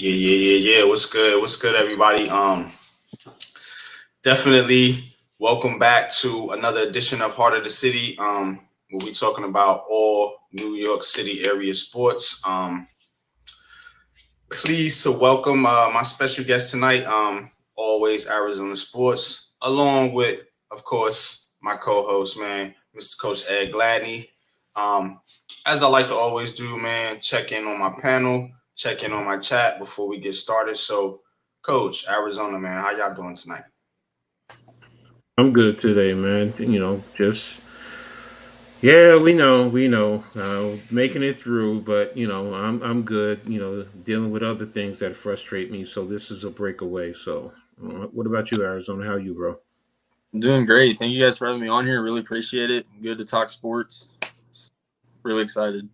Yeah. What's good? What's good, everybody? Definitely welcome back to another edition of Heart of the City. Where we talking about all New York City area sports. Pleased to welcome my special guest tonight. Always Arizona Sports, along with, of course, my co-host, man, Mr. Coach Ed Gladney. As I like to always do, man, check in on my panel. Check in on my chat before we get started. So, Coach, Arizona, man, how y'all doing tonight? I'm good today, man. We know, making it through, but I'm good. Dealing with other things that frustrate me. So this is a breakaway. So, what about you, Arizona? How are you, bro? I'm doing great. Thank you guys for having me on here. Really appreciate it. Good to talk sports. Really excited.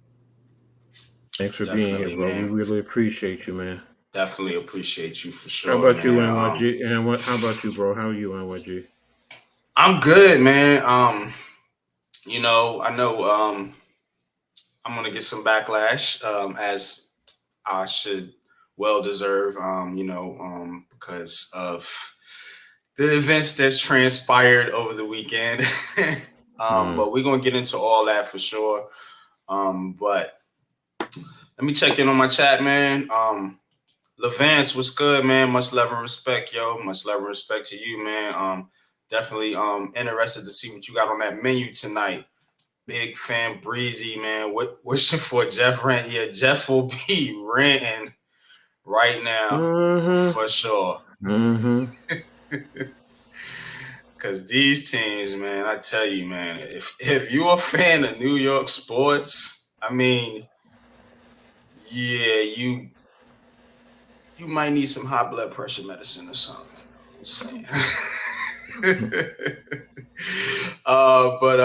Thanks for being here, bro. Man. We really appreciate you, man. Definitely appreciate you for sure. How about you, NYG? And how about you, bro? How are you, NYG? I'm good, man. I know I'm gonna get some backlash, as I should well deserve, because of the events that transpired over the weekend. But we're gonna get into all that for sure. But let me check in on my chat, man. Levance, what's good, man? Much love and respect, yo. Much love and respect to you, man. Definitely interested to see what you got on that menu tonight. Big fan Breezy, man. Wishing for Jeff rant. Yeah, Jeff will be ranting right now for sure. Because these teams, man, I tell you, man, if you're a fan of New York sports, I mean, yeah, you might need some high blood pressure medicine or something. I'm saying. But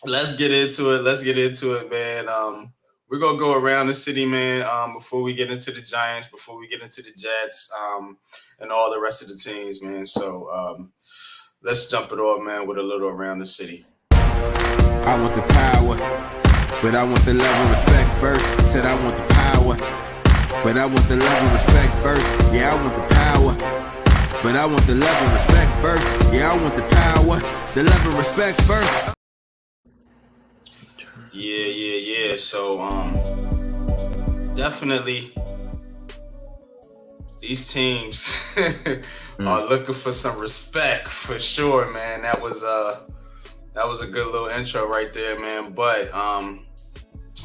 let's get into it, man. We're gonna go around the city, man. Before we get into the Giants, before we get into the Jets, and all the rest of the teams, man. So let's jump it off, man, with a little around the city. I want the power, but I want the love and respect first. Said I want the power, but I want the love and respect first. Yeah, I want the power, but I want the love and respect first. Yeah, I want the power, the love and respect first. Yeah. So definitely these teams are looking for some respect for sure, man. That was a good little intro right there, man. But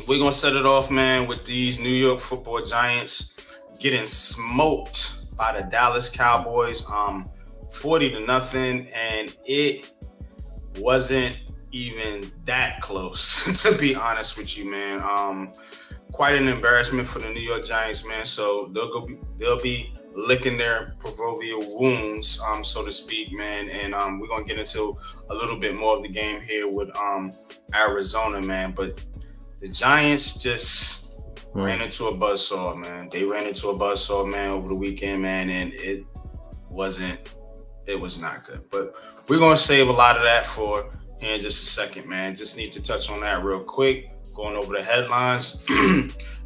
we're gonna set it off, man, with these New York Football Giants getting smoked by the Dallas Cowboys, 40-0, and it wasn't even that close, to be honest with you, man. Quite an embarrassment for the New York Giants, man. So they'll be licking their proverbial wounds, so to speak, man. And we're gonna get into a little bit more of the game here with Arizona, man. But the Giants just ran into a buzzsaw, man. They ran into a buzzsaw, man, over the weekend, man, and it was not good. But we're gonna save a lot of that for here in just a second, man. Just need to touch on that real quick. Going over the headlines.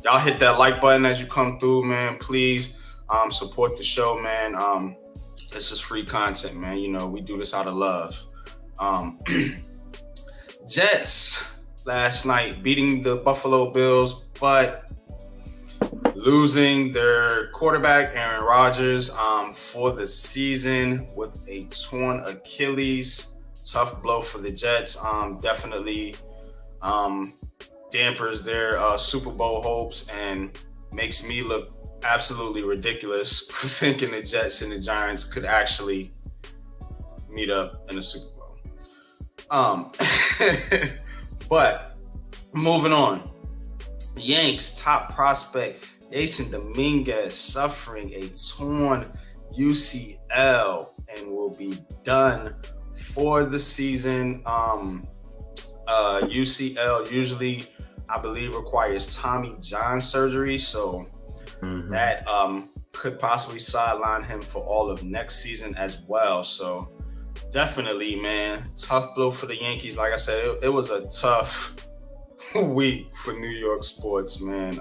Y'all hit that like button as you come through, man. Please support the show, man. This is free content, man. You know, we do this out of love. Jets last night beating the Buffalo Bills, but losing their quarterback, Aaron Rodgers, for the season with a torn Achilles. Tough blow for the Jets. Definitely dampers their Super Bowl hopes and makes me look absolutely ridiculous for thinking the Jets and the Giants could actually meet up in the Super Bowl. But moving on, Yanks top prospect Jasson Dominguez suffering a torn UCL and will be done for the season. UCL usually, I believe, requires Tommy John surgery, so that could possibly sideline him for all of next season as well. So definitely, man, tough blow for the Yankees. Like I said, it was a tough week for New York sports, man.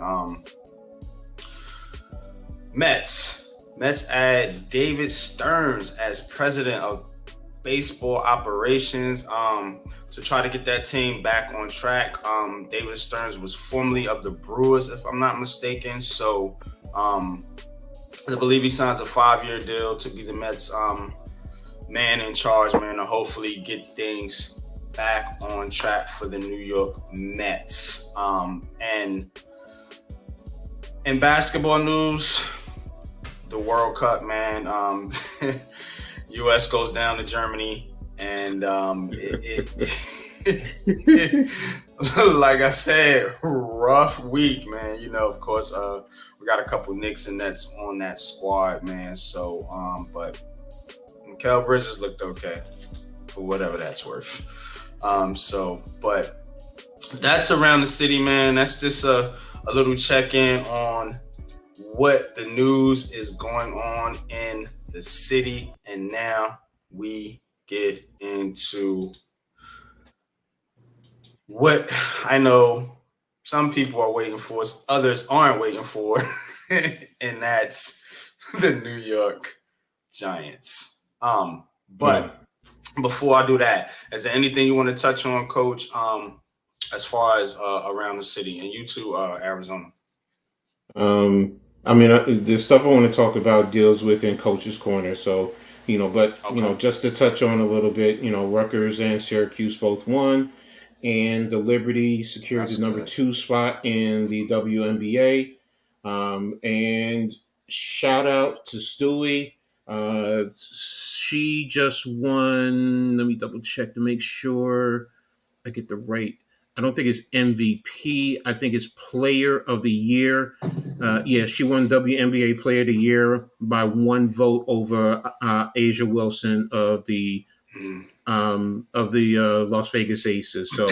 Mets add David Stearns as president of baseball operations to try to get that team back on track. David Stearns was formerly of the Brewers, if I'm not mistaken. So I believe he signs a 5-year deal to be the Mets man in charge, man, to hopefully get things back on track for the New York Mets. And in basketball news, the World Cup, man. U.S. goes down to Germany, and like I said, rough week, man. You know, of course, we got a couple Knicks and Nets on that squad, man. So, but Mikal Bridges looked okay for whatever that's worth. But that's around the city, man. That's just a little check-in on what the news is going on in the city. And now we get into what I know some people are waiting for, others aren't waiting for, and that's the New York Giants. But before I do that, is there anything you want to touch on, Coach, as far as around the city, and you too, Arizona? I mean, the stuff I want to talk about deals with in Coach's Corner. So, you know, but, you know, just to touch on a little bit, you know, Rutgers and Syracuse both won, and the Liberty secured the number 2 spot in the WNBA. And shout out to Stewie. She just won. Let me double check to make sure I get the right. I don't think it's MVP. I think it's Player of the Year. Yeah, she won WNBA Player of the Year by 1 vote over Asia Wilson of the Las Vegas Aces. So,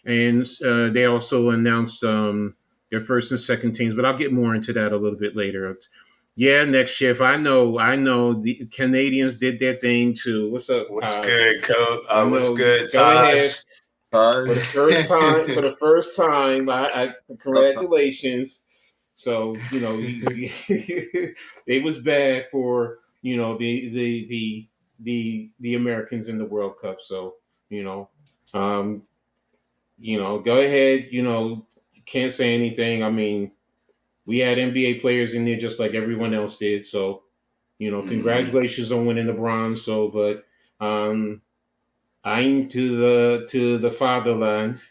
and they also announced their first and second teams, but I'll get more into that a little bit later. Yeah, next shift. I know. The Canadians did their thing too. What's up? What's good, Coach? What's good, Go ahead. For the first time, I congratulations. So, you know, it was bad for, you know, the Americans in the World Cup. So, you know, go ahead. You know, can't say anything. I mean, we had NBA players in there just like everyone else did. So, you know, congratulations on winning the bronze. So, but I'm to the fatherland.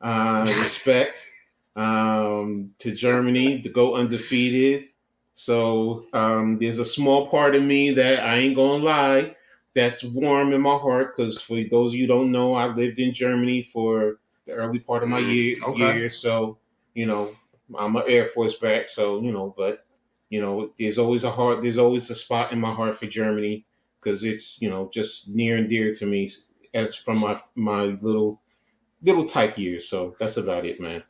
Respect to Germany to go undefeated. So there's a small part of me that I ain't gonna lie that's warm in my heart, because for those of you who don't know, I lived in Germany for the early part of my year. So, you know, I'm an Air Force brat. So, you know, but you know, there's always a spot in my heart for Germany, because it's, you know, just near and dear to me. As from my little tyke years. So that's about it, man.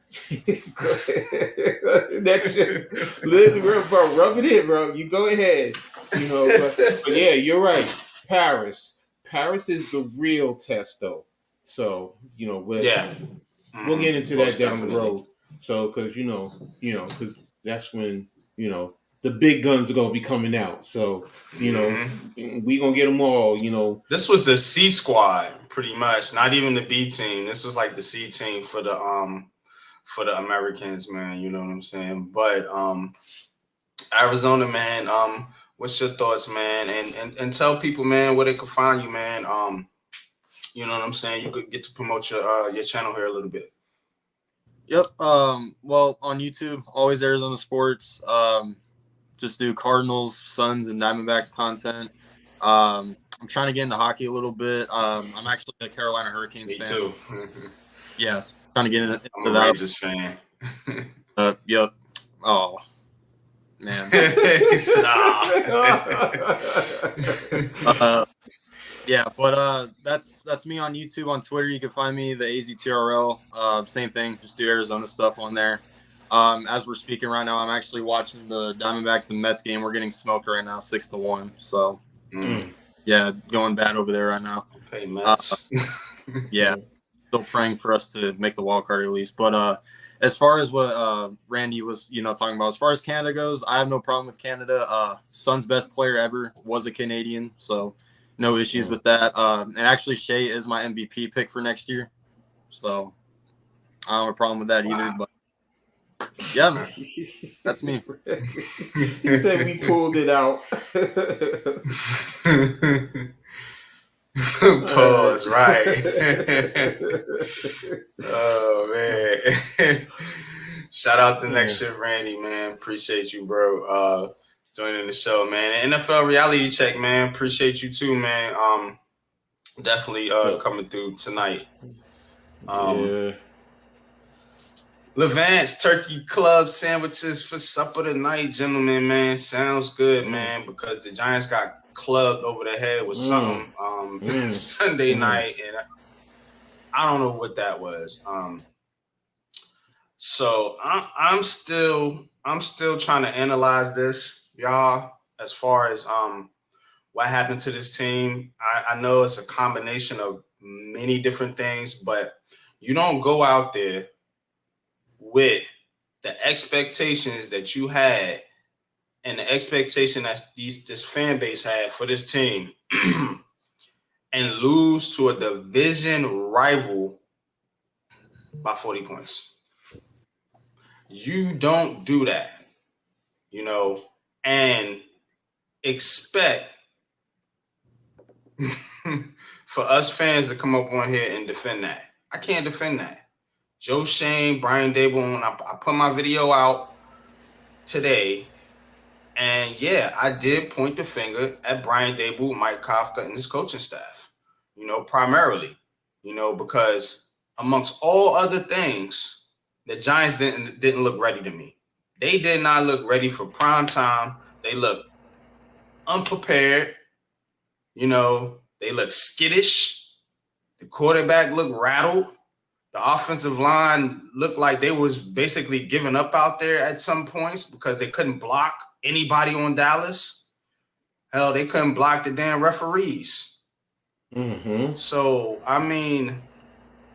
Next shit. Bro, rub it in, bro. You go ahead. You know, but yeah, you're right. Paris is the real test, though. So, you know, we'll get into that down the road. So, because because that's when, you know, the big guns are gonna be coming out. So, you know, we gonna get them all. You know, this was the C squad, pretty much. Not even the B team. This was like the C team for the Americans, man. You know what I'm saying? But Arizona, man. What's your thoughts, man? And tell people, man, where they can find you, man. You know what I'm saying? You could get to promote your channel here a little bit. Yep. Well, on YouTube, always Arizona Sports. Just do Cardinals, Suns, and Diamondbacks content. I'm trying to get into hockey a little bit. I'm actually a Carolina Hurricanes fan. Me too. Yes, trying to get into I'm a Rangers fan. Yep. Oh, man. Yeah, but that's me on YouTube. On Twitter, you can find me, the AZTRL. Same thing, just do Arizona stuff on there. As we're speaking right now, I'm actually watching the Diamondbacks and Mets game. We're getting smoked right now, 6-1. So, yeah, going bad over there right now. Okay, Mets. Yeah. still praying for us to make the wild card at least. But as far as what Randy was, talking about, as far as Canada goes, I have no problem with Canada. Son's best player ever was a Canadian, so no issues with that. And actually, Shea is my MVP pick for next year, so I don't have a problem with that either. But yeah, man, that's me. He said we pulled it out. Pause, right. Oh, man. Shout out to Next Shift Randy, man. Appreciate you, bro. Joining the show, man. NFL Reality Check, man. Appreciate you too, man. Definitely coming through tonight. Levant's Turkey Club sandwiches for supper tonight, gentlemen, man. Sounds good, man, because the Giants got clubbed over the head with something Sunday night, and I don't know what that was. So I'm still trying to analyze this, y'all, as far as what happened to this team. I know it's a combination of many different things, but you don't go out there with the expectations that you had and the expectation that this fan base had for this team and lose to a division rival by 40 points. You don't do that, and expect for us fans to come up on here and defend that. I can't defend that. Joe Shane, Brian Dable, and I put my video out today. And yeah, I did point the finger at Brian Dable, Mike Kafka, and his coaching staff, primarily, because amongst all other things, the Giants didn't look ready to me. They did not look ready for prime time. They looked unprepared. They looked skittish. The quarterback looked rattled. The offensive line looked like they was basically giving up out there at some points because they couldn't block anybody on Dallas. Hell, they couldn't block the damn referees. Mm-hmm. So, I mean,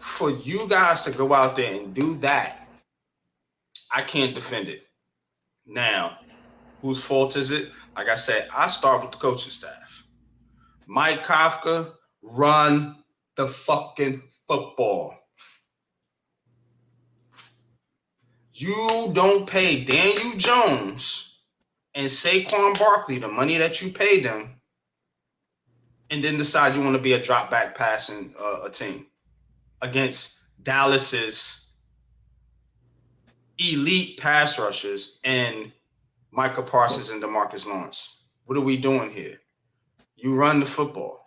for you guys to go out there and do that, I can't defend it. Now, whose fault is it? Like I said, I start with the coaching staff. Mike Kafka, run the fucking football. You don't pay Daniel Jones and Saquon Barkley the money that you paid them and then decide you want to be a drop back passing a team against Dallas's elite pass rushers and Micah Parsons and DeMarcus Lawrence. What are we doing here? You run the football.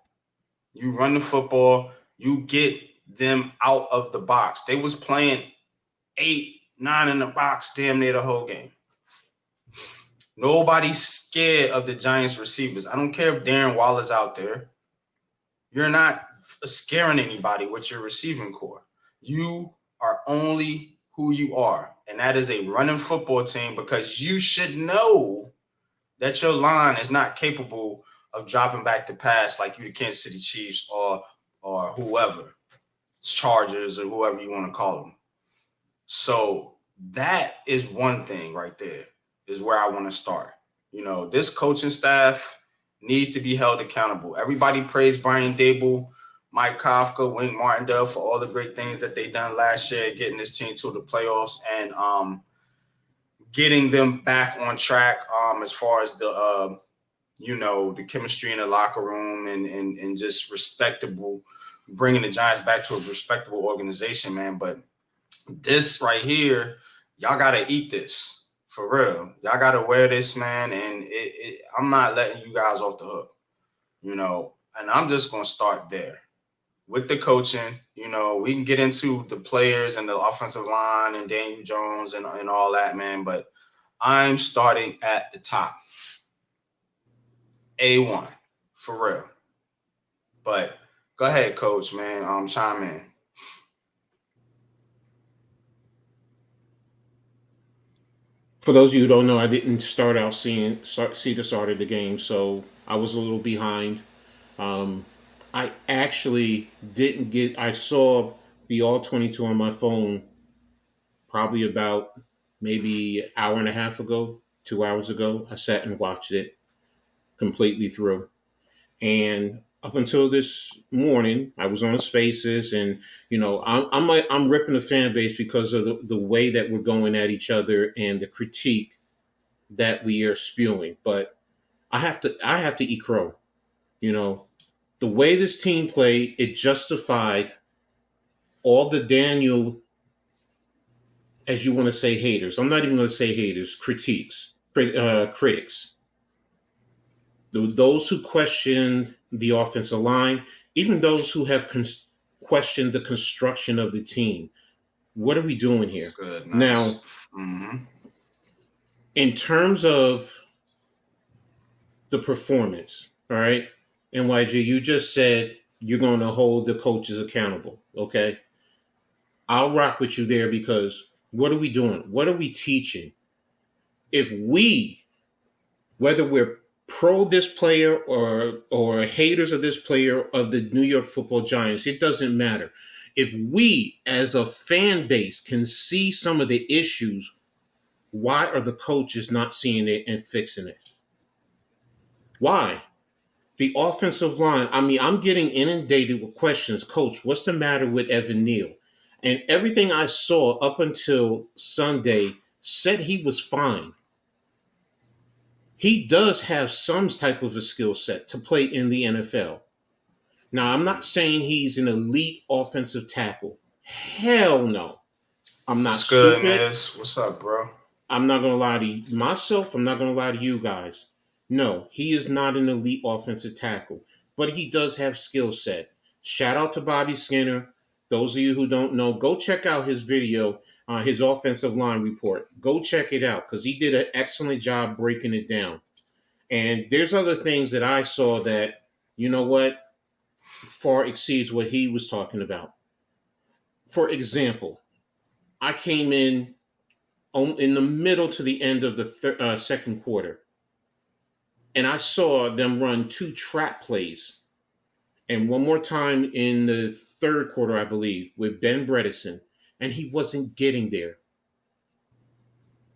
You get them out of the box. They was playing 8-9 in the box damn near the whole game. Nobody's scared of the Giants receivers. I don't care if Darren Waller's out there. You're not scaring anybody with your receiving core. You are only who you are, and that is a running football team because you should know that your line is not capable of dropping back to pass like you the Kansas City Chiefs or whoever, Chargers or whoever you want to call them. So that is one thing right there is where I want to start. This coaching staff needs to be held accountable. Everybody praised Brian Dable, Mike Kafka, Wink Martindale for all the great things that they done last year, getting this team to the playoffs and getting them back on track as far as the the chemistry in the locker room and just respectable, bringing the Giants back to a respectable organization, man. But this right here, y'all got to eat this. For real. Y'all got to wear this, man, and I'm not letting you guys off the hook, and I'm just going to start there with the coaching. We can get into the players and the offensive line and Daniel Jones and all that, man, but I'm starting at the top. A1, for real. But go ahead, coach, man. Chime in. For those of you who don't know, I didn't start out see the start of the game, so I was a little behind. I actually didn't get. I saw the All 22 on my phone probably about maybe an hour and a half ago, 2 hours ago. I sat and watched it completely through. And up until this morning, I was on Spaces, and I'm ripping the fan base because of the way that we're going at each other and the critique that we are spewing. But I have to eat crow. You know, the way this team played, it justified all the Daniel, as you want to say, haters. I'm not even going to say haters, critics. Those who question the offensive line, even those who have questioned the construction of the team. What are we doing here? Good, nice. Now, in terms of the performance, all right, NYG, you just said you're going to hold the coaches accountable, okay? I'll rock with you there, because what are we doing? What are we teaching? If we, whether we're pro this player or haters of this player of the New York Football Giants, it doesn't matter. If we as a fan base can see some of the issues, why are the coaches not seeing it and fixing it? Why? The offensive line, I mean, I'm getting inundated with questions. Coach, what's the matter with Evan Neal? And everything I saw up until Sunday said he was fine. He does have some type of a skill set to play in the NFL. Now, I'm not saying he's an elite offensive tackle. Hell no. I'm not stupid. Good, Miz. What's up, bro? I'm not going to lie to myself. I'm not going to lie to you guys. No, he is not an elite offensive tackle, but he does have skill set. Shout out to Bobby Skinner. Those of you who don't know, go check out his video, his offensive line report. Go check it out, because he did an excellent job breaking it down. And there's other things that I saw that, you know what, far exceeds what he was talking about. For example, I came in the middle to the end of the second quarter, and I saw them run 2 trap plays. And one more time in the third quarter, I believe, with Ben Bredesen, and he wasn't getting there.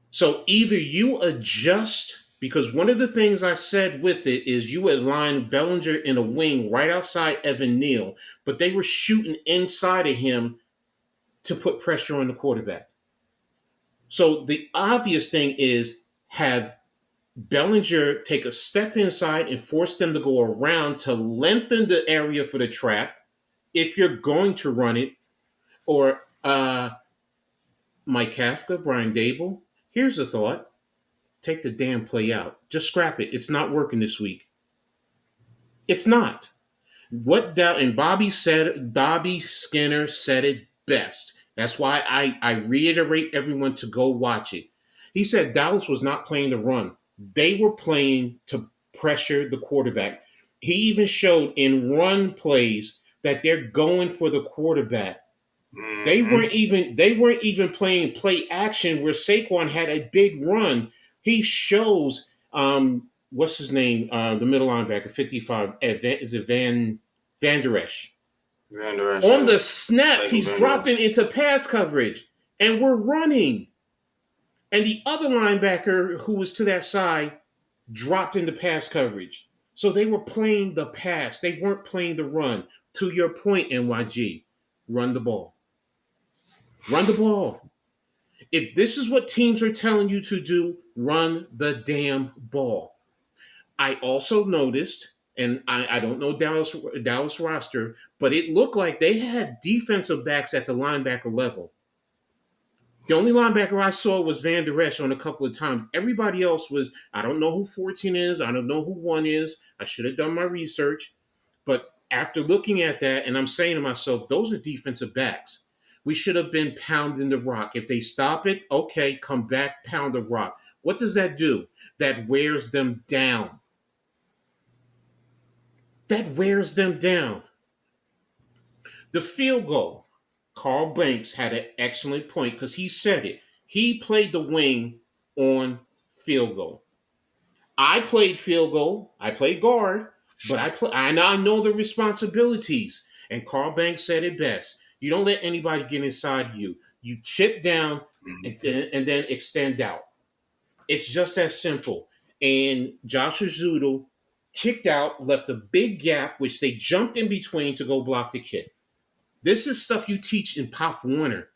So either you adjust, because one of the things I said with it is you had lined Bellinger in a wing right outside Evan Neal, but they were shooting inside of him to put pressure on the quarterback. So the obvious thing is have Bellinger take a step inside and force them to go around to lengthen the area for the trap if you're going to run it. Or Mike Kafka, Brian Dable, here's a thought. Take the damn play out. Just scrap it. It's not working this week. It's not. And Bobby Skinner said it best. That's why I reiterate everyone to go watch it. He said Dallas was not playing the run. They were playing to pressure the quarterback. He even showed in run plays that they're going for the quarterback. Mm-hmm. They weren't even playing play action where Saquon had a big run. He shows what's his name? The middle linebacker, 55. Is it Van Der Esch? Van Der Esch. On the snap, he's dropping into pass coverage, and we're running. And the other linebacker who was to that side dropped into pass coverage. So they were playing the pass. They weren't playing the run. To your point, NYG, run the ball. Run the ball. If this is what teams are telling you to do, run the damn ball. I also noticed, and I don't know Dallas roster, but it looked like they had defensive backs at the linebacker level. The only linebacker I saw was Van Der Esch on a couple of times. Everybody else was, I don't know who 14 is. I don't know who 1 is. I should have done my research. But after looking at that, and I'm saying to myself, those are defensive backs. We should have been pounding the rock. If they stop it, okay, come back, pound the rock. What does that do? That wears them down. That wears them down. The field goal. Carl Banks had an excellent point because he said it. He played the wing on field goal. I played field goal. I played guard, but I know the responsibilities. And Carl Banks said it best. You don't let anybody get inside you. You chip down and then extend out. It's just that simple. And Joshua Zoodle kicked out, left a big gap, which they jumped in between to go block the kick. This is stuff you teach in Pop Warner.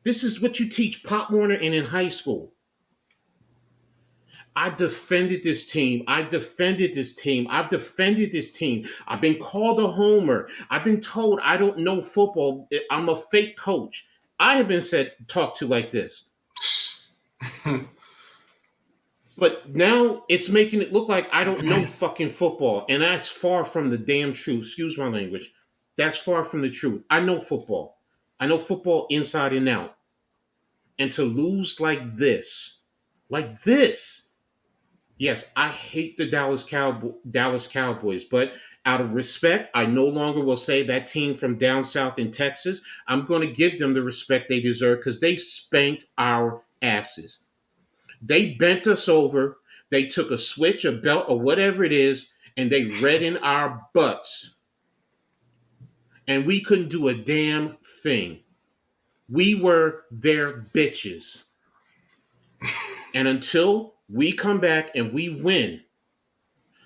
This is what you teach Pop Warner and in high school. I defended this team. I've defended this team. I've been called a homer. I've been told I don't know football. I'm a fake coach. I have been talked to like this. But now it's making it look like I don't know fucking football. And that's far from the damn truth. Excuse my language. That's far from the truth. I know football. I know football inside and out. And to lose like this, yes, I hate the Dallas Cowboys, but out of respect, I no longer will say that team from down south in Texas. I'm going to give them the respect they deserve because they spanked our asses. They bent us over. They took a switch, a belt, or whatever it is, and they read in our butts. And we couldn't do a damn thing. We were their bitches. And until we come back and we win,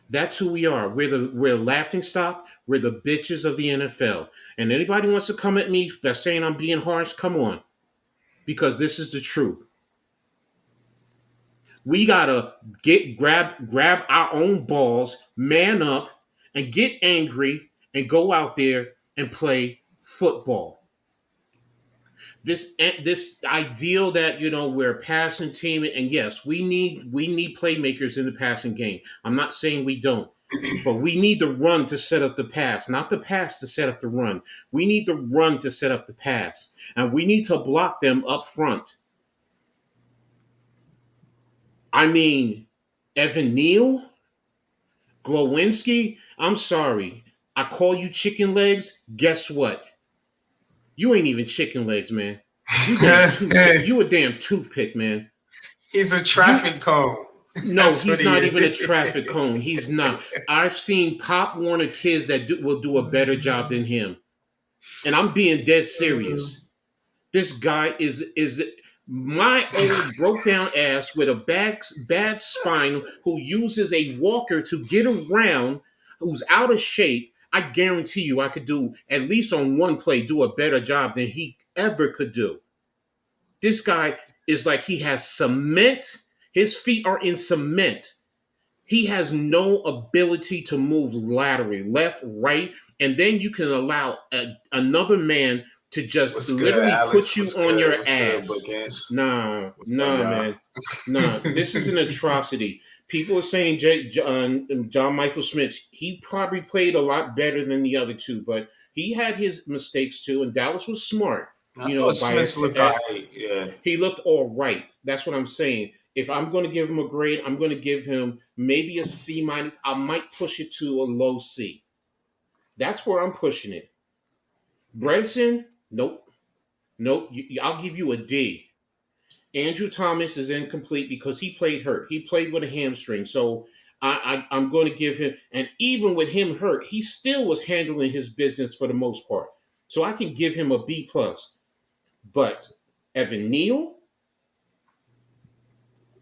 that's who we are. We're laughing stock. We're the bitches of the NFL. And anybody wants to come at me by saying I'm being harsh, come on. Because this is the truth. We gotta grab our own balls, man up, and get angry and go out there and play football. This ideal that we're a passing team, and yes, we need playmakers in the passing game. I'm not saying we don't, but we need the run to set up the pass, not the pass to set up the run. We need the run to set up the pass, and we need to block them up front. I mean, Evan Neal, Glowinski, I'm sorry. I call you chicken legs. Guess what? You ain't even chicken legs, man. You a damn toothpick, man. He's a traffic cone. No, he's not even a traffic cone. He's not. I've seen Pop Warner kids that will do a better job than him. And I'm being dead serious. This guy is my old broke down ass with a bad spine who uses a walker to get around, who's out of shape. I guarantee you I could do, at least on one play, do a better job than he ever could do. This guy is like he has cement. His feet are in cement. He has no ability to move laterally, left, right, and then you can allow another man to just literally put you on your ass. Nah, man. Nah, this is an atrocity. People are saying John Michael Smith, he probably played a lot better than the other two, but he had his mistakes too, and Dallas was smart. Smith looked all right. Yeah. He looked all right. That's what I'm saying. If I'm going to give him a grade, I'm going to give him maybe a C-. I might push it to a low C. That's where I'm pushing it. Bredesen, nope. I'll give you a D. Andrew Thomas is incomplete because he played hurt. He played with a hamstring. So I'm going to give him, and even with him hurt, he still was handling his business for the most part. So I can give him a B+. But Evan Neal,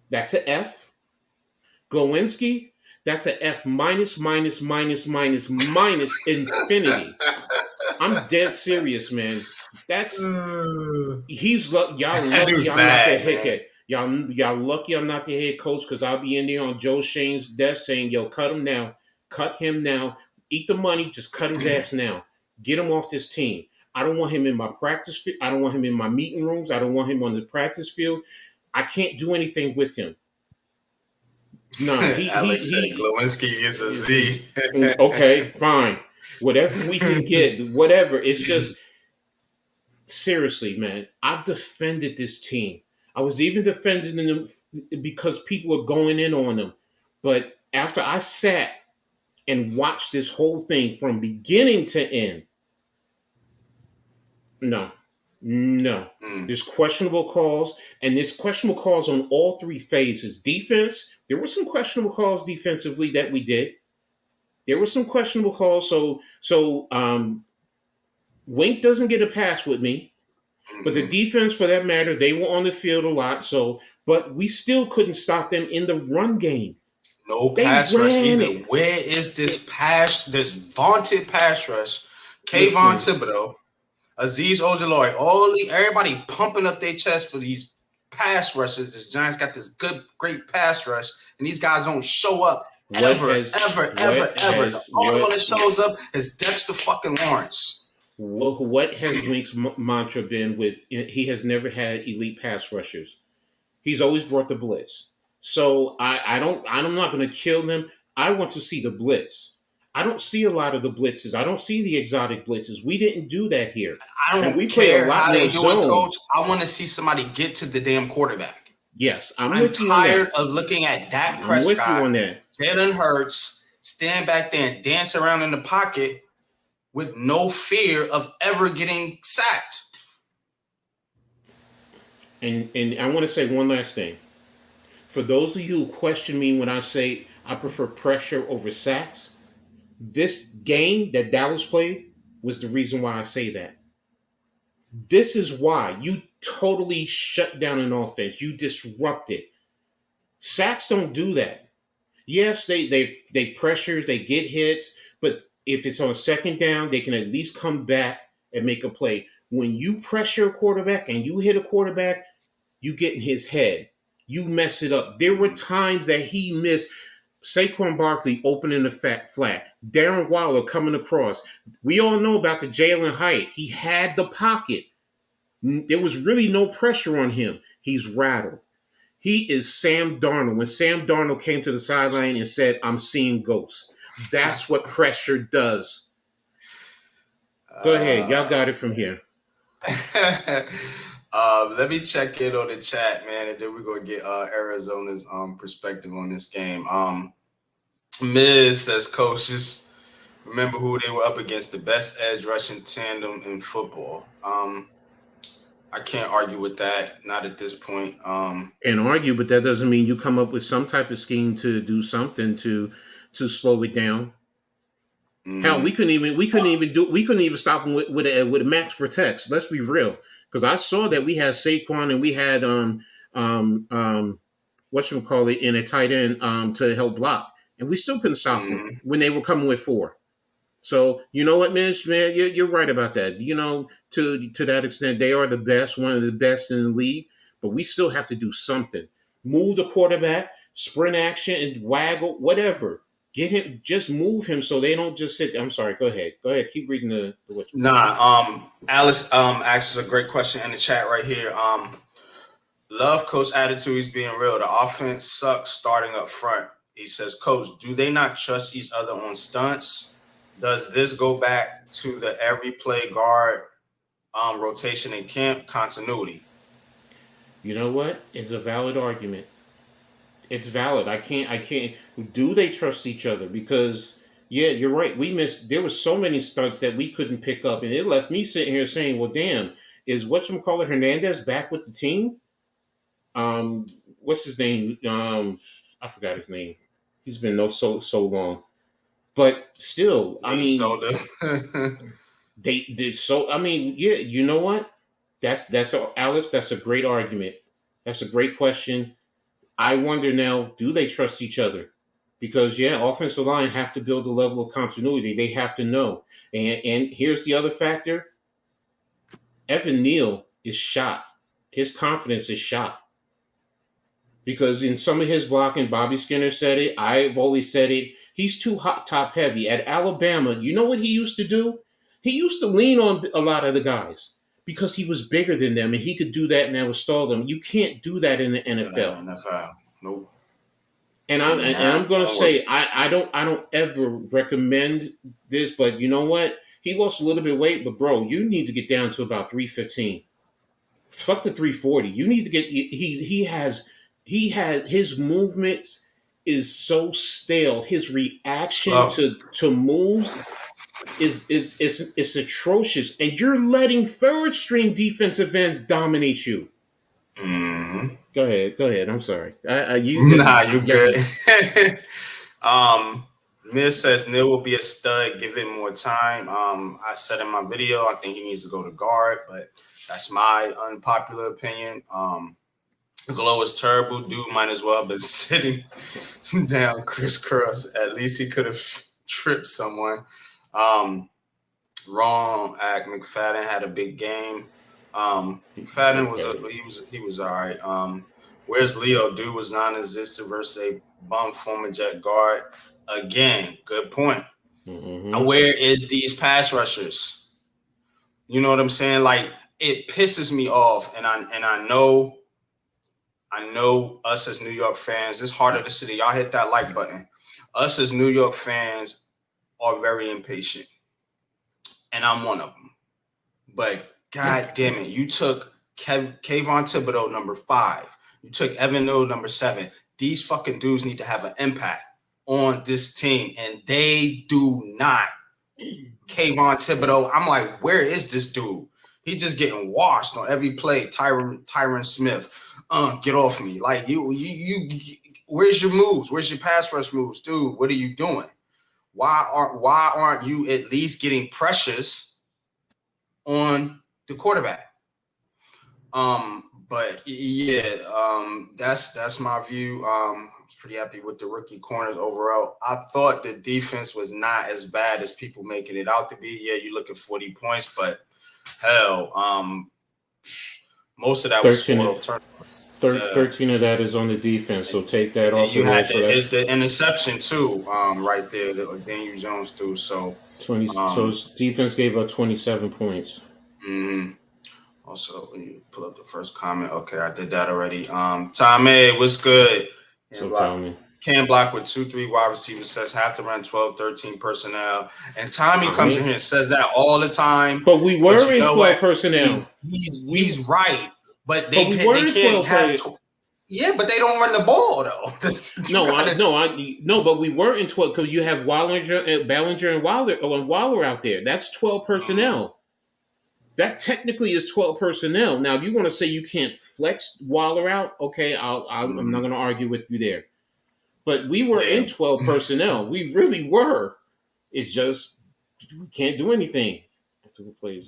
that's an F. Glowinski, that's an F minus infinity. I'm dead serious, man. That's he's y'all lucky I'm not the head. Y'all lucky I'm not the head coach because I'll be in there on Joe Shane's desk saying, "Yo, cut him now, cut him now, eat the money, just cut his ass now, get him off this team." I don't want him in my practice field. I don't want him in my meeting rooms. I don't want him on the practice field. I can't do anything with him. No, Glowinski is a Z. Okay, fine. Whatever we can get, whatever. It's just seriously, man. I've defended this team. I was even defending them because people are going in on them. But after I sat and watched this whole thing from beginning to end, no. There's questionable calls, and there's questionable calls on all three phases. Defense, there were some questionable calls defensively that we did. There were some questionable calls. So Wink doesn't get a pass with me. But the defense, for that matter, they were on the field a lot. So, but we still couldn't stop them in the run game. No They pass rush ran either. it. Where is this vaunted pass rush? Kayvon Thibodeau, Azeez Ojulari, everybody pumping up their chest for these pass rushes. This Giants got this great pass rush, and these guys don't show up ever. The only one that shows up is Dexter fucking Lawrence. What has Wink's mantra been with? He has never had elite pass rushers. He's always brought the blitz. So I'm not going to kill them. I want to see the blitz. I don't see a lot of the blitzes. I don't see the exotic blitzes. We didn't do that here. I don't care how they do it, Coach. I want to see somebody get to the damn quarterback. Yes, I'm tired of looking at Dak Prescott, Jalen Hurts, stand back there and dance around in the pocket with no fear of ever getting sacked. And I want to say one last thing. For those of you who question me when I say I prefer pressure over sacks, this game that Dallas played was the reason why I say that. This is why you totally shut down an offense. You disrupt it. Sacks don't do that. Yes, they pressures, they get hits, but if it's on second down, they can at least come back and make a play. When you pressure a quarterback and you hit a quarterback, you get in his head. You mess it up. There were times that he missed. Saquon Barkley opening the flat. Darren Waller coming across. We all know about the Jalen Hyatt. He had the pocket. There was really no pressure on him. He's rattled. He is Sam Darnold. When Sam Darnold came to the sideline and said, "I'm seeing ghosts." That's what pressure does. Go ahead. Y'all got it from here. Let me check in on the chat, man, and then we're going to get Arizona's perspective on this game. Miz says, coaches, remember who they were up against, the best edge rushing tandem in football. I can't argue with that, not at this point. And argue, but that doesn't mean you come up with some type of scheme to do something to slow it down. Mm-hmm. Hell, we couldn't even stop them with a max protects. Let's be real, because I saw that we had Saquon and we had whatchamacallit in a tight end to help block, and we still couldn't stop them when they were coming with 4. So you know what, Mitch, man, you're right about that. You know, to that extent, they are the best, one of the best in the league, but we still have to do something. Move the quarterback, sprint action, and waggle, whatever. Get him, just move him so they don't just sit there. I'm sorry, go ahead. Keep reading the what. Alice asks a great question in the chat right here. Love Coach attitude, he's being real. The offense sucks starting up front. He says, Coach, do they not trust each other on stunts? Does this go back to the every play guard rotation in camp continuity? You know what? It's a valid argument. It's valid. I can't. Do they trust each other? Because, yeah, you're right. There were so many stunts that we couldn't pick up. And it left me sitting here saying, well, damn, is whatchamacallit Hernandez back with the team? What's his name? I forgot his name. He's been so long. But still, I mean, they did so. I mean, yeah, you know what? Alex. That's a great argument. That's a great question. I wonder now, do they trust each other? Because offensive line have to build a level of continuity. They have to know. And here's the other factor: Evan Neal is shot. His confidence is shot. Because in some of his blocking, Bobby Skinner said it. I've always said it. He's too hot top heavy. At Alabama, you know what he used to do? He used to lean on a lot of the guys because he was bigger than them and he could do that and that would stall them. You can't do that in the NFL. Nope. And I'm going to say I don't ever recommend this, but you know what? He lost a little bit of weight, but bro, you need to get down to about 315. Fuck the 340. You need to get. He has his movements is so stale. His reaction to moves is atrocious, and you're letting third string defensive ends dominate you. Mm-hmm. Go ahead. I'm sorry. You're good. Miz says Neil will be a stud. Give him more time. I said in my video, I think he needs to go to guard, but that's my unpopular opinion. Glow is terrible. Dude might as well have been sitting down crisscross. At least he could have tripped someone. Wrong act. McFadden had a big game. McFadden he was all right. Where's Leo? Dude was non-existent versus a bum former Jet guard. Again, good point. Mm-hmm. Now, where is these pass rushers? You know what I'm saying? Like, it pisses me off, and I know us as New York fans, it's harder to see. Y'all hit that like button. Us as New York fans are very impatient, and I'm one of them. But God damn it, you took Kayvon Thibodeau, number 5. You took Evan Neal, number 7. These fucking dudes need to have an impact on this team, and they do not. Kayvon Thibodeau, I'm like, where is this dude? He's just getting washed on every play. Tyron Smith, get off me. Like, you, where's your moves? Where's your pass rush moves? Dude, what are you doing? Why aren't you at least getting pressures on the quarterback? But yeah, that's my view. I was pretty happy with the rookie corners overall. I thought the defense was not as bad as people making it out to be. Yeah, you look at 40 points, but hell, most of that was scored off turnovers. 13 of that is on the defense, so take that off. You had the interception too, right there that Daniel Jones threw. So 20. So defense gave up 27 points. Mm-hmm. Also, when you pull up the first comment, okay, I did that already. Tommy, what's good? So Tommy. Can block with 2-3 wide receivers, says have to run 12-13 personnel. And Tommy comes in here and says that all the time. But we were in 12 personnel. He's right. But we were in 12 personnel. Yeah, but they don't run the ball though. But we were in 12 because you have Ballinger and Waller out there. That's 12 personnel. That technically is 12 personnel. Now, if you want to say you can't flex Waller out, okay, I'm not going to argue with you there. But we were in 12 personnel. We really were. It's just we can't do anything.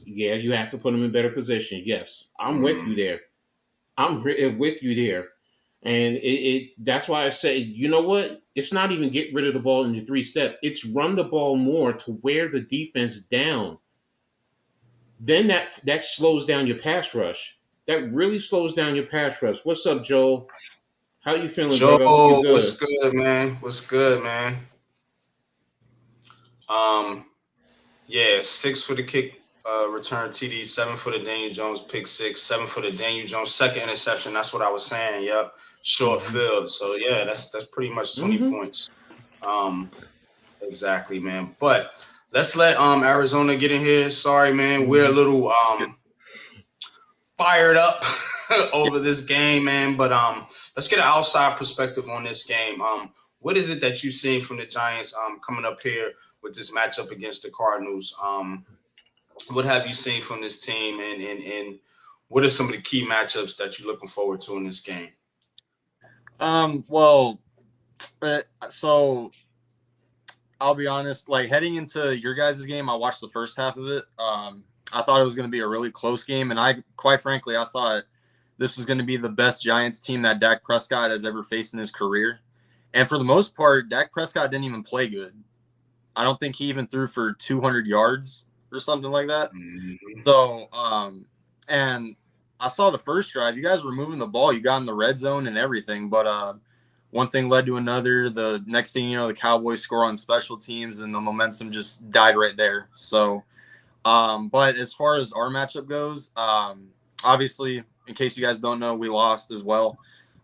Yeah, you have to put them in better position. Yes, I'm with you there. I'm with you there. And that's why I say, you know what? It's not even get rid of the ball in the 3-step. It's run the ball more to wear the defense down. Then that slows down your pass rush. That really slows down your pass rush. What's up, Joel? How you feeling, Joel? What's good, man? What's good, man? Yeah, 6 for the kick return TD, 7 for the Daniel Jones pick 6, 7 for the Daniel Jones second interception. That's what I was saying. Yep, short field. So yeah, that's pretty much 20 points. Exactly, man. But let's let Arizona get in here. Sorry, man. We're a little fired up over this game, man. But let's get an outside perspective on this game. What is it that you've seen from the Giants coming up here with this matchup against the Cardinals? What have you seen from this team, and what are some of the key matchups that you're looking forward to in this game? So I'll be honest, like heading into your guys' game, I watched the first half of it. I thought it was going to be a really close game. And quite frankly, I thought this was going to be the best Giants team that Dak Prescott has ever faced in his career. And for the most part, Dak Prescott didn't even play good. I don't think he even threw for 200 yards or something like that. Mm-hmm. So, and I saw the first drive. You guys were moving the ball. You got in the red zone and everything. But one thing led to another. The next thing you know, the Cowboys score on special teams, and the momentum just died right there. So, but as far as our matchup goes, obviously, in case you guys don't know, we lost as well,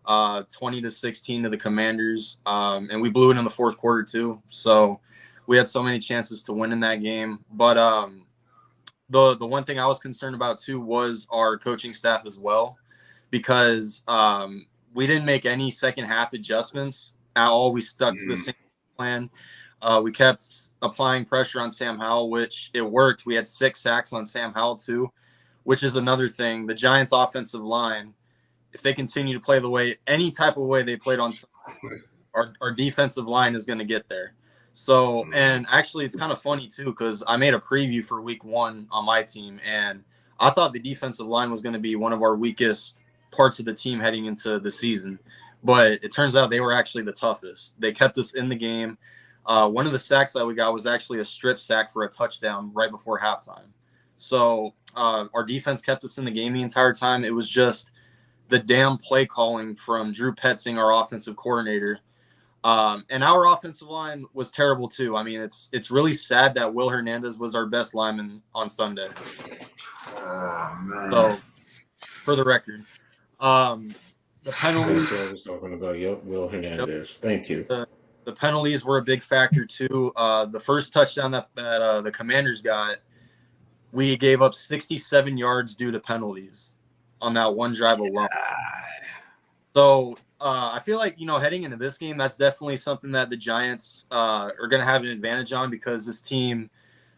20-16 to the Commanders, and we blew it in the fourth quarter too. So we had so many chances to win in that game. But the one thing I was concerned about too was our coaching staff as well, because we didn't make any second half adjustments at all. We stuck to the same plan. We kept applying pressure on Sam Howell, which it worked. We had 6 sacks on Sam Howell too, which is another thing. The Giants' offensive line, if they continue to play the way, any type of way they played on, our defensive line is going to get there. So, and actually it's kind of funny too, because I made a preview for week 1 on my team, and I thought the defensive line was going to be one of our weakest parts of the team heading into the season. But it turns out they were actually the toughest. They kept us in the game. One of the sacks that we got was actually a strip sack for a touchdown right before halftime. So our defense kept us in the game the entire time. It was just the damn play calling from Drew Petzing, our offensive coordinator. And our offensive line was terrible too. I mean, it's really sad that Will Hernandez was our best lineman on Sunday. Oh, man. So, for the record, the penalties. That's what I was talking about. Yep, Will Hernandez. Yep. Thank you. The penalties were a big factor too. The first touchdown that the Commanders got, we gave up 67 yards due to penalties on that one drive alone. So I feel like, heading into this game, that's definitely something that the Giants are going to have an advantage on, because this team,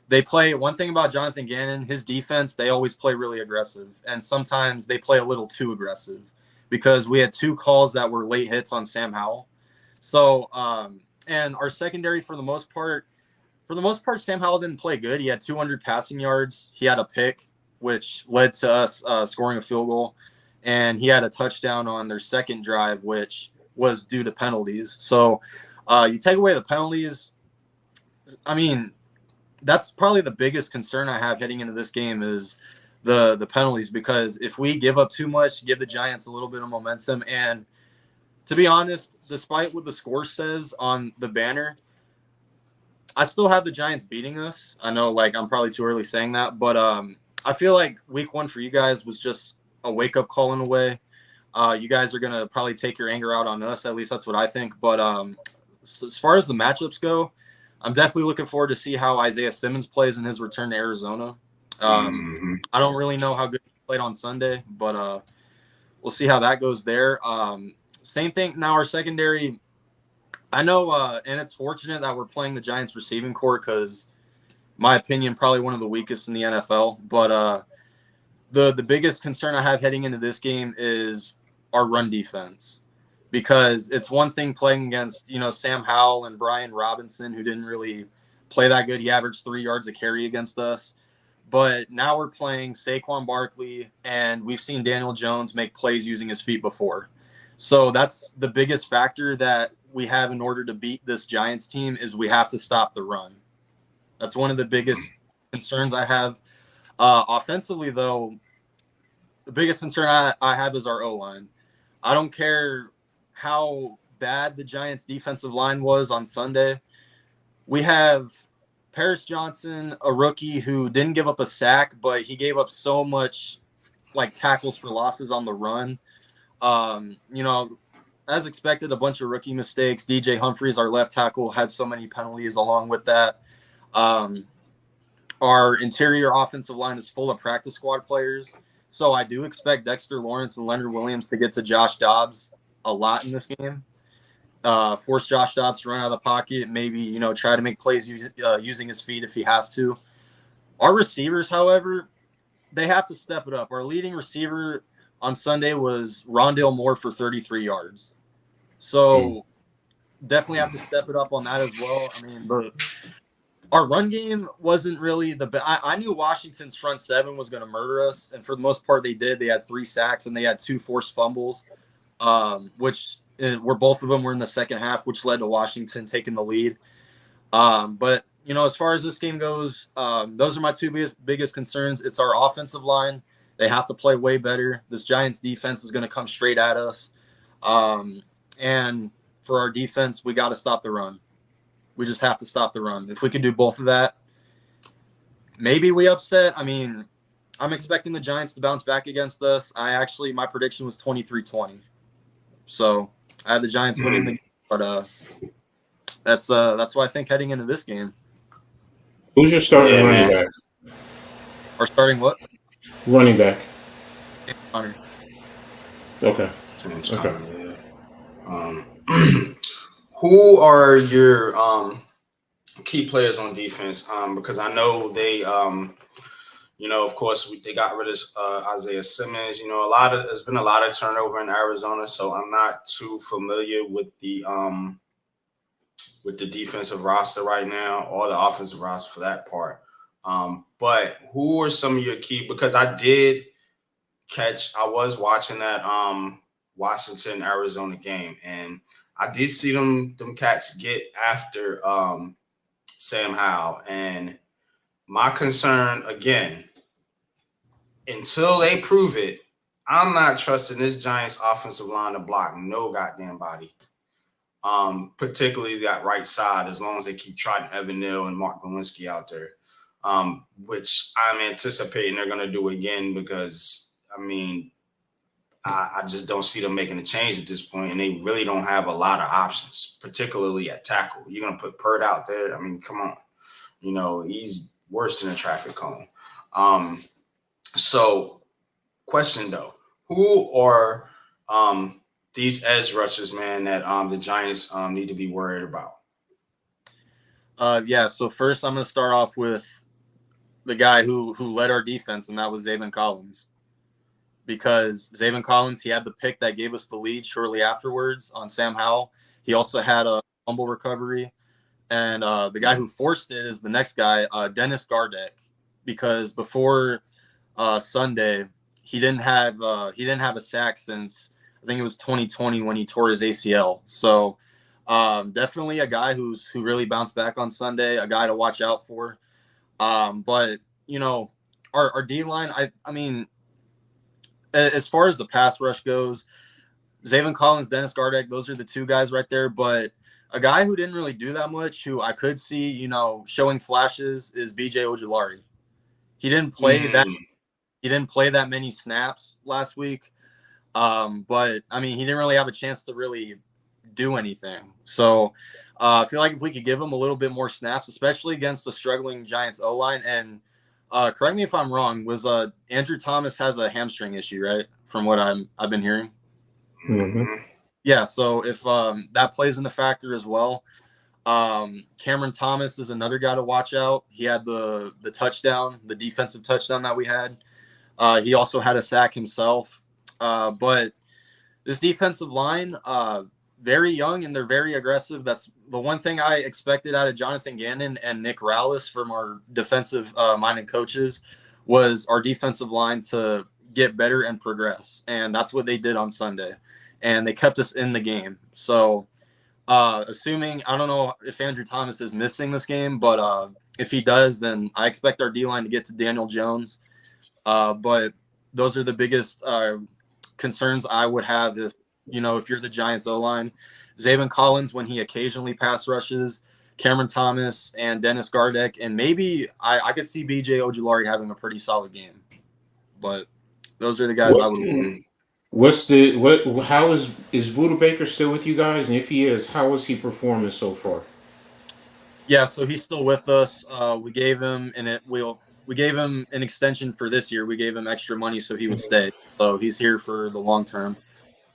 they play – one thing about Jonathan Gannon, his defense, they always play really aggressive. And sometimes they play a little too aggressive, because we had 2 calls that were late hits on Sam Howell. So and our secondary, for the most part, Sam Howell didn't play good. He had 200 passing yards. He had a pick, which led to us scoring a field goal. And he had a touchdown on their second drive, which was due to penalties. So you take away the penalties, I mean, that's probably the biggest concern I have heading into this game is the penalties, because if we give up too much, give the Giants a little bit of momentum. And to be honest, despite what the score says on the banner, I still have the Giants beating us. I know, I'm probably too early saying that, but I feel like week 1 for you guys was just a wake-up call in a way. You guys are going to probably take your anger out on us. At least that's what I think. But so as far as the matchups go, I'm definitely looking forward to see how Isaiah Simmons plays in his return to Arizona. I don't really know how good he played on Sunday, but we'll see how that goes there. Same thing now, our secondary. I know, and it's fortunate that we're playing the Giants receiving corps, because, my opinion, probably one of the weakest in the NFL. But the biggest concern I have heading into this game is our run defense, because it's one thing playing against, Sam Howell and Brian Robinson, who didn't really play that good. He averaged 3 yards a carry against us. But now we're playing Saquon Barkley, and we've seen Daniel Jones make plays using his feet before. So that's the biggest factor that we have in order to beat this Giants team, is we have to stop the run. That's one of the biggest concerns I have. Offensively, though, the biggest concern I have is our O-line. I don't care how bad the Giants' defensive line was on Sunday. We have Paris Johnson, a rookie who didn't give up a sack, but he gave up so much tackles for losses on the run. As expected, a bunch of rookie mistakes. DJ Humphries, our left tackle, had so many penalties along with that. Our interior offensive line is full of practice squad players. So I do expect Dexter Lawrence and Leonard Williams to get to Josh Dobbs a lot in this game. Force Josh Dobbs to run out of the pocket, maybe, try to make plays using his feet if he has to. Our receivers, however, they have to step it up. Our leading receiver on Sunday was Rondale Moore for 33 yards. So definitely have to step it up on that as well. I mean, but our run game wasn't really the best. I knew Washington's front seven was going to murder us, and for the most part they did. They had 3 sacks and they had 2 forced fumbles, which both of them were in the second half, which led to Washington taking the lead. But as far as this game goes, those are my 2 biggest concerns. It's our offensive line. They have to play way better. This Giants defense is going to come straight at us. And for our defense, we got to stop the run. We just have to stop the run. If we can do both of that, maybe we upset. I mean, I'm expecting the Giants to bounce back against us. My prediction was 23-20. So I had the Giants winning the game, but that's what I think heading into this game. Who's your starting running back? Or starting what? Running back. Connor. Okay. Who are your key players on defense? Because I know they, of course, they got rid of Isaiah Simmons. There's been a lot of turnover in Arizona, so I'm not too familiar with the with the defensive roster right now, or the offensive roster for that part. But who are some of your key? Because I was watching that Washington Arizona game, and I did see them cats get after Sam Howell. And my concern, again, until they prove it, I'm not trusting this Giants offensive line to block no goddamn body. Particularly that right side, as long as they keep trotting Evan Neal and Mark Lewinsky out there, which I'm anticipating they're going to do again because, I mean, I just don't see them making a change at this point, and they really don't have a lot of options, particularly at tackle. You're going to put Pert out there? I mean, come on. You know, he's worse than a traffic cone. So, question, though. Who are these edge rushers, man, that the Giants need to be worried about? Yeah, so first I'm going to start off with the guy who led our defense, and that was Zaven Collins. Because Zaven Collins, he had the pick that gave us the lead shortly afterwards on Sam Howell. He also had a fumble recovery. And the guy who forced it is the next guy, Dennis Gardeck. Because before Sunday, he didn't have a sack since I think it was 2020 when he tore his ACL. So definitely a guy who really bounced back on Sunday, a guy to watch out for. But you know, our D line, I mean, as far as the pass rush goes, Zaven Collins, Dennis Gardeck, those are the two guys right there. But a guy who didn't really do that much, who I could see, you know, showing flashes, is BJ Ojulari. He didn't play that many snaps last week. But I mean, he didn't really have a chance to really do anything. So I feel like if we could give him a little bit more snaps, especially against the struggling Giants O-line, and correct me if I'm wrong, was Andrew Thomas has a hamstring issue, right? From what I've been hearing. Mm-hmm. Yeah. So if that plays into factor as well, Cameron Thomas is another guy to watch out. He had the touchdown, the defensive touchdown that we had. He also had a sack himself. But this defensive line, very young, and they're very aggressive. That's the one thing I expected out of Jonathan Gannon and Nick Rallis from our defensive-minded coaches, was our defensive line to get better and progress. And that's what they did on Sunday. And they kept us in the game. So assuming, I don't know if Andrew Thomas is missing this game, but if he does, then I expect our D-line to get to Daniel Jones. But those are the biggest concerns I would have if you're the Giants O-line. Zaven Collins, when he occasionally pass rushes, Cameron Thomas and Dennis Gardeck, and maybe I could see BJ Ojulari having a pretty solid game. But those are the guys I would. How is Buda Baker still with you guys? And if he is, how is he performing so far? Yeah, so he's still with us. We gave him an extension for this year. We gave him extra money so he would stay. So he's here for the long term.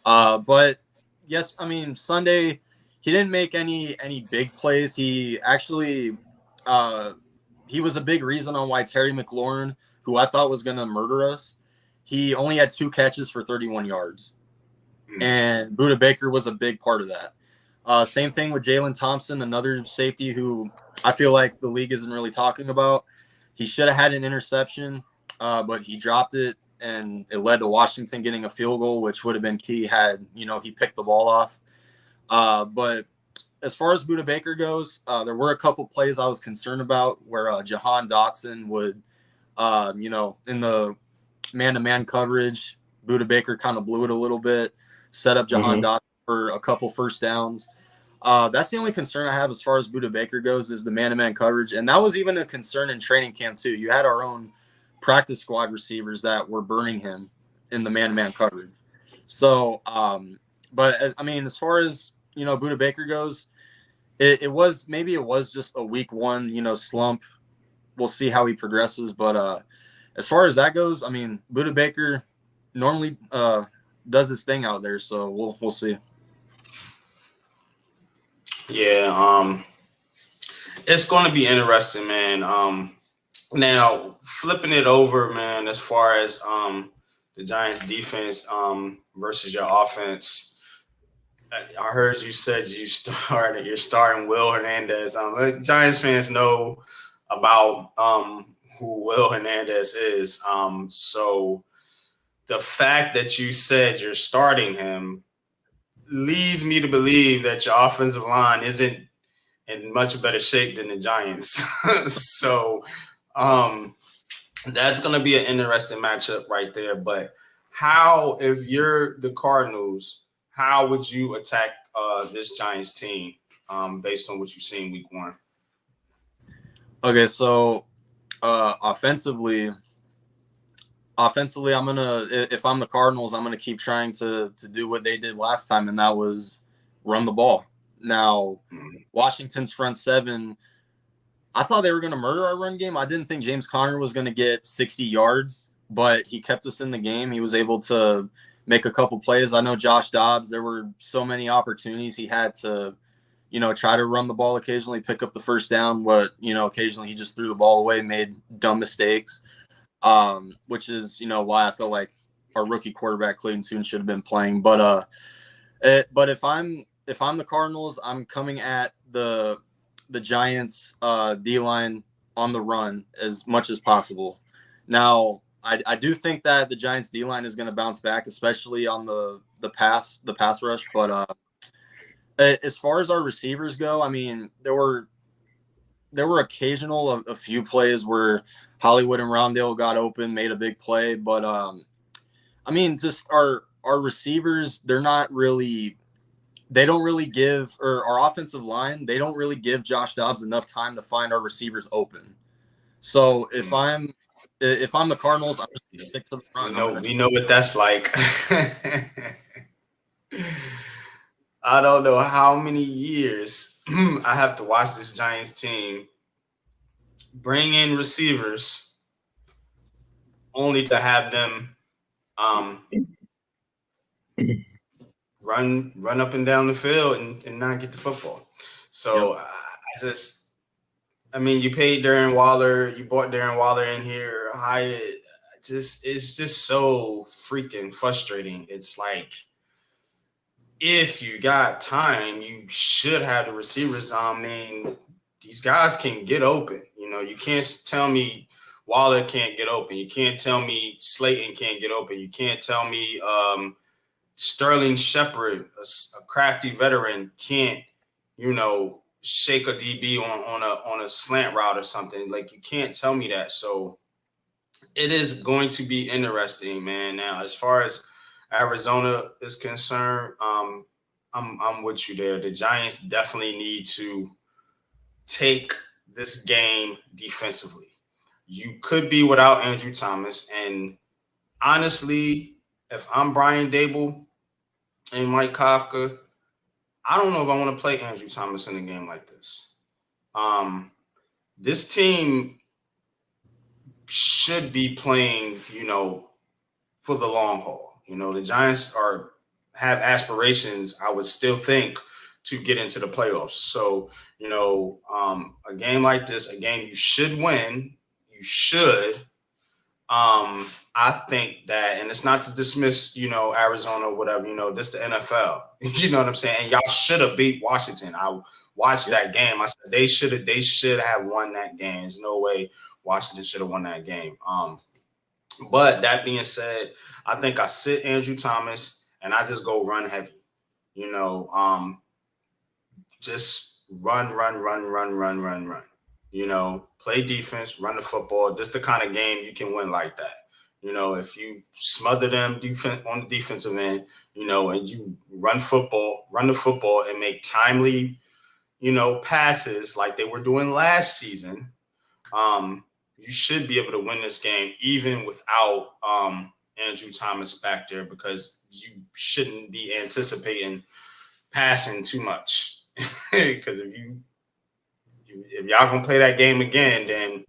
But yes, I mean, Sunday he didn't make any big plays. He actually he was a big reason on why Terry McLaurin, who I thought was going to murder us, he only had 2 catches for 31 yards. And Buda Baker was a big part of that. Same thing with Jalen Thompson, another safety who I feel like the league isn't really talking about. He should have had an interception, but he dropped it, and it led to Washington getting a field goal, which would have been key had, he picked the ball off. But as far as Buda Baker goes, there were a couple plays I was concerned about where Jahan Dotson would, in the man-to-man coverage, Buda Baker kind of blew it a little bit, set up Jahan Dotson for a couple first downs. That's the only concern I have as far as Buda Baker goes, is the man-to-man coverage. And that was even a concern in training camp too. You had our own practice squad receivers that were burning him in the man-to-man coverage. So, but I mean, as far as, Buda Baker goes, it was just a week 1, slump. We'll see how he progresses. But as far as that goes, I mean, Buda Baker normally does his thing out there. So we'll see. Yeah, it's going to be interesting, man. Now flipping it over, man, as far as the Giants defense versus your offense, I heard you said you're starting Will Hernandez. Giants fans know about who Will Hernandez is. So the fact that you said you're starting him leads me to believe that your offensive line isn't in much better shape than the Giants. So that's going to be an interesting matchup right there. But if you're the Cardinals, how would you attack this Giants team based on what you've seen week one? Okay, so offensively, if I'm the Cardinals, I'm gonna keep trying to do what they did last time, and that was run the ball. Now, Washington's front seven, I thought they were gonna murder our run game. I didn't think James Conner was gonna get 60 yards, but he kept us in the game. He was able to make a couple plays. I know Josh Dobbs, there were so many opportunities he had to, try to run the ball occasionally, pick up the first down, but, occasionally he just threw the ball away, made dumb mistakes, which is, why I feel like our rookie quarterback, Clayton Tune, should have been playing. But if I'm the Cardinals, I'm coming at the Giants D-line on the run as much as possible. Now, I do think that the Giants D-line is going to bounce back, especially on the pass rush. But as far as our receivers go, I mean, there were a few plays where Hollywood and Rondale got open, made a big play. But I mean, just our receivers, they don't really give, or our offensive line, they don't really give Josh Dobbs enough time to find our receivers open. So if I'm the Cardinals, I'm just going to stick to the run. We know what that's like. I don't know how many years I have to watch this Giants team bring in receivers only to have them run up and down the field and not get the football. So yep. You paid Darren Waller, you bought Darren Waller in here, Hyatt. It's just so freaking frustrating. It's like, if you got time, you should have the receivers. These guys can get open. You can't tell me Waller can't get open. You can't tell me Slayton can't get open. You can't tell me Sterling Shepard, a crafty veteran, can't, shake a DB on a slant route or something. Like, you can't tell me that. So it is going to be interesting, man. Now, as far as Arizona is concerned, I'm with you there. The Giants definitely need to take this game defensively. You could be without Andrew Thomas, and honestly, if I'm Brian Dable and Mike Kafka, I don't know if I want to play Andrew Thomas in a game like this. This team should be playing, for the long haul. The Giants have aspirations, I would still think, to get into the playoffs. So, a game like this, a game you should win, you should. I think that, and it's not to dismiss, Arizona or whatever, this the NFL. You know what I'm saying? And y'all should have beat Washington. I watched that game. I said they should have won that game. There's no way Washington should have won that game. But that being said, I think I sit Andrew Thomas and I just go run heavy. Just run. Play defense, run the football. Just the kind of game you can win like that. If you smother them on the defensive end, and you run the football and make timely, passes like they were doing last season, you should be able to win this game even without Andrew Thomas back there, because you shouldn't be anticipating passing too much. Because if y'all gonna play that game again, then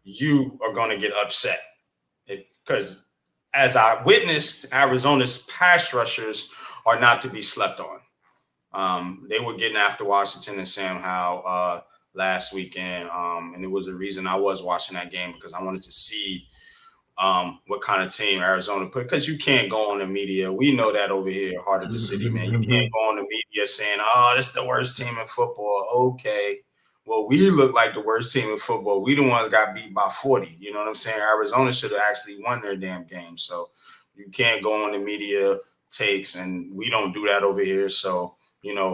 you are gonna get upset. Because as I witnessed, Arizona's pass rushers are not to be slept on. They were getting after Washington and Sam Howell last weekend, and it was a reason I was watching that game, because I wanted to see what kind of team Arizona put, because you can't go on the media. We know that over here, heart of the city, man. You can't go on the media saying, "Oh, this is the worst team in football." Okay, well, we look like the worst team in football. We the ones got beat by 40. You know what I'm saying? Arizona should have actually won their damn game. So you can't go on the media takes, and we don't do that over here. So,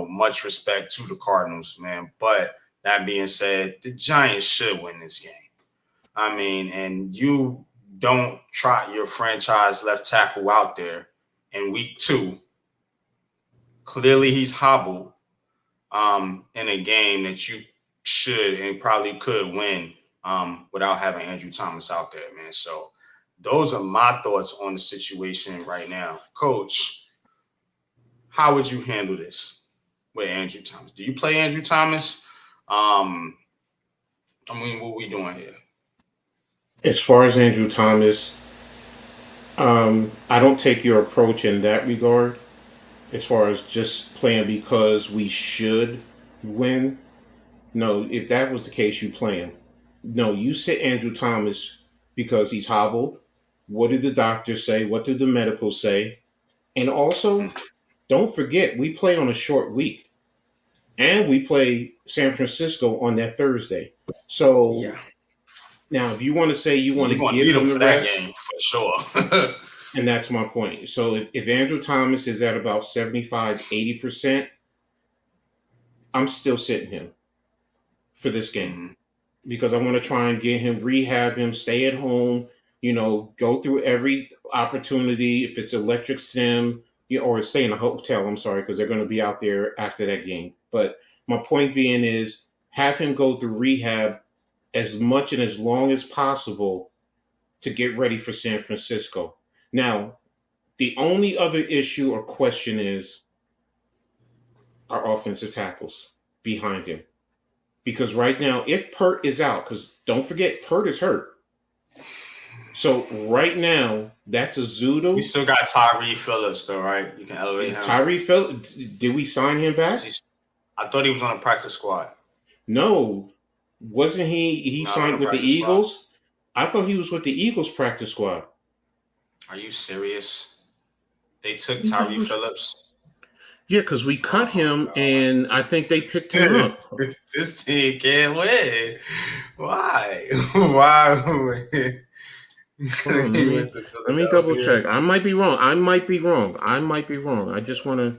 much respect to the Cardinals, man. But that being said, the Giants should win this game. I mean, and you don't trot your franchise left tackle out there in week 2. Clearly, he's hobbled in a game that you should and probably could win without having Andrew Thomas out there, man. So those are my thoughts on the situation right now. Coach, how would you handle this with Andrew Thomas? Do you play Andrew Thomas? What we doing here? As far as Andrew Thomas, I don't take your approach in that regard. As far as just playing because we should win. No, if that was the case, you play him. No, you sit Andrew Thomas because he's hobbled. What did the doctors say? What did the medical say? And also, don't forget, we play on a short week. And we play San Francisco on that Thursday. So yeah. Now, if you want to say you want to give him the rest, game for sure. And that's my point. So if Andrew Thomas is at about 75, 80%, I'm still sitting him for this game because I want to try and get him, rehab him, stay at home, go through every opportunity. If it's electric sim, or stay in a hotel, I'm sorry, because they're going to be out there after that game. But my point being is have him go through rehab as much and as long as possible to get ready for San Francisco. Now, the only other issue or question is our offensive tackles behind him. Because right now, if Pert is out, because don't forget, Pert is hurt. So right now, that's a Zudo. We still got Tyree Phillips, though, right? You can elevate him. Tyree Phillips, did we sign him back? I thought he was on a practice squad. No. Wasn't he signed with the Eagles? Squad. I thought he was with the Eagles practice squad. Are you serious? They took Tyree Phillips? Yeah, because we cut him, and I think they picked him up. This team can't win. Why? Why? Let me double check. I might be wrong. I just want to.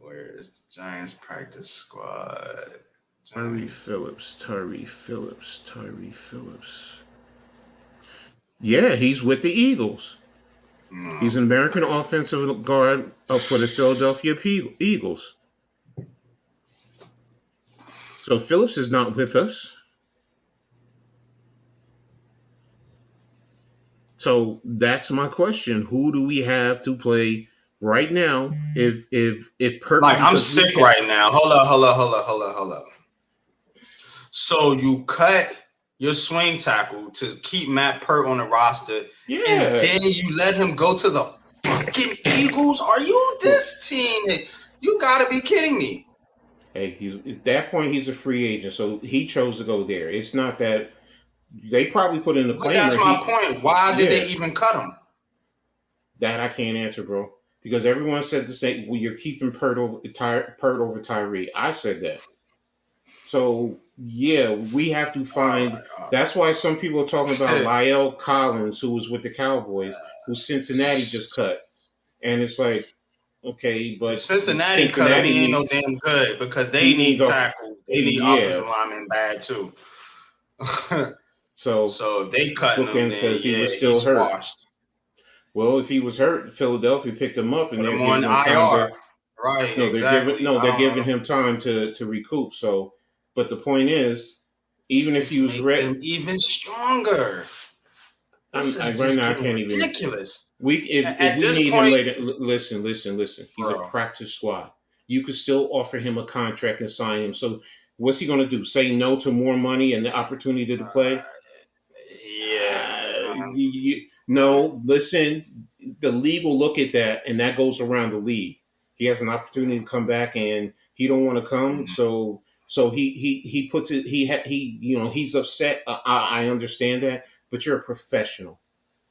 Where's the Giants practice squad? Tyree Phillips. Yeah, he's with the Eagles. No. He's an American offensive guard for the Philadelphia Eagles. So Phillips is not with us. So that's my question. Who do we have to play right now? If I'm sick right now. Hold up. So you cut your swing tackle to keep Matt Pert on the roster, and then you let him go to the fucking Eagles? Are you this team? You gotta be kidding me. Hey, at that point he's a free agent, so he chose to go there. It's not that they probably put in the plan. That's my point. Why did they even cut him? That I can't answer, bro. Because everyone said the same. Well, you're keeping Pert over Tyree. I said that. So yeah, we have to find. That's why some people are talking about Lyle Collins, who was with the Cowboys, who Cincinnati just cut, and it's like, okay, but Cincinnati cut him, he ain't no damn good because they need tackle. They need offensive linemen bad too. So if they cut him, says he was still hurt. Well, if he was hurt, Philadelphia picked him up and they're giving him time. Right. No, they're giving him time to recoup. So, but the point is, even if he was ready, even stronger. Right now, I can't ridiculous. If we need him later, listen. He's a practice squad. You could still offer him a contract and sign him. So, what's he going to do? Say no to more money and the opportunity to play? No, listen. The league will look at that, and that goes around the league. He has an opportunity to come back, and he don't want to come. So So he puts it. He's upset. I understand that, but you're a professional.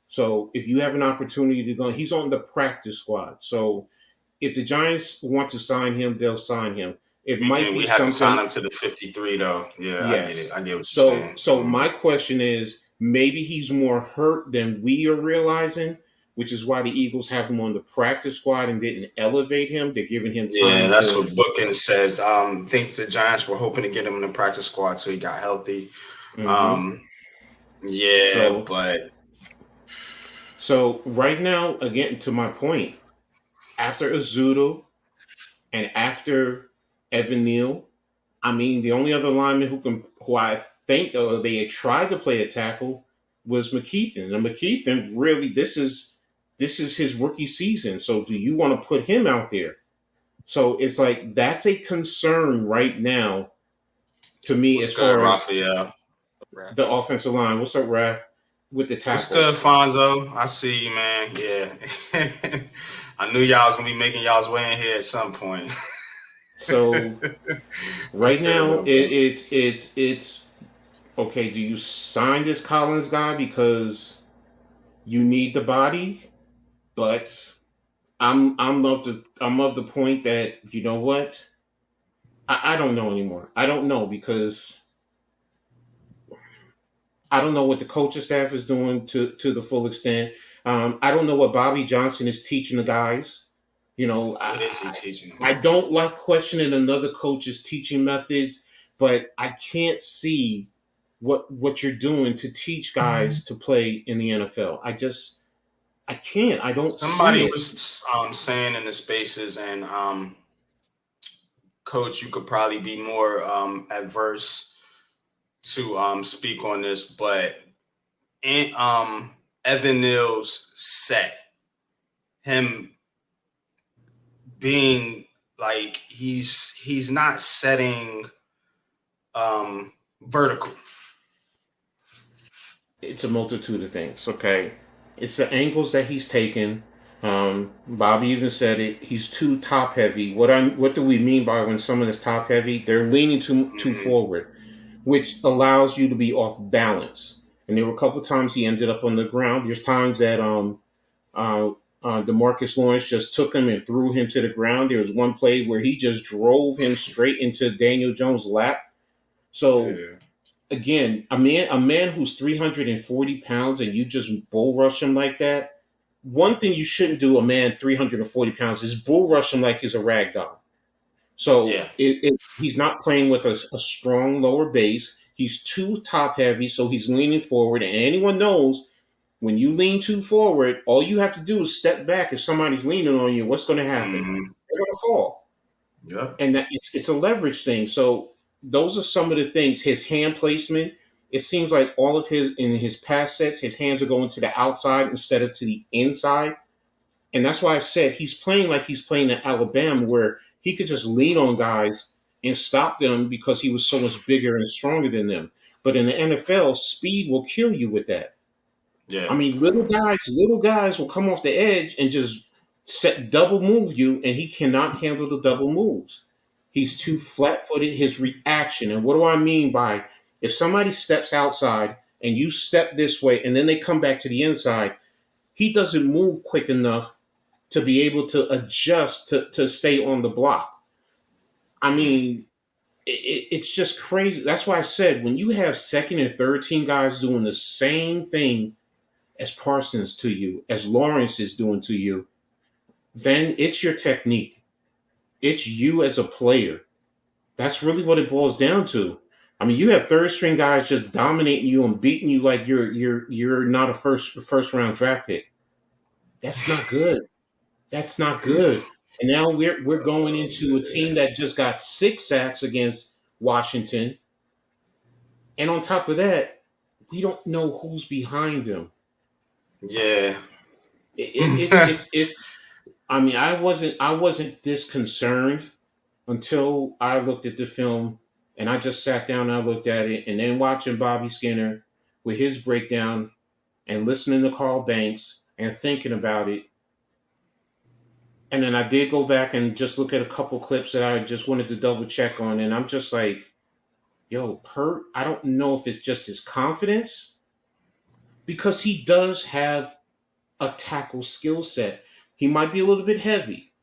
So if you have an opportunity to go, he's on the practice squad. So if the Giants want to sign him, they'll sign him. It might be We have to sign something. him to the 53, though. Yeah, I get it. Yes. I get what you're So saying. so my question is, maybe he's more hurt than we are realizing, which is why the Eagles have him on the practice squad and didn't elevate him. They're giving him Yeah, time that's to. what Bookins says. I think the Giants were hoping to get him in the practice squad so he got healthy. Mhm. Yeah, So but so right now, again, to my point, after Azudo and after Evan Neal, I mean, the only other lineman who I think though they had tried to play a tackle was McKeithen. And McKeithen really, this is his rookie season. So do you want to put him out there? So it's like that's a concern right now to me what's as good, far as Raphael? the offensive line. What's up, Raph? With the What's good, tackles. Fonzo? I see you, man. Yeah. I knew y'all was going to be making y'all's way in here at some point. So What's right good, now though, bro? it's okay. Do you sign this Collins guy because you need the body? But I'm of the point that you know what, I don't know anymore. I don't know because I don't know what the coaching staff is doing to the full extent. I don't know what Bobby Johnson is teaching the guys. You know, What is he teaching I them? don't like questioning another coach's teaching methods, but I can't see what you're doing to teach guys to play in the NFL. I can't. I don't see Somebody it. was saying in the spaces, and Coach, you could probably be more adverse to speak on this, but in Evan Neal's set, him being like he's not setting vertical. It's a multitude of things. Okay, it's the angles that he's taken. Bobby even said it. He's too top heavy. What do we mean by when someone is top heavy? They're leaning too Mm-hmm. forward, which allows you to be off balance. And there were a couple times he ended up on the ground. There's times that uh, Demarcus Lawrence just took him and threw him to the ground. There was one play where he just drove him straight into Daniel Jones' lap. So Yeah. again, a man who's 340 pounds and you just bull rush him like that. One thing you shouldn't do, a man 340 pounds, is bull rush him like he's a rag doll. So Yeah. he's not playing with a strong lower base. He's too top heavy, so he's leaning forward. And anyone knows when you lean too forward, all you have to do is step back. If somebody's leaning on you, what's going to happen? Mm-hmm. They're going to fall, Yep. and that it's a leverage thing. So those are some of the things. His hand placement. It seems like all of his past sets, his hands are going to the outside instead of to the inside, and that's why I said he's playing like he's playing at Alabama, where he could just lean on guys and stop them because he was so much bigger and stronger than them. But in the NFL, speed will kill you with that. Yeah. I mean, little guys will come off the edge and just set double move you, and he cannot handle the double moves. He's too flat footed. His reaction, and what do I mean by if somebody steps outside and you step this way, and then they come back to the inside, he doesn't move quick enough to be able to adjust to stay on the block. I mean, it's just crazy. That's why I said when you have second and third team guys doing the same thing as Parsons to you, as Lawrence is doing to you, then it's your technique. It's you as a player. That's really what it boils down to. I mean, you have third string guys just dominating you and beating you like you're not a first round draft pick. That's not good. That's not good. And now we're going into a team that just got 6 sacks against Washington, and on top of that, we don't know who's behind them. Yeah. It's. I mean, I wasn't this concerned until I looked at the film, and I just sat down and I looked at it, and then watching Bobby Skinner with his breakdown and listening to Carl Banks and thinking about it. And then I did go back and just look at a couple clips that I just wanted to double check on, and I'm just like, I don't know if it's just his confidence, because he does have a tackle skill set. He might be a little bit heavy.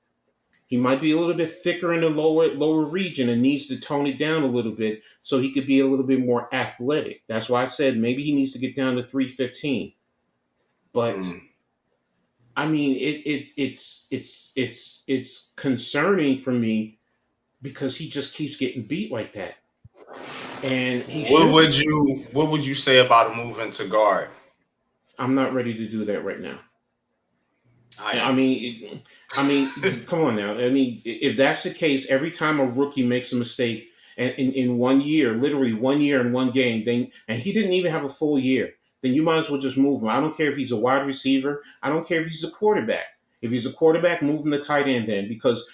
He might be a little bit thicker in the lower region and needs to tone it down a little bit so he could be a little bit more athletic. That's why I said maybe he needs to get down to 315. But I mean, it's concerning for me because he just keeps getting beat like that. And what would you say about a move into guard? I'm not ready to do that right now. I mean, come on now. I mean, if that's the case, every time a rookie makes a mistake, and in 1 year, literally 1 year and one game, and he didn't even have a full year, then you might as well just move him. I don't care if he's a wide receiver. I don't care if he's a quarterback. If he's a quarterback, move him to tight end then, because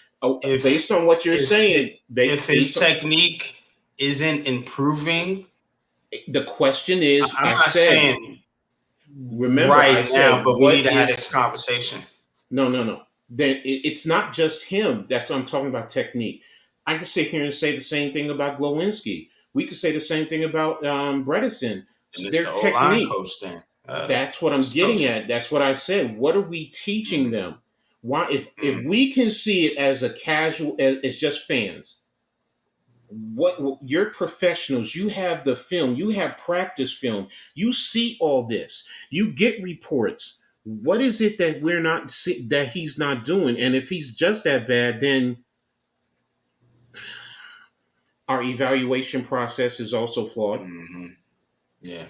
based on what you're saying, if his technique isn't improving, the question is, I'm not saying. Remember, right I said, now, but we need to have this conversation. No. Then it's not just him. That's what I'm talking about, technique. I could sit here and say the same thing about Glowinski. We could say the same thing about Bredesen. Their technique. That's what I'm getting at. That's what I said. What are we teaching them? Why, if we can see it as a casual, as just fans, what you're professionals, you have the film, you have practice film, you see all this, you get reports. What is it that that he's not doing? And if he's just that bad, then our evaluation process is also flawed. Yeah.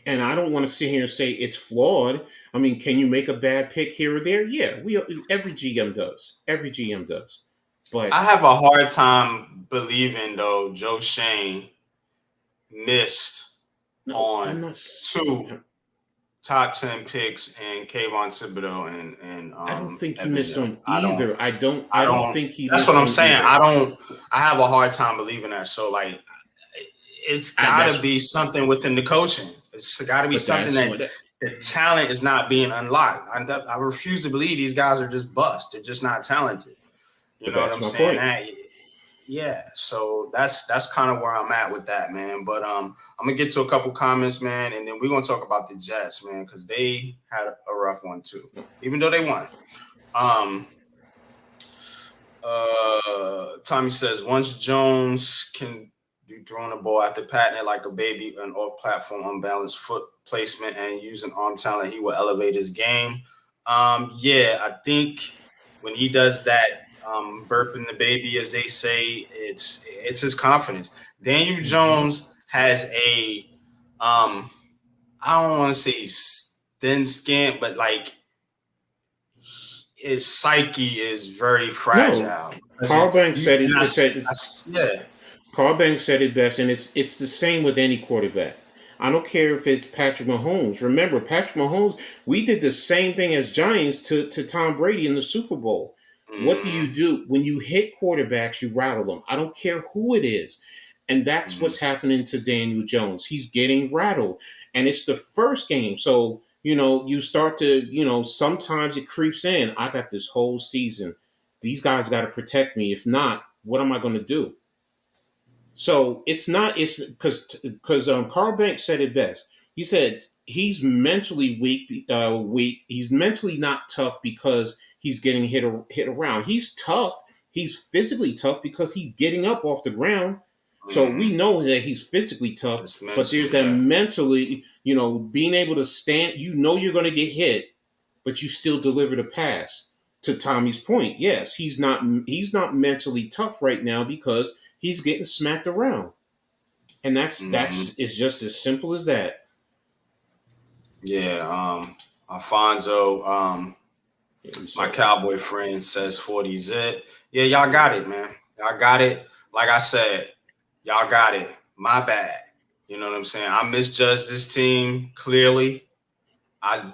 And I don't want to sit here and say it's flawed. I mean, can you make a bad pick here or there? Yeah, every GM does. Every GM does. But I have a hard time believing, though, Joe Shane missed on 2 top 10 picks and Kayvon Thibodeau and I don't think he missed on either. I don't think he. That's what I'm saying. I have a hard time believing that. So like, it's got to be something within the coaching. It's got to be something that the talent is not being unlocked. I refuse to believe these guys are just bust. They're just not talented. You know what I'm saying? Yeah. So that's kind of where I'm at with that, man. But I'm gonna get to a couple comments, man, and then we're gonna talk about the Jets, man, because they had a rough one too, even though they won. Tommy says once Jones can do throwing the ball after patting it like a baby, an off-platform unbalanced foot placement, and using arm talent, he will elevate his game. Yeah, I think when he does that. Burping the baby, as they say, it's his confidence. Daniel Jones has a I don't want to say thin skin, but like his psyche is very fragile. Carl Banks said it. Carl Banks said it best, and it's the same with any quarterback. I don't care if it's Patrick Mahomes. Remember, Patrick Mahomes, we did the same thing as Giants to Tom Brady in the Super Bowl. What do you do when you hit quarterbacks? You rattle them. I don't care who it is. And that's what's happening to Daniel Jones. He's getting rattled. And it's the first game. So, you start to, sometimes it creeps in. I got this whole season. These guys got to protect me. If not, what am I going to do? So it's because Carl Banks said it best. He said he's mentally weak. He's mentally not tough because he's getting hit around. He's tough. He's physically tough because he's getting up off the ground. So we know that he's physically tough, but there's that mentally, being able to stand, you're going to get hit, but you still deliver the pass. To Tommy's point, yes, he's not mentally tough right now because he's getting smacked around. And that's it's just as simple as that. Yeah, Alfonso, my Cowboy friend says 40 zit. Yeah, y'all got it, man. Y'all got it. Like I said, y'all got it. My bad. You know what I'm saying? I misjudged this team clearly. I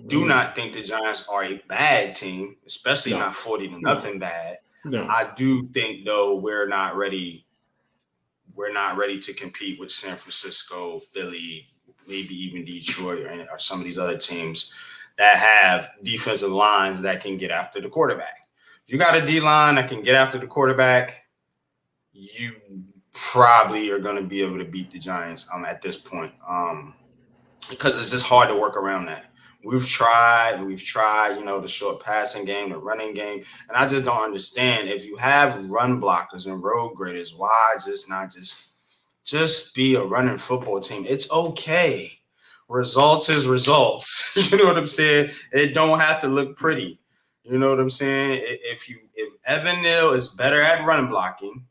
do not think the Giants are a bad team, especially not 40-0 bad. No. I do think, though, we're not ready. We're not ready to compete with San Francisco, Philly, maybe even Detroit or some of these other teams that have defensive lines that can get after the quarterback. If you got a D line that can get after the quarterback, you probably are going to be able to beat the Giants at this point because it's just hard to work around that. We've tried, the short passing game, the running game, and I just don't understand. If you have run blockers and road graders, why just be a running football team? It's okay. Results is results. You know what I'm saying? It don't have to look pretty. You know what I'm saying? If Evan Neal is better at run blocking,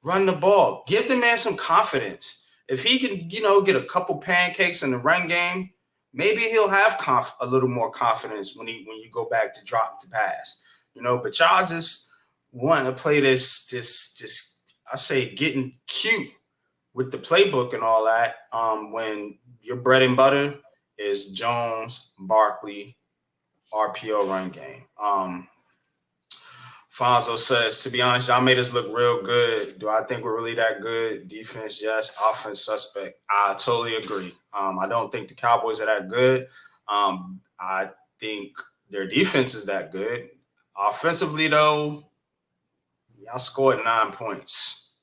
run the ball. Give the man some confidence. If he can, get a couple pancakes in the run game, maybe he'll have a little more confidence when you go back to drop the pass. But y'all just want to play this I say getting cute with the playbook and all that, when your bread and butter is Jones, Barkley, RPO run game. Fonzo says, to be honest, y'all made us look real good. Do I think we're really that good? Defense, yes. Offense, suspect. I totally agree. I don't think the Cowboys are that good. I think their defense is that good. Offensively, though, y'all scored 9 points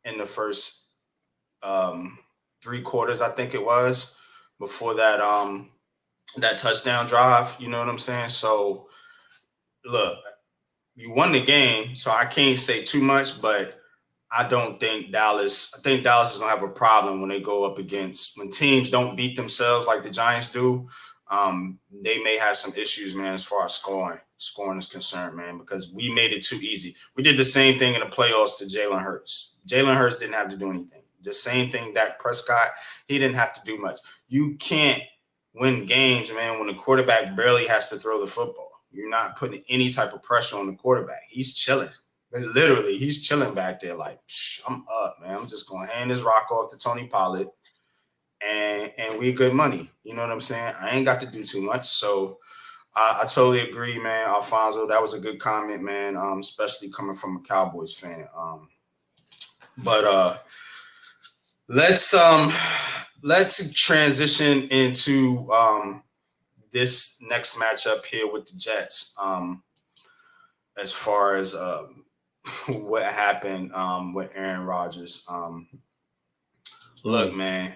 in the first 3 quarters, I think it was, before that that touchdown drive. You know what I'm saying? So, look, you won the game, so I can't say too much, but I think Dallas is going to have a problem when they go up against – when teams don't beat themselves like the Giants do. They may have some issues, man, as far as scoring is concerned, man, because we made it too easy. We did the same thing in the playoffs to Jalen Hurts. Jalen Hurts didn't have to do anything. The same thing Dak Prescott, he didn't have to do much. You can't win games, man, when the quarterback barely has to throw the football. You're not putting any type of pressure on the quarterback. He's chilling. Literally, he's chilling back there like, I'm up, man. I'm just going to hand this rock off to Tony Pollard, and we good money. You know what I'm saying? I ain't got to do too much. So I totally agree, man. Alfonso, that was a good comment, man, especially coming from a Cowboys fan. But let's transition into this next matchup here with the Jets, as far as what happened with Aaron Rodgers. Look, man,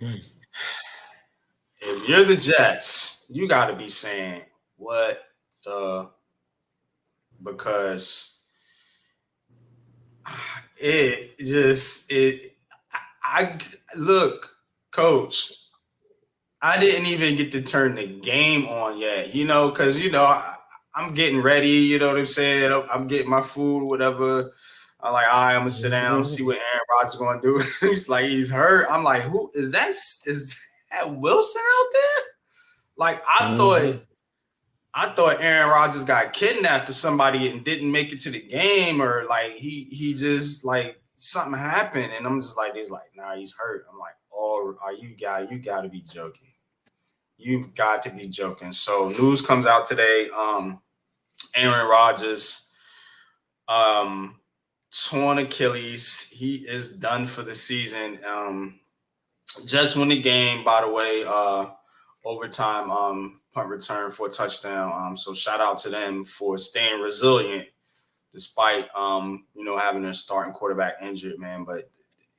if you're the Jets, you got to be saying what because look, Coach, I didn't even get to turn the game on yet, because, I'm getting ready, you know what I'm saying? I'm getting my food, whatever. I'm like, all right, I'm going to sit down, see what Aaron Rodgers is going to do. He's like, he's hurt. I'm like, who is that? Is that Wilson out there? Like, I thought Aaron Rodgers got kidnapped or somebody and didn't make it to the game, or like he just like something happened. And I'm just like, he's like, nah, he's hurt. I'm like, oh, you got to be joking. You've got to be joking. So news comes out today. Aaron Rodgers, torn Achilles. He is done for the season. Just won the game, by the way, overtime punt return for a touchdown. So shout out to them for staying resilient despite, having their starting quarterback injured, man. But,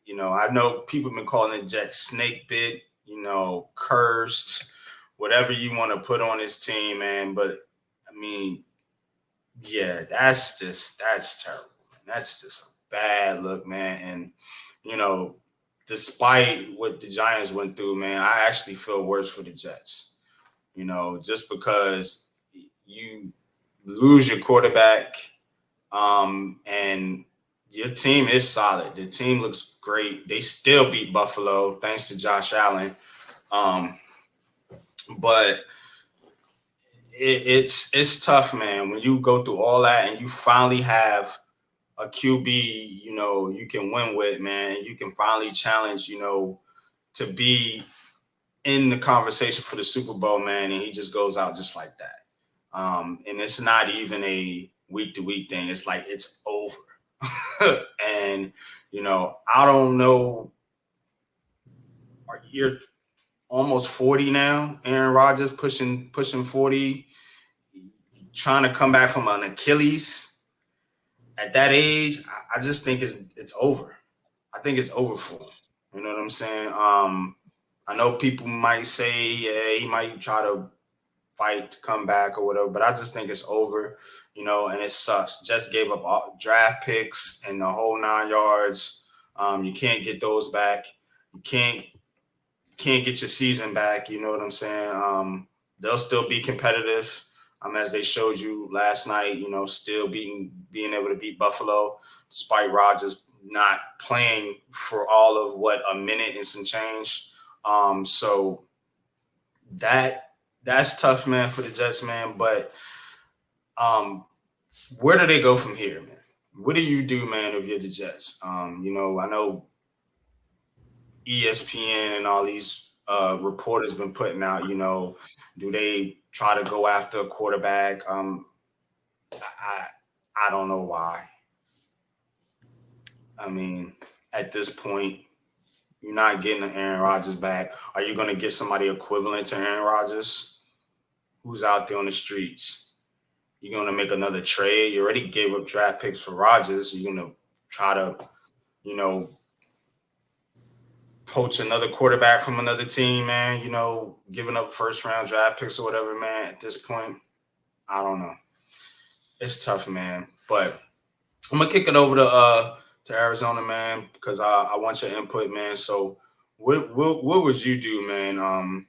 I know people have been calling the Jets snake bit, cursed, whatever you want to put on his team, man. But, I mean, yeah, that's terrible. That's just a bad look, man. And, despite what the Giants went through, man, I actually feel worse for the Jets. Just because you lose your quarterback, and your team is solid. The team looks great. They still beat Buffalo thanks to Josh Allen. But it's tough, man, when you go through all that and you finally have a QB, you can win with, man. You can finally challenge, to be in the conversation for the Super Bowl, man, and he just goes out just like that. And it's not even a week-to-week thing. It's like it's over. And, I don't know. You're almost 40 now, Aaron Rodgers, pushing 40, trying to come back from an Achilles at that age, I just think it's over. I think it's over for him. You know what I'm saying? I know people might say, yeah, he might try to fight to come back or whatever, but I just think it's over, and it sucks. Just gave up all draft picks and the whole 9 yards. You can't get those back. You can't get your season back. You know what I'm saying? They'll still be competitive, as they showed you last night. Still being able to beat Buffalo despite Rodgers not playing for all of a minute and some change. So that's tough, man, for the Jets, man. But where do they go from here, man? What do you do, man, if you're the Jets? I know ESPN and all these reporters been putting out, do they try to go after a quarterback? I don't know why. At this point, you're not getting Aaron Rodgers back. Are you going to get somebody equivalent to Aaron Rodgers who's out there on the streets? You're going to make another trade. You already gave up draft picks for Rodgers. You're going to try to, poach another quarterback from another team, man, giving up first-round draft picks or whatever, man. At this point, I don't know. It's tough, man. But I'm going to kick it over to Arizona, man, because I want your input, man. So what would you do, man,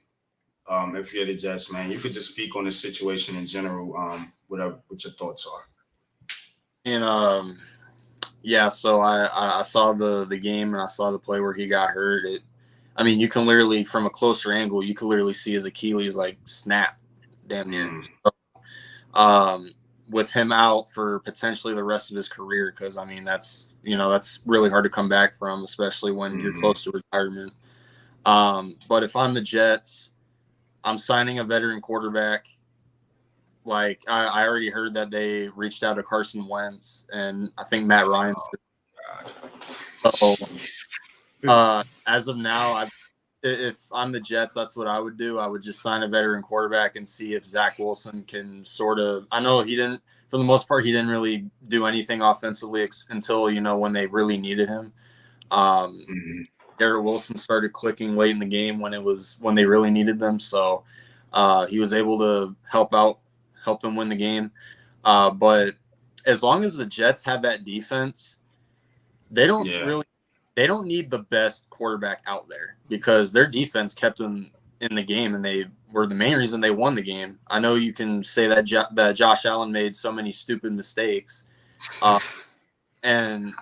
if you're the Jets, man? You could just speak on the situation in general, what your thoughts are. And yeah, so I saw the game and I saw the play where he got hurt. You can literally, from a closer angle, you can literally see his Achilles like snap, damn near. So, with him out for potentially the rest of his career, because that's really hard to come back from, especially when you're close to retirement. But if I'm the Jets, I'm signing a veteran quarterback. Like I already heard that they reached out to Carson Wentz and I think Matt Ryan. So as of now, if I'm the Jets, that's what I would do. I would just sign a veteran quarterback and see if Zach Wilson can sort of. I know he didn't, for the most part, he didn't really do anything offensively until when they really needed him. Garrett Wilson started clicking late in the game when they really needed them. So he was able to help them win the game. But as long as the Jets have that defense, they don't need the best quarterback out there because their defense kept them in the game and they were the main reason they won the game. I know you can say that Josh Allen made so many stupid mistakes. And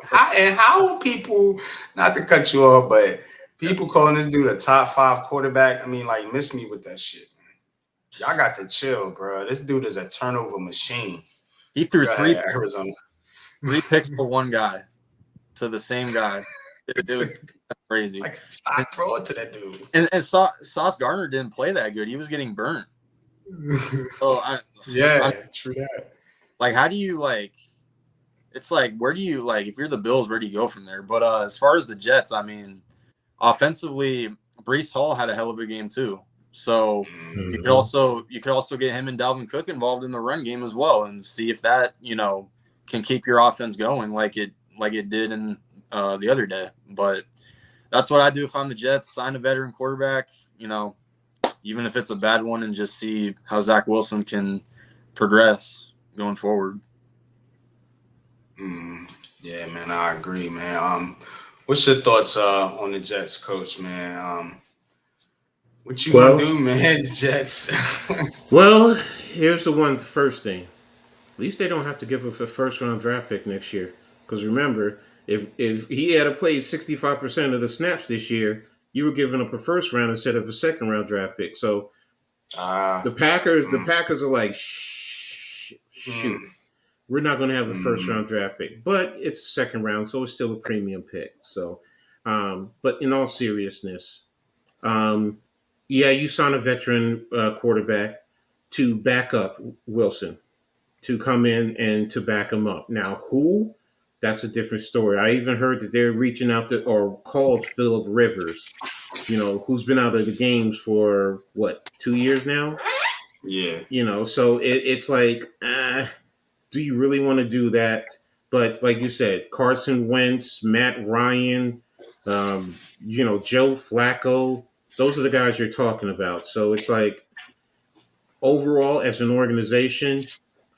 how will people, not to cut you off, but people calling this dude a top 5 quarterback, miss me with that shit. Y'all got to chill, bro. This dude is a turnover machine. He threw 3 picks for one guy, to the same guy. It was crazy. Stop throwing to that dude. And Sauce Gardner didn't play that good. He was getting burnt. True that. Like, how do you it's like, where do you if you're the Bills, where do you go from there? But as far as the Jets, offensively, Breece Hall had a hell of a game too. So you could also get him and Dalvin Cook involved in the run game as well, and see if that can keep your offense going like it did in the other day. But that's what I do if I'm the Jets. Sign a veteran quarterback, even if it's a bad one, and just see how Zach Wilson can progress going forward. Yeah, man, I agree, man. What's your thoughts on the Jets, coach, man? What you gonna do, man, the Jets? Well, here's the first thing. At least they don't have to give up a first-round draft pick next year. Because remember, if he had played 65% of the snaps this year, you were giving up a first round instead of a second-round draft pick. So the Packers are like, shoot. We're not going to have a first-round draft pick. But it's a second round, so it's still a premium pick. So, but in all seriousness, you sign a veteran quarterback to back up Wilson, to come in and to back him up. Now, who? That's a different story. I even heard that they're reaching out to or called Phillip Rivers, who's been out of the games for, 2 years now? Yeah. So it's like, do you really want to do that? But like you said, Carson Wentz, Matt Ryan, Joe Flacco, those are the guys you're talking about. So it's like overall, as an organization,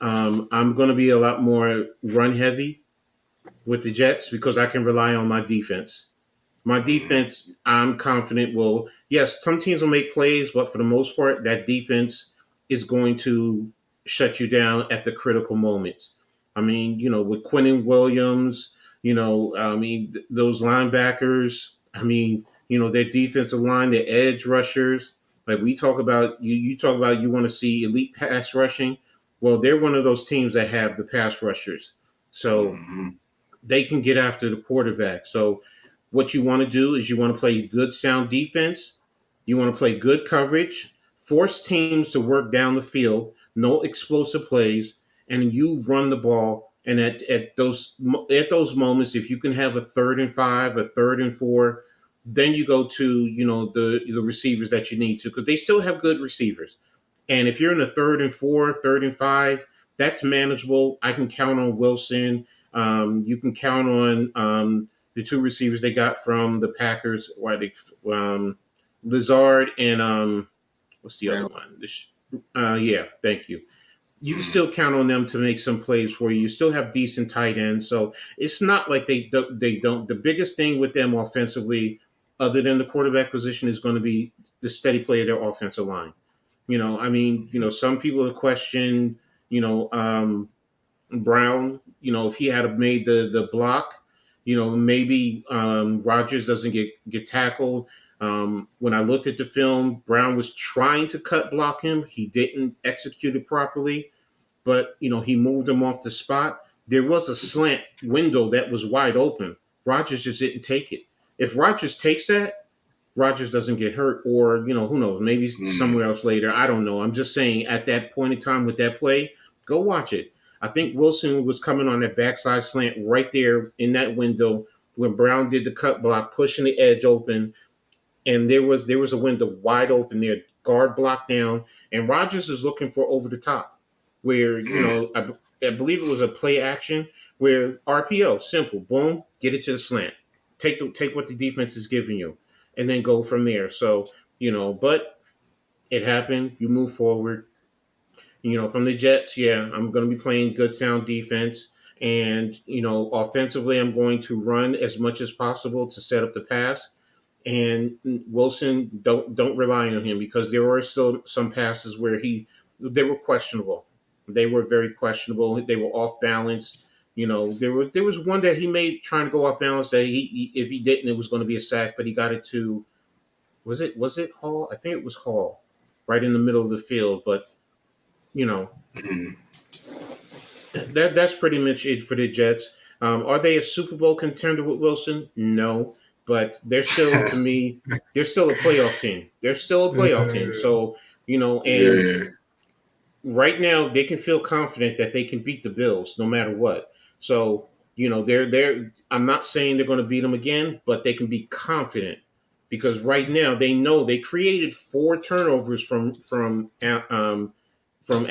I'm going to be a lot more run heavy with the Jets because I can rely on my defense. My defense, I'm confident will, yes, some teams will make plays, but for the most part, that defense is going to shut you down at the critical moments. I mean, with Quinnen Williams, those linebackers, their defensive line, their edge rushers, like we talk about, you talk about you want to see elite pass rushing. Well, they're one of those teams that have the pass rushers. So they can get after the quarterback. So what you want to do is you want to play good, sound defense. You want to play good coverage, force teams to work down the field, no explosive plays, and you run the ball. And at those moments, if you can have a 3rd and 5, a 3rd and 4, then you go to the receivers that you need to, because they still have good receivers. And if you're in a 3rd and 4, 3rd and 5, that's manageable. I can count on Wilson. You can count on the 2 receivers they got from the Packers, Lazard and what's the other one? Thank you. You can still count on them to make some plays for you. You still have decent tight ends, so it's not like they don't. The biggest thing with them offensively, other than the quarterback position, is going to be the steady play of their offensive line. Some people have questioned, Brown, if he had made the block, maybe Rodgers doesn't get tackled. When I looked at the film, Brown was trying to cut block him. He didn't execute it properly, but he moved him off the spot. There was a slant window that was wide open. Rodgers just didn't take it. If Rodgers takes that, Rodgers doesn't get hurt, or who knows, maybe somewhere else later. I don't know. I'm just saying at that point in time with that play, go watch it. I think Wilson was coming on that backside slant right there in that window when Brown did the cut block, pushing the edge open, and there was a window wide open there, guard block down, and Rodgers is looking for over the top, where I believe it was a play action where RPO, simple, boom, get it to the slant, take what the defense is giving you, and then go from there. So but it happened. You move forward. From the Jets, I'm going to be playing good, sound defense. And, offensively, I'm going to run as much as possible to set up the pass. And Wilson, don't rely on him, because there were still some passes where they were questionable. They were very questionable. They were off balance. There was one that he made trying to go off balance that if he didn't, it was going to be a sack, but he got it to, was it Hall? I think it was Hall, right in the middle of the field. But that's pretty much it for the Jets. Are they a Super Bowl contender with Wilson? No, but they're still, to me, they're still a playoff team. They're still a playoff team. So, right now they can feel confident that they can beat the Bills no matter what. So, they're I'm not saying they're going to beat them again, but they can be confident, because right now they know they created 4 turnovers from Allen. 3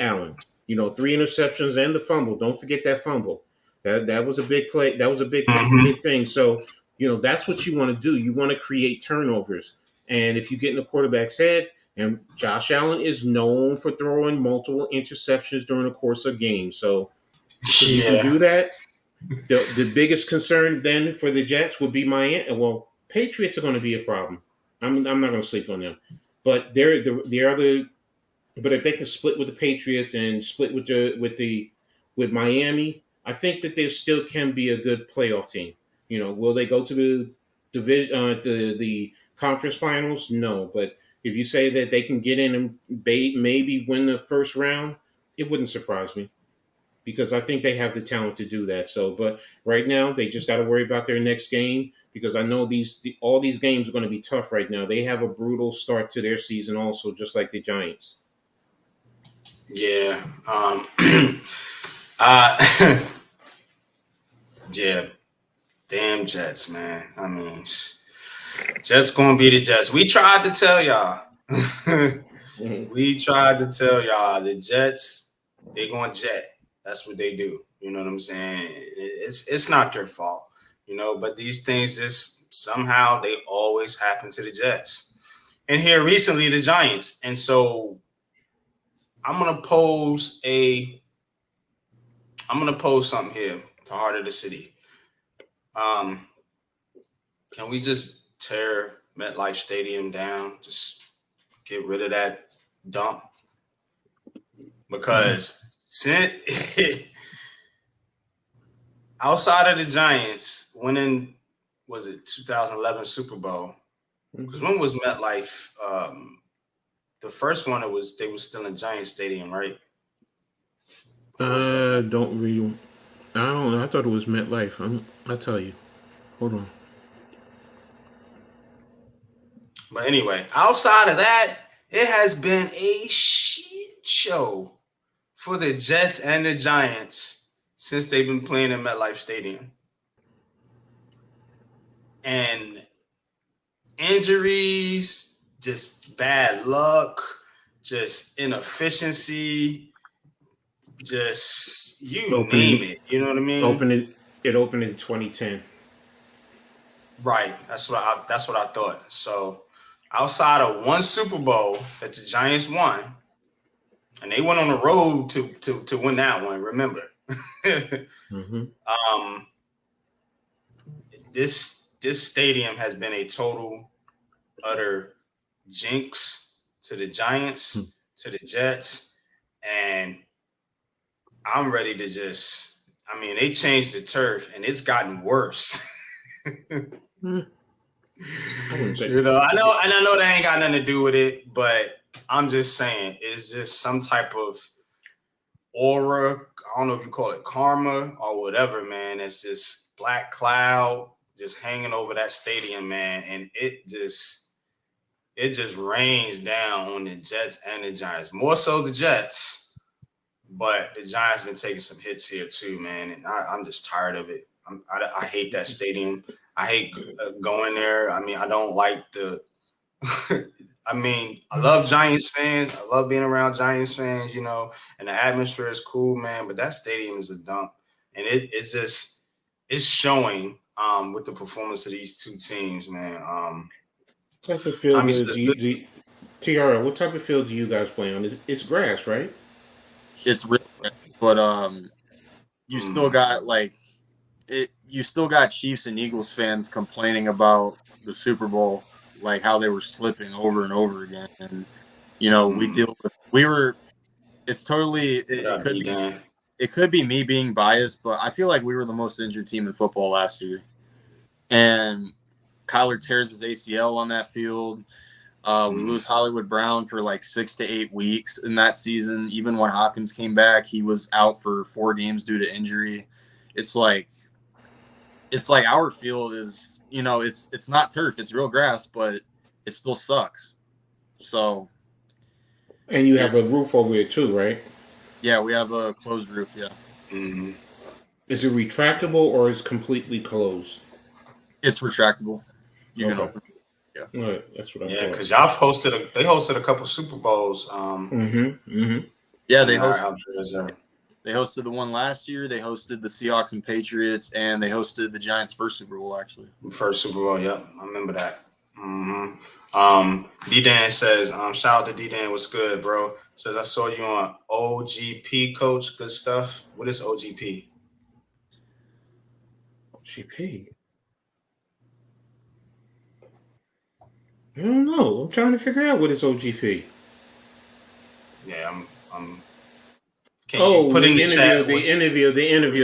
interceptions and the fumble. Don't forget that fumble. That was a big play. That was a big thing. So, that's what you want to do. You want to create turnovers. And if you get in the quarterback's head, and Josh Allen is known for throwing multiple interceptions during the course of games. So if you can do that, the biggest concern then for the Jets would be Patriots are going to be a problem. I'm not going to sleep on them. But But if they can split with the Patriots and split with Miami, I think that they still can be a good playoff team. Will they go to the division, the conference finals? No, but if you say that they can get in and maybe win the first round, it wouldn't surprise me, because I think they have the talent to do that. So, but right now they just got to worry about their next game, because I know all these games are going to be tough right now. They have a brutal start to their season also, just like the Giants. Yeah. Yeah. Damn Jets, man. I mean, Jets gonna be the Jets. We tried to tell y'all. We tried to tell y'all the Jets, they gonna jet. That's what they do. You know what I'm saying? It's not their fault, but these things just somehow they always happen to the Jets. And here recently the Giants. And so I'm gonna pose something here to Heart of the City. Can we just tear MetLife Stadium down? Just get rid of that dump? Because outside of the Giants winning, was it 2011 Super Bowl? Because when was MetLife? The first one, they was still in Giant Stadium, right? Don't really. I don't know. I thought it was MetLife. I'll tell you. Hold on. But anyway, outside of that, it has been a shit show for the Jets and the Giants since they've been playing in MetLife Stadium. And injuries, just bad luck, just inefficiency, just name it. You know what I mean? It opened in 2010. Right. That's what I thought. So outside of one Super Bowl that the Giants won, and they went on the road to win that one, remember? This stadium has been a total, utter jinx to the Giants, to the Jets, and I'm ready to they changed the turf, and it's gotten worse. I know that ain't got nothing to do with it, but I'm just saying it's just some type of aura. I don't know if you call it karma or whatever, man. It's just black cloud just hanging over that stadium, man, and it just rains down on the Jets and the Giants. More so the Jets, but the Giants been taking some hits here too, man, and I'm just tired of it. I hate that stadium. I hate going there. I mean, I don't like I love Giants fans. I love being around Giants fans, and the atmosphere is cool, man. But that stadium is a dump. And it's showing with the performance of these two teams, man. What type of field TRL, what type of field do you guys play on? It's grass, right? It's real, but you still got you still got Chiefs and Eagles fans complaining about the Super Bowl, like how they were slipping over and over again. And, it's totally, it could be me being biased, but I feel like we were the most injured team in football last year. And Kyler tears his ACL on that field. We lose Hollywood Brown for like 6 to 8 weeks in that season. Even when Hopkins came back, he was out for 4 games due to injury. It's like our field is, it's not turf, it's real grass, but it still sucks. So. And you have a roof over it too, right? Yeah, we have a closed roof, yeah. Mm-hmm. Is it retractable or is it completely closed? It's retractable. You can open it. Yeah. All right, that's what I thought. Yeah, because y'all hosted a couple Super Bowls. Yeah, they hosted the one last year. They hosted the Seahawks and Patriots, and they hosted the Giants' first Super Bowl, actually. First Super Bowl, yep. I remember that. D-Dan says, shout out to D-Dan. What's good, bro? Says, I saw you on OGP, coach. Good stuff. What is OGP? OGP? I don't know. I'm trying to figure out what is OGP. Yeah, I'm the interview.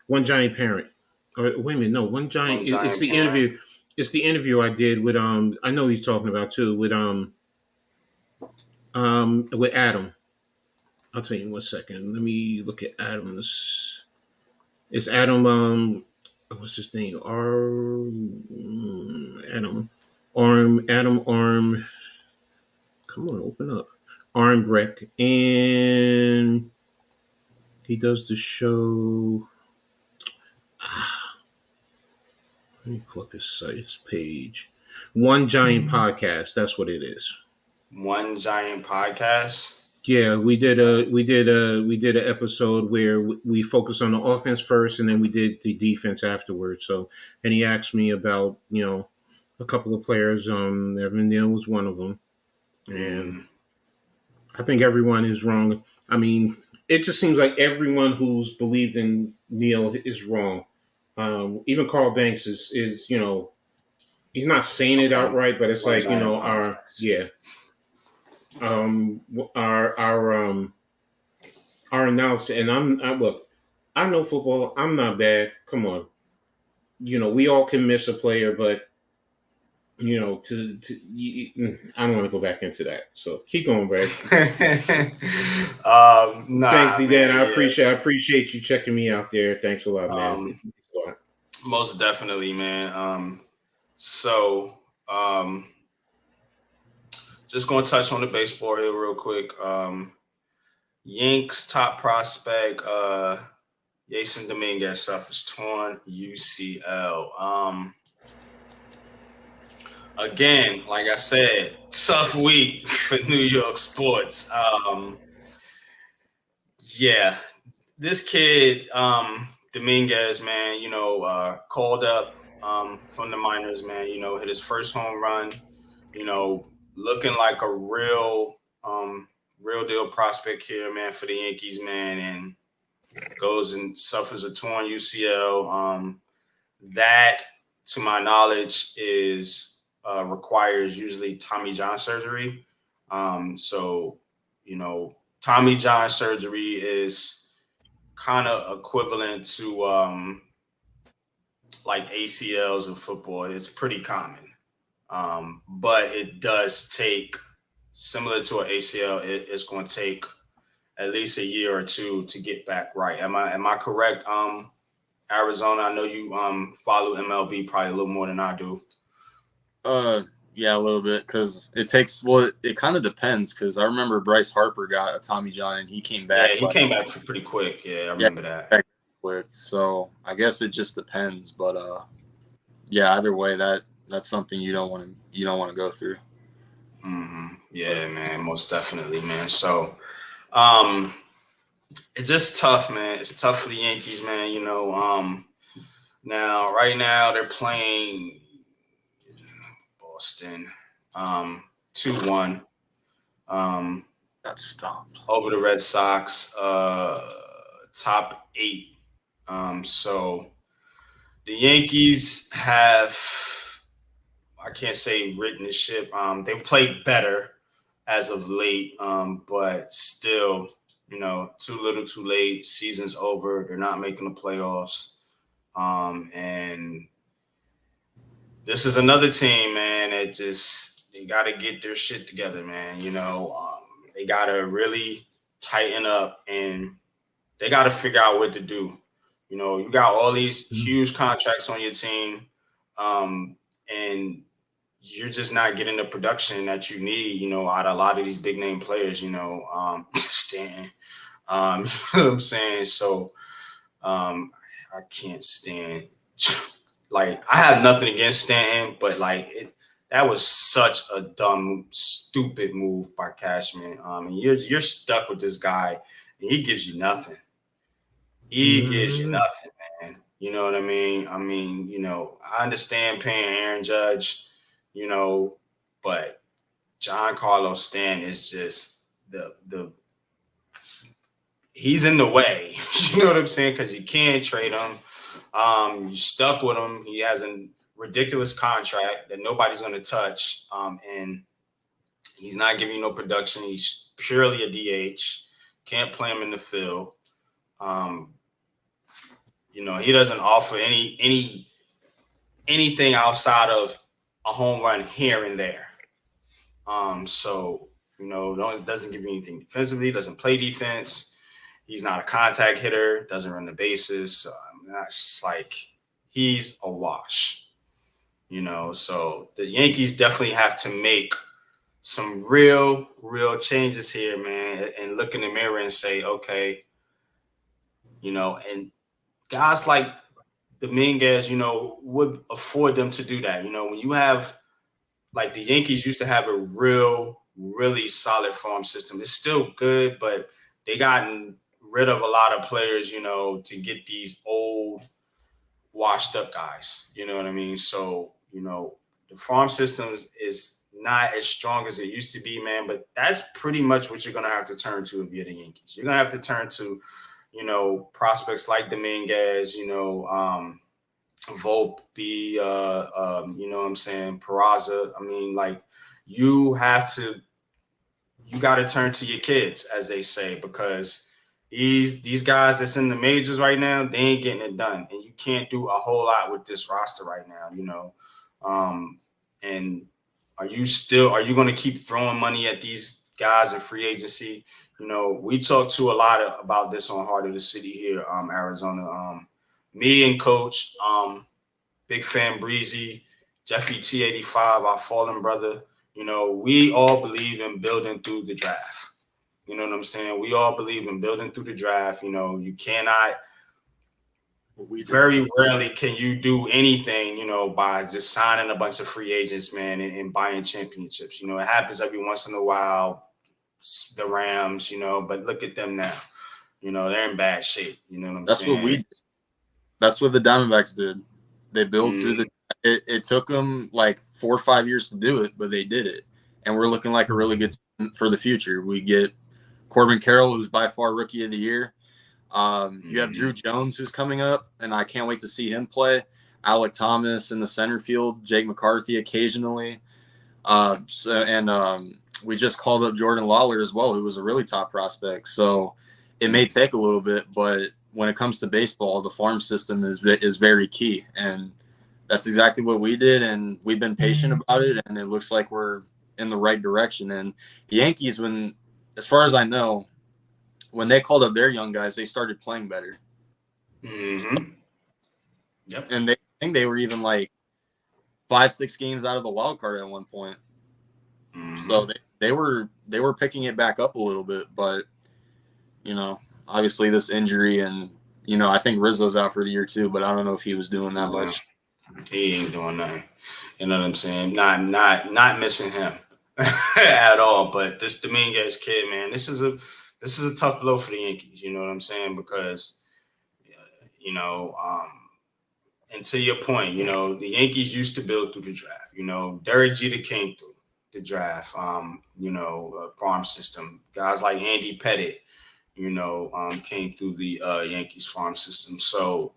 One giant parent. Or wait a minute, no, one giant. It's the parent. Interview. It's the interview I did with I know he's talking about too with Adam. I'll tell you in 1 second. Let me look at Adam's. It's Adam. What's his name? Adam. Arm. Come on, open up. Arm Breck, and he does the show. Let me pull up his page. One Giant Podcast. That's what it is. One Giant Podcast. Yeah, we did an episode where we focused on the offense first, and then we did the defense afterwards. So, and he asked me about a couple of players. Evan Neal was one of them, and Mm. I think everyone is wrong. I mean, it just seems like everyone who's believed in Neal is wrong. Even Carl Banks is he's not saying it Okay. outright, but it's Well, like Giant our podcast. yeah our analysis. And I look, I know football. I'm not bad. Come on, we all can miss a player, but I don't want to go back into that. So keep going, Brad. Thanks, Nah, Dan. man. Yeah. I appreciate you checking me out there. Thanks a lot, man. Um, Thanks a lot. Most definitely, man. So just gonna touch on the baseball here real quick. Yanks top prospect, Jasson Dominguez suffers torn UCL. Again, like I said, tough week for New York sports. Yeah, this kid, Dominguez, man, called up from the minors, man, hit his first home run, looking like a real deal prospect here, man, for the Yankees, man, and goes and suffers a torn UCL. That, to my knowledge, is requires usually Tommy John surgery. So, Tommy John surgery is kind of equivalent to like ACLs in football. It's pretty common, but it does take, similar to an ACL, it's going to take at least a year or two to get back right. Am I correct? Arizona, I know you follow MLB probably a little more than I do. Yeah, a little bit, because it kind of depends, because I remember Bryce Harper got a Tommy John and he came back. Yeah, he came back pretty quick. Yeah, I remember that. Back quick. So I guess it just depends, but yeah, either way, that's something you don't want to go through. Mm-hmm. Yeah, man, most definitely, man. So, it's just tough, man. It's tough for the Yankees, man. Now right now they're playing Boston, 2-1. Got stopped over the Red Sox, top 8. So the Yankees have, I can't say written the ship. They've played better as of late, but still, too little, too late. Season's over. They're not making the playoffs. And this is another team, man, that just, they got to get their shit together, man. They got to really tighten up, and they got to figure out what to do. You got all these huge contracts on your team, and you're just not getting the production that you need, out of a lot of these big name players, Stanton. You know what I'm saying? So I can't stand. Like, I have nothing against Stanton, but that was such a dumb, stupid move by Cashman. And you're stuck with this guy, and he gives you nothing. He gives you nothing, man. You know what I mean? I understand paying Aaron Judge, but Giancarlo Stanton is just he's in the way. You know what I'm saying? Because you can't trade him. You're stuck with him. He has a ridiculous contract that nobody's going to touch, and he's not giving you no production. He's purely a DH. Can't play him in the field. He doesn't offer anything outside of a home run here and there. So doesn't give you anything defensively. Doesn't play defense. He's not a contact hitter. Doesn't run the bases. So, that's like, he's a wash. So the Yankees definitely have to make some real changes here, man, and look in the mirror and say, okay, and guys like Dominguez, would afford them to do that. When you have, like, the Yankees used to have a real really solid farm system. It's still good, but they gotten rid of a lot of players, to get these old, washed up guys. You know what I mean? So, the farm system is not as strong as it used to be, man. But that's pretty much what you're gonna have to turn to if you're the Yankees. You're gonna have to turn to, prospects like Dominguez, Volpe, you know what I'm saying, Peraza. I mean, like, you got to turn to your kids, as they say, because these guys that's in the majors right now, they ain't getting it done, and you can't do a whole lot with this roster right now, and are you going to keep throwing money at these guys in free agency? We talked to a lot about this on Heart of the City here, Arizona. Me and Coach, big fan Breezy, Jeffy T85, our fallen brother. We all believe in building through the draft. You know what I'm saying? We all believe in building through the draft. You cannot. Very rarely can you do anything, by just signing a bunch of free agents, man, and buying championships. It happens every once in a while. The Rams, but look at them now. They're in bad shape. You know what I'm saying? That's what the Diamondbacks did. They built through it took them like 4 or 5 years to do it, but they did it. And we're looking like a really good team for the future. We get Corbin Carroll, who's by far Rookie of the Year. You have Drew Jones, who's coming up, and I can't wait to see him play. Alec Thomas in the center field, Jake McCarthy occasionally. We just called up Jordan Lawler as well, who was a really top prospect. So it may take a little bit, but when it comes to baseball, the farm system is very key. And that's exactly what we did, and we've been patient about it, and it looks like we're in the right direction. And the Yankees, as far as I know, when they called up their young guys, they started playing better. Mm-hmm. Yep. And I think they were even like 5-6 games out of the wild card at one point. Mm-hmm. So they were picking it back up a little bit, but obviously this injury, and I think Rizzo's out for the year too, but I don't know if he was doing that much. He ain't doing nothing. You know what I'm saying? Not missing him at all. But this Dominguez kid, man, this is a tough blow for the Yankees. You know what I'm saying? Because and to your point, the Yankees used to build through the draft. Derek Jeter came through the draft. Farm system. Guys like Andy Pettit, came through the Yankees farm system. So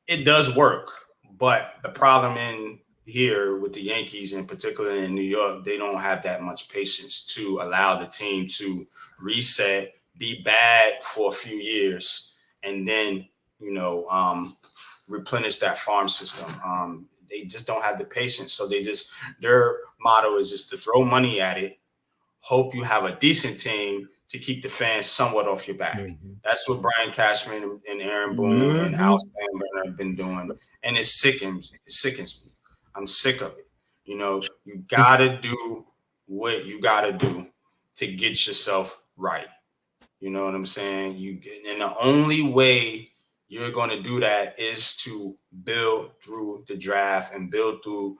it does work, but the problem in here with the Yankees, in particular in New York, they don't have that much patience to allow the team to reset, be bad for a few years, and then replenish that farm system. They just don't have the patience, so their motto is just to throw money at it, hope you have a decent team to keep the fans somewhat off your back. Mm-hmm. That's what Brian Cashman and Aaron Boone and Al Sandberg have been doing. And it sickens me. I'm sick of it. You got to do what you got to do to get yourself right. You know what I'm saying? And the only way you're going to do that is to build through the draft and build through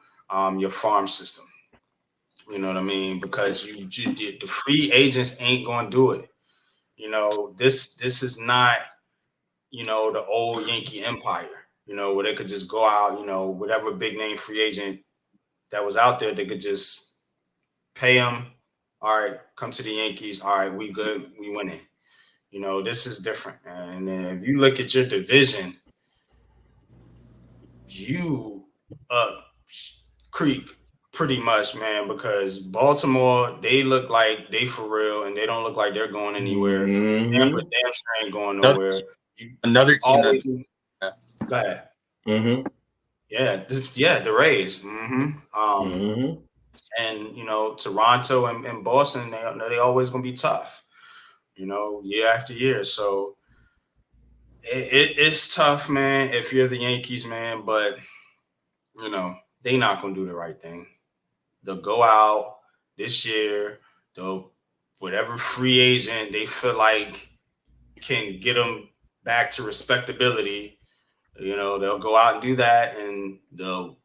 your farm system. You know what I mean? Because the free agents ain't going to do it. This is not, the old Yankee empire, where they could just go out, whatever big name free agent that was out there, they could just pay them. All right, come to the Yankees. All right, we good. We winning. This is different. And then if you look at your division, you up creek. Pretty much, man, because Baltimore, they look like they for real, and they don't look like they're going anywhere. Mm-hmm. Tampa damn sure ain't going nowhere. Another team always, go ahead. Mm-hmm. Yeah, the Rays. Mm-hmm. And Toronto and Boston, they always gonna be tough. Year after year. So it's tough, man. If you're the Yankees, man, but they not gonna do the right thing. They'll go out this year. Whatever free agent they feel like can get them back to respectability, they'll go out and do that, and they'll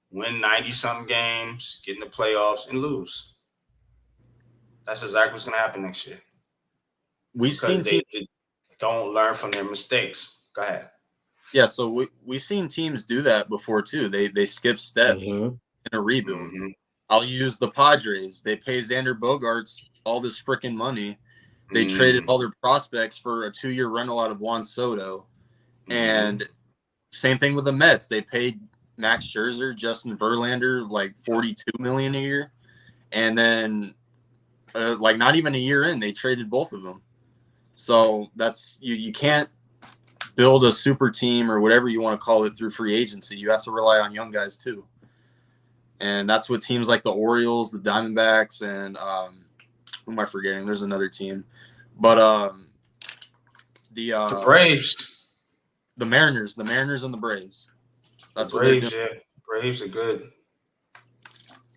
win 90-something games, get in the playoffs, and lose. That's exactly what's going to happen next year. We've seen they don't learn from their mistakes. Go ahead. Yeah, so we've seen teams do that before too. They skip steps in a rebuild. Mm-hmm. I'll use the Padres. They pay Xander Bogaerts all this freaking money. They traded all their prospects for a 2-year rental out of Juan Soto. And same thing with the Mets. They paid Max Scherzer, Justin Verlander like $42 million a year. And then like not even a year in, they traded both of them. So that's you can't build a super team or whatever you want to call it through free agency. You have to rely on young guys too. And that's what teams like the Orioles, the Diamondbacks, and who am I forgetting? There's another team. But the Braves. The Mariners and the Braves. That's the what Braves, they're doing. Yeah. Braves are good.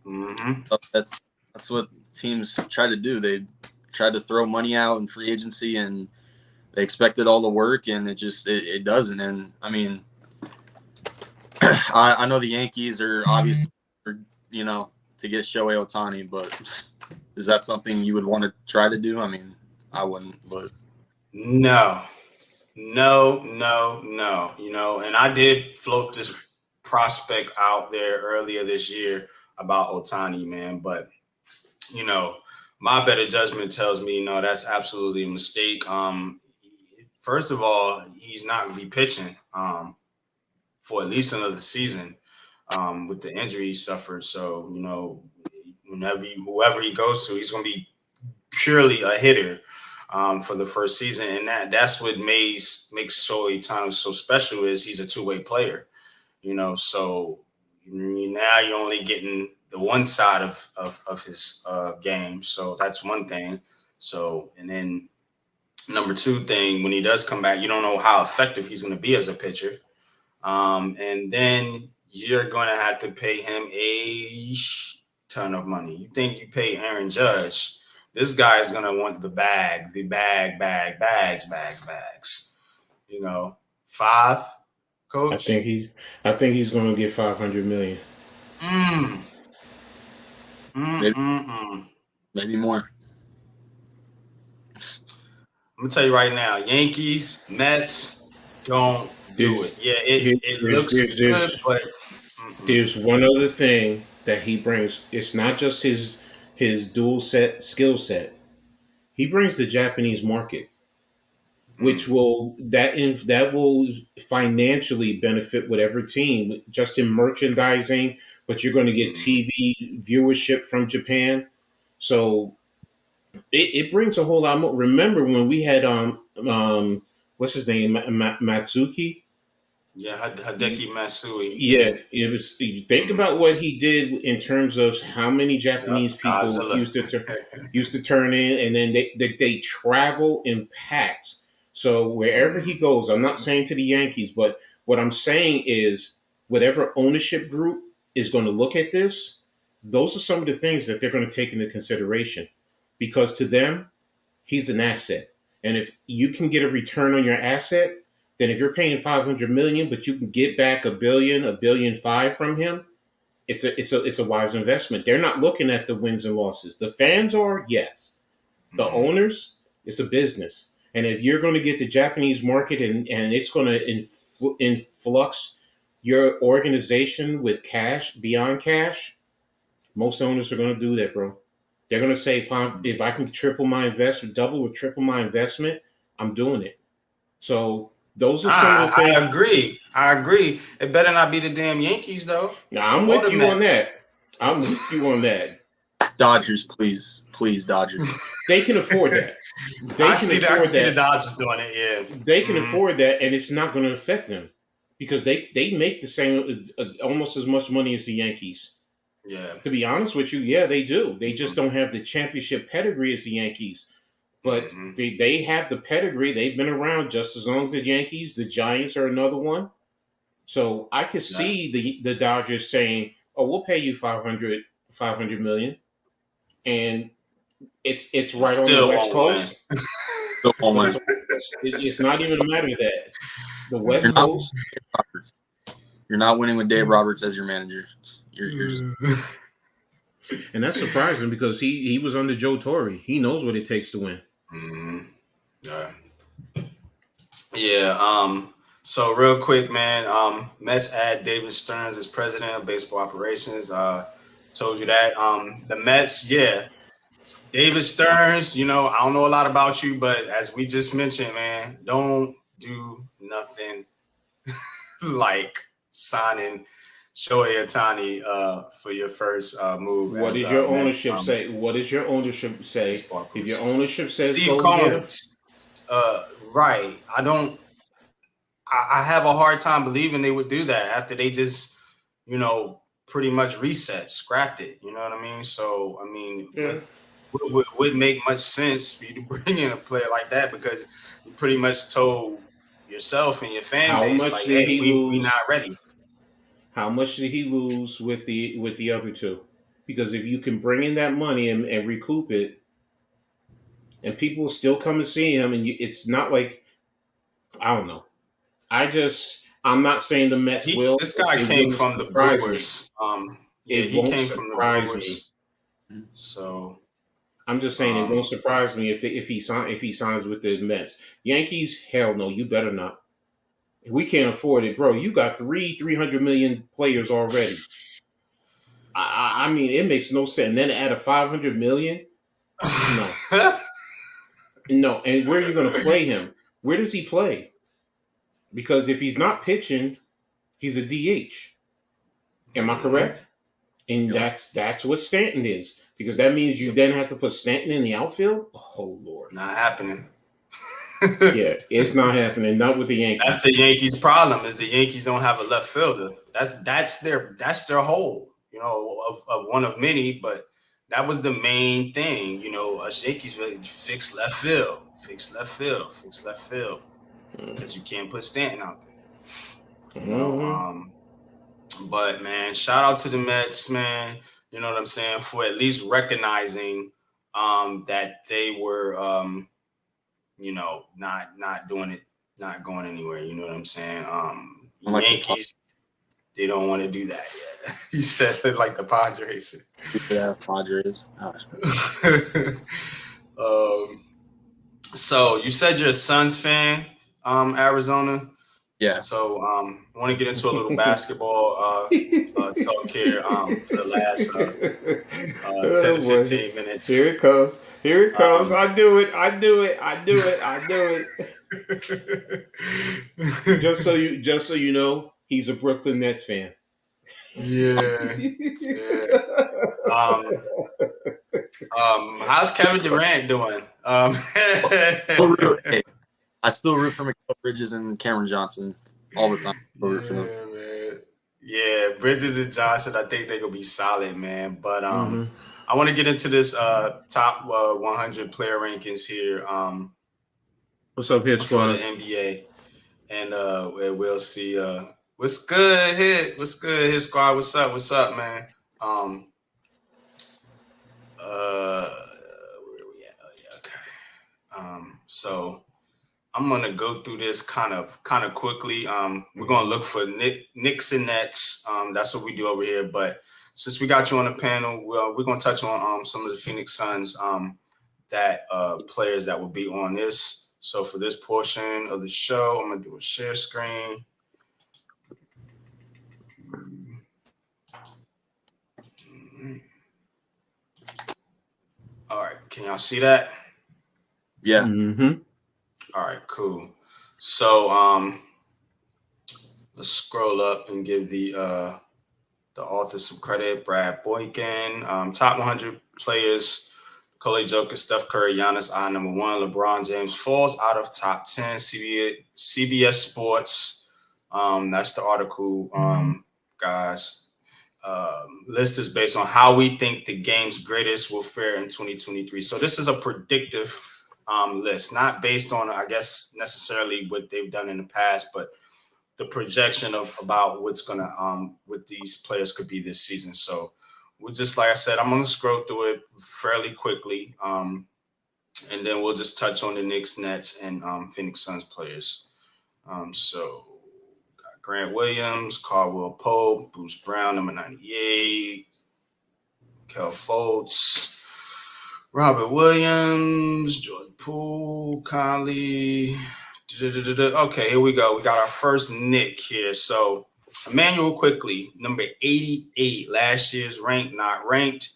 Mm-hmm. That's what teams try to do. They try to throw money out in free agency, and they expect it all to work, and it doesn't. And I mean, I know the Yankees are obviously, to get Shohei Ohtani, but is that something you would want to try to do? I mean, I wouldn't, but no. And I did float this prospect out there earlier this year about Ohtani, man, but my better judgment tells me that's absolutely a mistake. First of all, he's not going to be pitching for at least another season with the injury he suffered. So, whoever he goes to, he's going to be purely a hitter for the first season. And that's what makes Shohei Ohtani so special is he's a two-way player, so now you're only getting the one side of his game. So that's one thing. So, and then number two thing, when he does come back, you don't know how effective he's going to be as a pitcher. And then you're going to have to pay him a ton of money. You think you pay Aaron Judge, this guy is going to want the bags. 5, coach? I think he's going to get $500 million. Maybe more. I'm going to tell you right now, Yankees, Mets, don't do it. Yeah, it looks good, but there's one other thing that he brings. It's not just his dual set skill set. He brings the Japanese market, which will financially benefit whatever team, just in merchandising, but you're going to get TV viewership from Japan. So it brings a whole lot more. Remember when we had what's his name, Matsuki? Yeah, Hideki Matsui. Yeah, it was. You think about what he did in terms of how many Japanese people used to turn in, and then they travel in packs. So wherever he goes, I'm not saying to the Yankees, but what I'm saying is whatever ownership group is going to look at this, those are some of the things that they're going to take into consideration, because to them, he's an asset, and if you can get a return on your asset, then if you're paying $500 million, but you can get back $1 billion, $1.5 billion from him, it's a wise investment. They're not looking at the wins and losses. The fans are, yes. The owners, it's a business. And if you're going to get the Japanese market and it's going to influx your organization with cash, beyond cash, most owners are going to do that, bro. They're going to say, if I can triple my investment, double or triple my investment, I'm doing it. So those are some of the things. I agree. It better not be the damn Yankees, though. Now, I'm with you on that. Dodgers, please, Dodgers. They can afford that. I see the Dodgers doing it. Yeah, they can afford that, and it's not going to affect them because they make the same, almost as much money as the Yankees. Yeah. To be honest with you, yeah, they do. They just don't have the championship pedigree as the Yankees. But they have the pedigree. They've been around just as long as the Yankees. The Giants are another one. So I could see the Dodgers saying, "Oh, we'll pay you $500 million," and it's right on the West Coast. It's not even a matter of that. It's the West Coast. You're not winning with Dave Roberts as your manager. You're just... And that's surprising because he was under Joe Torre. He knows what it takes to win. Mm-hmm. Yeah. So real quick, man. Mets add David Stearns as president of baseball operations. Told you that. The Mets, yeah. David Stearns, I don't know a lot about you, but as we just mentioned, man, don't do nothing like signing Shohei Ohtani for your first move. What does your ownership say? What does your ownership say? If your ownership says Steve Combs, right? I have a hard time believing they would do that after they just, pretty much scrapped it. You know what I mean? So, I mean, wouldn't make much sense for you to bring in a player like that because you pretty much told yourself and your fan base, like, hey, we not ready. How much did he lose with the other two? Because if you can bring in that money and recoup it, and people will still come and see him, and it's not like, I don't know. I'm not saying the Mets will. This guy came from the Brewers. It won't surprise me. So I'm just saying it won't surprise me if he signs with the Mets. Yankees, hell no, you better not. We can't afford it, bro. You got 300 million players already. I mean, it makes no sense. And then add a 500 million? No. No. And where are you going to play him? Where does he play? Because if he's not pitching, he's a DH. Am I correct? And that's what Stanton is. Because that means you then have to put Stanton in the outfield? Oh, Lord. Not happening. Yeah, it's not happening. Not with the Yankees. That's the Yankees' problem. Is the Yankees don't have a left fielder. That's their hole. Of one of many. But that was the main thing. Us Yankees really fix left field. Because you can't put Stanton out there. But man, shout out to the Mets, man. You know what I'm saying, for at least recognizing that they were not doing it, not going anywhere. You know what I'm saying? Yankees, they don't want to do that yet. You said it like the Padres. Yeah, Padres. So you said you're a Suns fan, Arizona. Yeah. So I want to get into a little basketball talk here for the last 10 to 15 minutes. Here it comes. I do it. Just so you know, he's a Brooklyn Nets fan. Yeah. How's Kevin Durant doing? I still root for Mikal Bridges and Cameron Johnson all the time. Man. Yeah, Bridges and Johnson, I think they're going to be solid, man. But I want to get into this top 100 player rankings here. What's up, Hit Squad? For the NBA. And we'll see. What's good, Hit? What's good, Hit Squad? What's up, man? Where are we at? Oh, yeah, okay. So I'm gonna go through this kind of quickly. We're gonna look for Knicks and Nets. That's what we do over here. But since we got you on the panel, we're gonna touch on some of the Phoenix Suns that players that will be on this. So for this portion of the show, I'm gonna do a share screen. All right, can y'all see that? Yeah. Mm-hmm. All right, cool. So let's scroll up and give the author some credit. Brad Boykin, top 100 players: Nikola Jokic, Steph Curry, Giannis, number 1. LeBron James falls out of top 10. CBS Sports. That's the article, guys. List is based on how we think the game's greatest will fare in 2023. So this is a predictive list, not based on, I guess, necessarily what they've done in the past, but the projection of about what's gonna what these players could be this season. So we'll just, like I said, I'm gonna scroll through it fairly quickly, and then we'll just touch on the Knicks, Nets, and Phoenix Suns players. So got Grant Williams, Caldwell Pope, Bruce Brown, number 98. Markelle Fultz, Robert Williams, Jordan Poole, Conley. Okay, here we go. We got our first Nick here. So Emmanuel Quickly, number 88, last year's ranked, not ranked.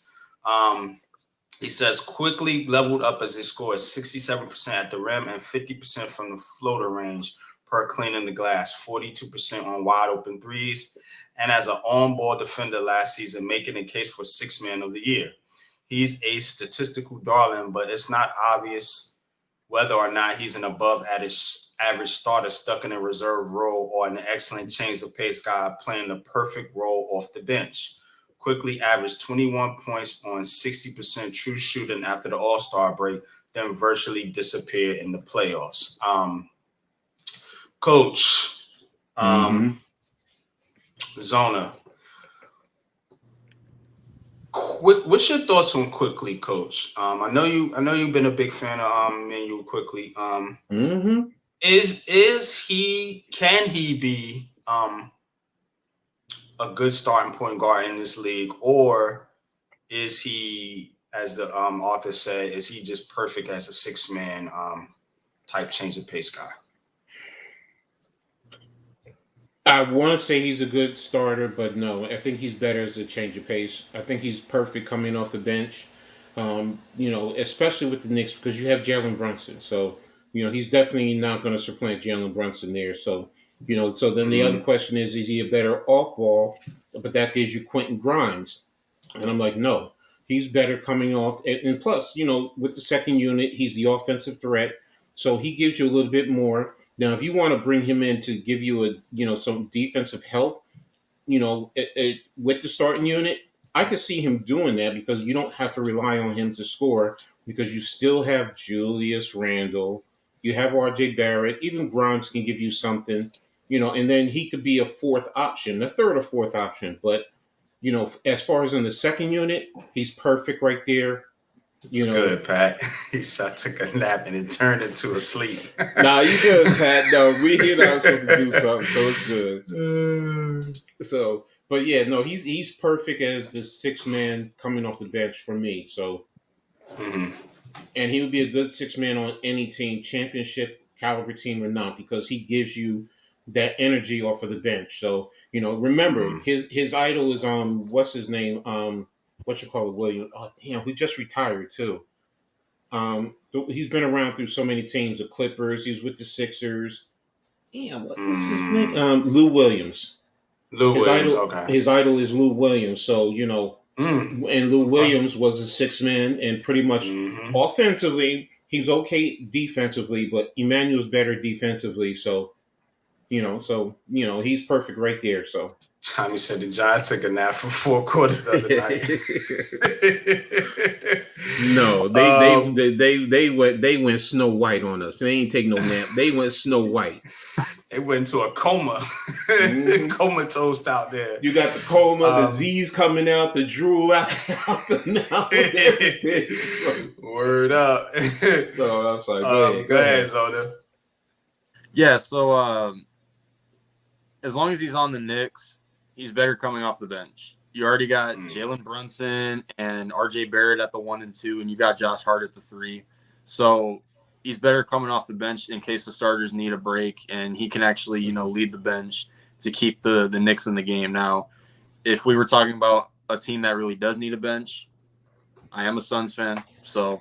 He says Quickly leveled up as he scores 67% at the rim and 50% from the floater range per cleaning the glass, 42% on wide open threes, and as an on-ball defender last season, making a case for Sixth Man of the Year. He's a statistical darling, but it's not obvious whether or not he's an above average starter stuck in a reserve role or an excellent change of pace guy playing the perfect role off the bench. Quickly averaged 21 points on 60% true shooting after the All-Star break, then virtually disappeared in the playoffs. Coach, Zona, what's your thoughts on Quickly, Coach? I know you've been a big fan of Emmanuel Quickly. Can he be a good starting point guard in this league, or is he, as the author said, is he just perfect as a six-man type change of pace guy? I want to say he's a good starter, but no, I think he's better as a change of pace. I think he's perfect coming off the bench, especially with the Knicks, because you have Jalen Brunson. So, he's definitely not going to supplant Jalen Brunson there. So, so then the other question is he a better off ball? But that gives you Quentin Grimes. And I'm like, no, he's better coming off. And plus, with the second unit, he's the offensive threat. So he gives you a little bit more. Now, if you want to bring him in to give you some defensive help, with the starting unit, I could see him doing that because you don't have to rely on him to score because you still have Julius Randle, you have RJ Barrett, even Grimes can give you something, and then he could be a third or fourth option. But, as far as in the second unit, he's perfect right there. It's good, Pat. He said, took a nap and it turned into a sleep. Nah, you good, Pat. No, we here that I was supposed to do something, so it's good. So, but yeah, no, he's perfect as the sixth man coming off the bench for me. So, and he would be a good sixth man on any team, championship caliber team or not, because he gives you that energy off of the bench. So, remember his idol is what's his name? William. Oh, damn, he just retired too. He's been around through so many teams. The Clippers. He's with the Sixers. Damn, what's his name? Lou Williams. His idol is Lou Williams. So and Lou Williams was a sixth man, and pretty much offensively he's okay defensively, but Emmanuel's better defensively. So he's perfect right there. So. Tommy said the Giants took a nap for 4 quarters the other night. No, they went Snow White on us. They ain't take no nap. They went Snow White. They went into a coma, comatose out there. You got the coma, the Z's coming out, the drool out the mouth. Word up. No, I'm sorry. Go ahead, Zoda. Yeah. So as long as he's on the Knicks, he's better coming off the bench. You already got Jalen Brunson and RJ Barrett at the 1 and 2, and you got Josh Hart at the 3. So he's better coming off the bench in case the starters need a break, and he can actually, lead the bench to keep the Knicks in the game. Now, if we were talking about a team that really does need a bench, I am a Suns fan, so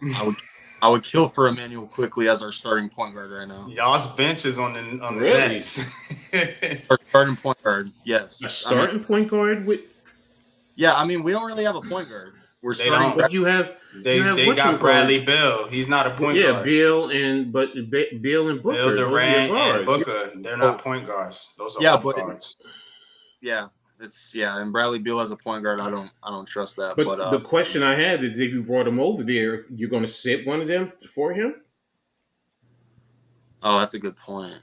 I would kill for Emmanuel Quickly as our starting point guard right now. Y'all's bench is on the Nets. Our starting point guard, yes. A starting point guard with. Yeah, I mean, we don't really have a point guard. We're They starting. don't. But you have. They got Bradley Beal. He's not a point guard. Yeah, Bill and Booker. Bill Durant and Booker. They're not point guards. Those are off guards. And Bradley Beal as a point guard, I don't trust that. But the question I have is, if you brought him over there, you're going to sit one of them for him? Oh, that's a good point.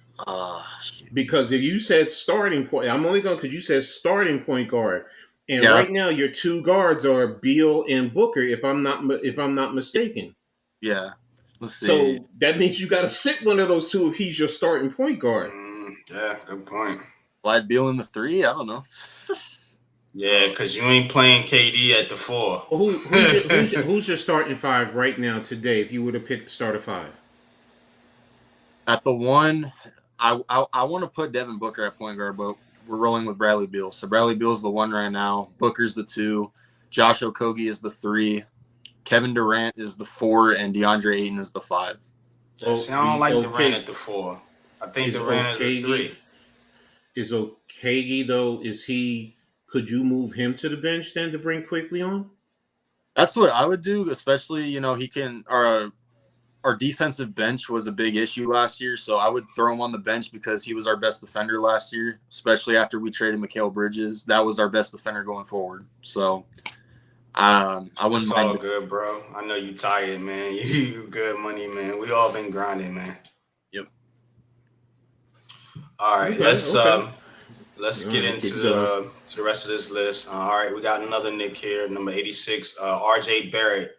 Because if you said starting point, I'm only going because you said starting point guard, and right now your two guards are Beal and Booker, if I'm not mistaken. Yeah. Let's see. So that means you got to sit one of those two if he's your starting point guard. Yeah, good point. Slide Beal in the 3? I don't know. Yeah, because you ain't playing KD at the 4. Well, who's your starting 5 right now today? If you were to pick the starter 5, At the 1, I want to put Devin Booker at point guard, but we're rolling with Bradley Beal. So Bradley Beal's the 1 right now. Booker's the 2. Josh Okogie is the 3. Kevin Durant is the 4, and DeAndre Ayton is the 5. Yeah, see, I don't like Durant at the 4. I think Durant is a 3. Is Okogie though? Is he? Could you move him to the bench then to bring Quickly on? That's what I would do, especially, he can our defensive bench was a big issue last year, so I would throw him on the bench because he was our best defender last year, especially after we traded Mikal Bridges. That was our best defender going forward. So I wouldn't It's mind all good, bro. I know you tired, man. You good money, man. We all been grinding, man. Yep. All right, Okay. let's get into the rest of this list. All right, we got another Nick here, number 86, RJ Barrett.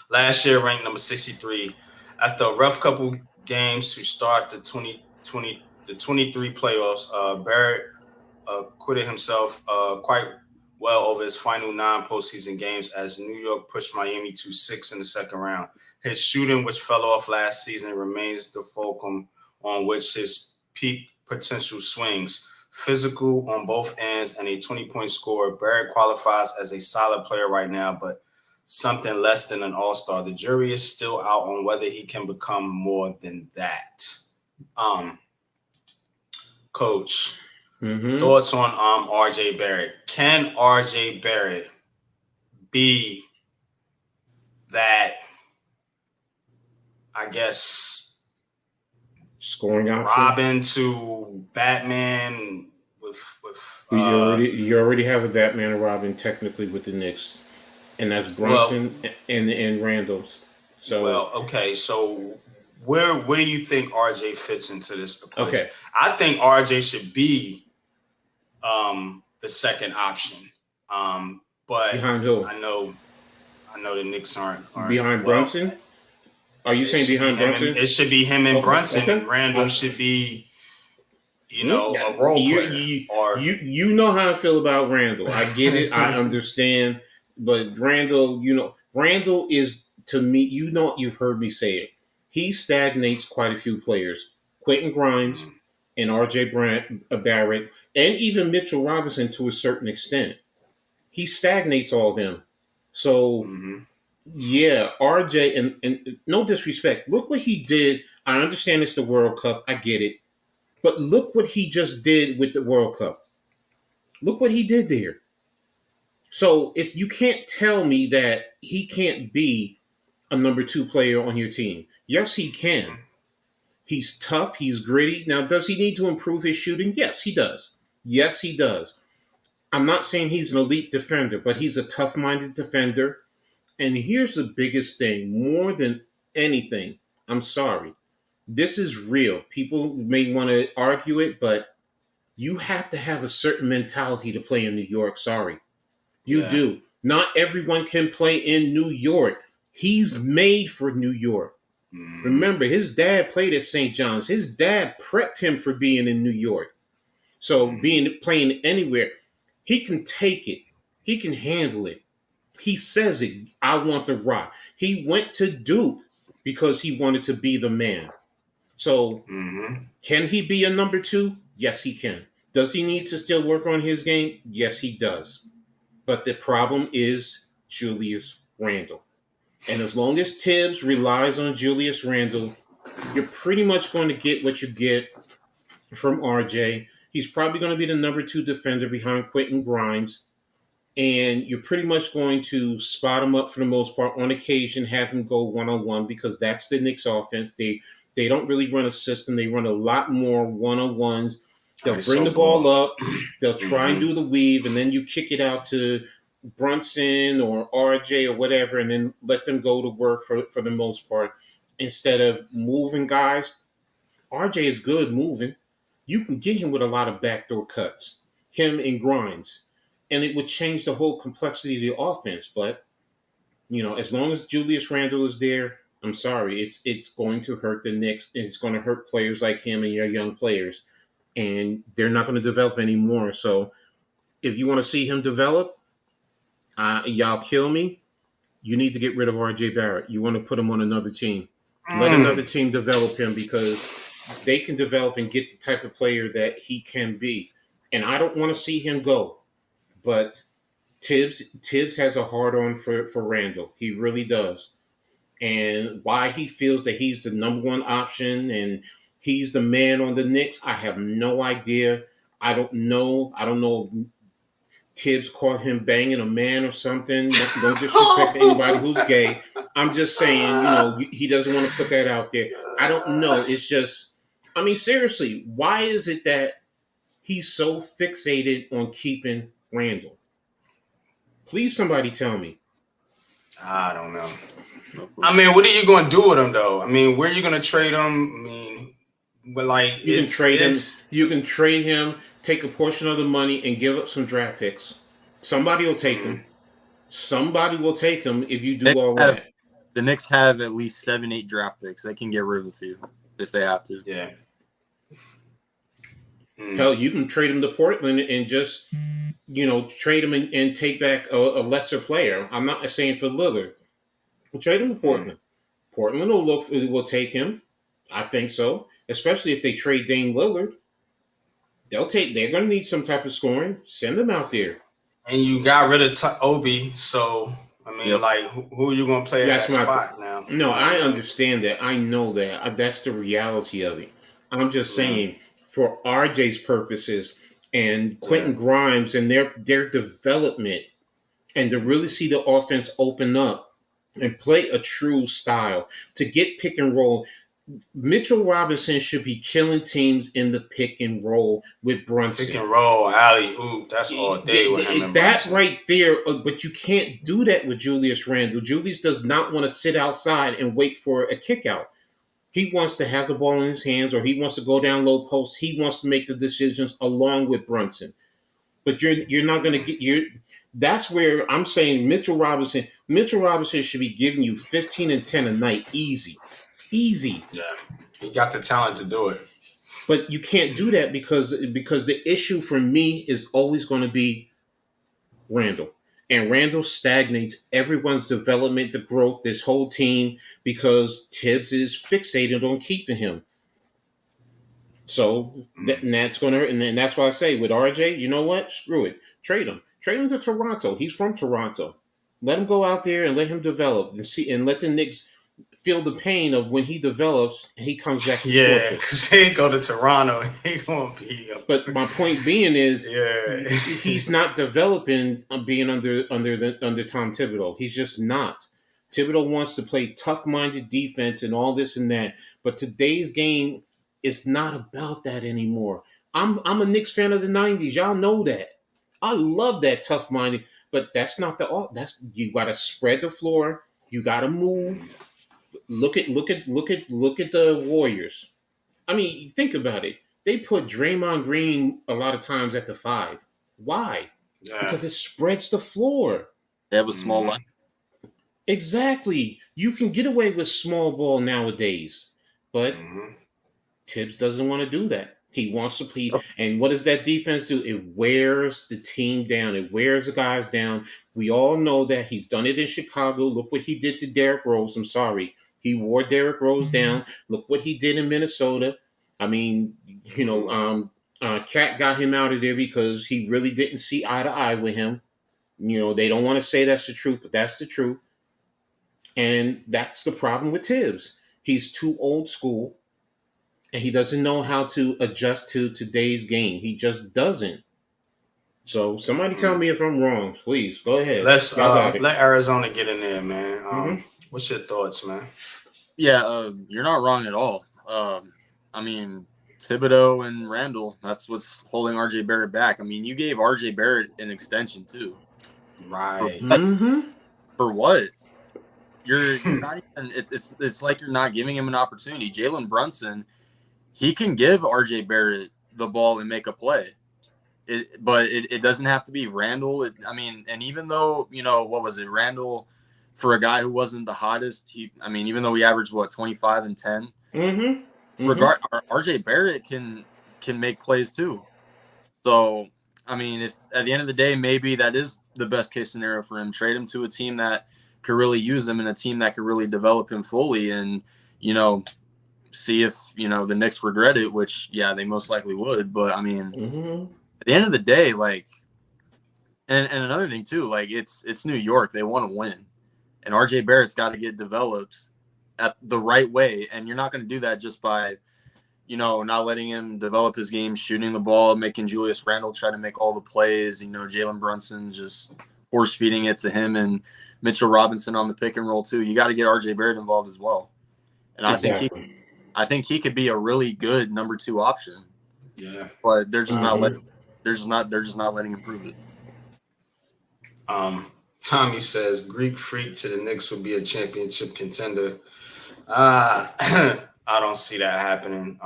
Last year ranked number 63. After a rough couple games to start the 23 playoffs, Barrett acquitted himself quite well over his final 9 postseason games as New York pushed Miami to 6 in the second round. His shooting, which fell off last season, remains the fulcrum on which his peak potential swings. Physical on both ends and a 20-point scorer, Barrett qualifies as a solid player right now, but something less than an all-star. The jury is still out on whether he can become more than that. Coach, thoughts on RJ Barrett? Can RJ Barrett be that, I guess, scoring option, Robin to Batman with you already have a Batman and Robin technically with the Knicks, and that's Brunson and Randall. So okay. So where do you think RJ fits into this equation? Okay, I think RJ should be the second option. But behind who? I know the Knicks aren't behind Brunson. Are you saying behind Brunson? It should be him and Brunson, and Randall should be, a role player. You know how I feel about Randall. I get it. I understand. But Randall, Randall is, to me, you've heard me say it. He stagnates quite a few players. Quentin Grimes and RJ Barrett, and even Mitchell Robinson to a certain extent. He stagnates all of them. So, yeah, RJ, and no disrespect, look what he did. I understand it's the World Cup. I get it. But look what he just did with the World Cup. Look what he did there. So you can't tell me that he can't be a number 2 player on your team. Yes, he can. He's tough. He's gritty. Now, does he need to improve his shooting? Yes, he does. Yes, he does. I'm not saying he's an elite defender, but he's a tough-minded defender. And here's the biggest thing, more than anything, I'm sorry. This is real. People may want to argue it, but you have to have a certain mentality to play in New York. Sorry. You do. Not everyone can play in New York. He's made for New York. Remember, his dad played at St. John's. His dad prepped him for being in New York. So playing anywhere, he can take it. He can handle it. He says it. I want the rock. He went to Duke because he wanted to be the man. So can he be a number 2? Yes, he can. Does he need to still work on his game? Yes, he does. But the problem is Julius Randle. And as long as Tibbs relies on Julius Randle, you're pretty much going to get what you get from RJ. He's probably going to be the number 2 defender behind Quentin Grimes. And you're pretty much going to spot him up for the most part. On occasion, have him go one-on-one because that's the Knicks offense. They don't really run a system. They run a lot more one-on-ones. They'll bring the ball up. They'll try and do the weave, and then you kick it out to Brunson or RJ or whatever, and then let them go to work for the most part instead of moving guys. RJ is good moving. You can get him with a lot of backdoor cuts, him and Grimes, and it would change the whole complexity of the offense. But, as long as Julius Randle is there, I'm sorry, it's going to hurt the Knicks. It's going to hurt players like him and your young players, and they're not going to develop anymore. So if you want to see him develop, y'all kill me. You need to get rid of RJ Barrett. You want to put him on another team. Let another team develop him because they can develop and get the type of player that he can be. And I don't want to see him go. But Tibbs has a hard-on for Randall. He really does. And why he feels that he's the number one option and he's the man on the Knicks, I have no idea. I don't know. I don't know if Tibbs caught him banging a man or something. No disrespect to anybody who's gay. I'm just saying, he doesn't want to put that out there. I don't know. It's just, I mean, seriously, why is it that he's so fixated on keeping Randall? Please, somebody tell me. I don't know. I mean, what are you going to do with him, though? I mean, where are you going to trade him? I mean, but like, you can trade him. You can trade him, take a portion of the money, and give up some draft picks. Somebody will take him. Somebody will take him if you do all that. The Knicks have at least 7-8 draft picks. They can get rid of a few if they have to. Yeah. Hell, you can trade him to Portland and just, trade him and take back a lesser player. I'm not saying for Lillard. We'll trade him to Portland. Portland will take him. I think so. Especially if they trade Dame Lillard. They're going to need some type of scoring. Send them out there. And you got rid of Obi, so I mean, like, who are you going to play at that spot now? No, I understand that. I know that. That's the reality of it. I'm just saying, for RJ's purposes and Quentin Grimes and their development, and to really see the offense open up and play a true style, to get pick and roll. Mitchell Robinson should be killing teams in the pick and roll with Brunson. Pick and roll, alley-oop, that's all day with him and That's Brunson. right there, but you can't do that with Julius Randle. Julius does not want to sit outside and wait for a kick out. He wants to have the ball in his hands, or he wants to go down low post. He wants to make the decisions along with Brunson. But you're not going to get that's where I'm saying Mitchell Robinson should be giving you 15 and 10 a night, easy. Yeah, he got the talent to do it. But you can't do that because the issue for me is always going to be Randall. And Randall stagnates everyone's development, the growth, this whole team, because Tibbs is fixated on keeping him. So that's why I say with RJ, you know what? Screw it. Trade him. Trade him to Toronto. He's from Toronto. Let him go out there and let him develop and let the Knicks feel the pain of when he develops and he comes back to scorches. Because he go to Toronto, he gonna be up. But my point being is, he's not developing being under Tom Thibodeau. He's just not. Thibodeau wants to play tough-minded defense and all this and that. But today's game is not about that anymore. I'm a Knicks fan of the '90s. Y'all know that. I love that tough-minded, but that's not you got to spread the floor. You got to move. Look at the Warriors. I mean, think about it. They put Draymond Green a lot of times at the 5. Why? Because it spreads the floor. They have a small line. Exactly. You can get away with small ball nowadays, but Tibbs doesn't want to do that. He wants to play. And what does that defense do? It wears the team down. It wears the guys down. We all know that he's done it in Chicago. Look what he did to Derrick Rose. I'm sorry. He wore Derrick Rose down. Look what he did in Minnesota. I mean, Cat got him out of there because he really didn't see eye to eye with him. They don't want to say that's the truth, but that's the truth. And that's the problem with Tibbs. He's too old school, and he doesn't know how to adjust to today's game. He just doesn't. So somebody tell me if I'm wrong, please. Go ahead. Let's let Arizona get in there, man. What's your thoughts, man? Yeah, you're not wrong at all. I mean, Thibodeau and Randall, that's what's holding RJ Barrett back. I mean, you gave RJ Barrett an extension too. Right. For what? You're not even it's like you're not giving him an opportunity. Jalen Brunson, he can give RJ Barrett the ball and make a play. But it doesn't have to be Randall. And even though, what was it? Randall, for a guy who wasn't the hottest, even though he averaged 25 and 10, RJ Barrett can make plays too. So I mean, if at the end of the day, maybe that is the best case scenario for him. Trade him to a team that could really use him and a team that could really develop him fully, and see if the Knicks regret it, which they most likely would. But I mean, at the end of the day, like, and another thing too, like it's New York, they want to win, and RJ Barrett's got to get developed at the right way, and you're not going to do that just by not letting him develop his game, shooting the ball, making Julius Randle try to make all the plays. Jalen Brunson just force feeding it to him and Mitchell Robinson on the pick and roll too. You got to get RJ Barrett involved as well. And Exactly. I think he could be a really good number 2 option. Yeah. But they're just not letting him prove it. Tommy says Greek Freak to the Knicks would be a championship contender. I don't see that happening.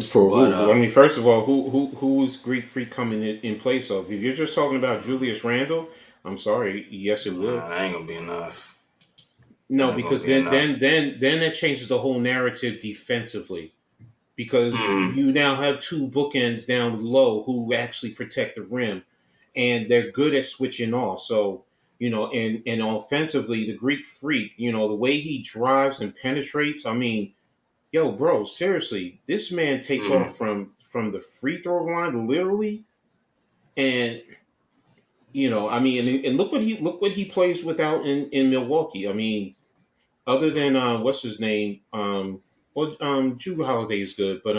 For who? I mean, first of all, who is Greek Freak coming in place of? If you're just talking about Julius Randle, I'm sorry. Yes, it will. That ain't gonna be enough. No, because then that changes the whole narrative defensively, because you now have 2 bookends down low who actually protect the rim, and they're good at switching off. So and offensively, the Greek Freak, the way he drives and penetrates. I mean, yo, bro, seriously, this man takes off from the free throw line, literally, and I mean, and look what he plays without in Milwaukee. I mean, other than what's his name, Drew Holiday is good, but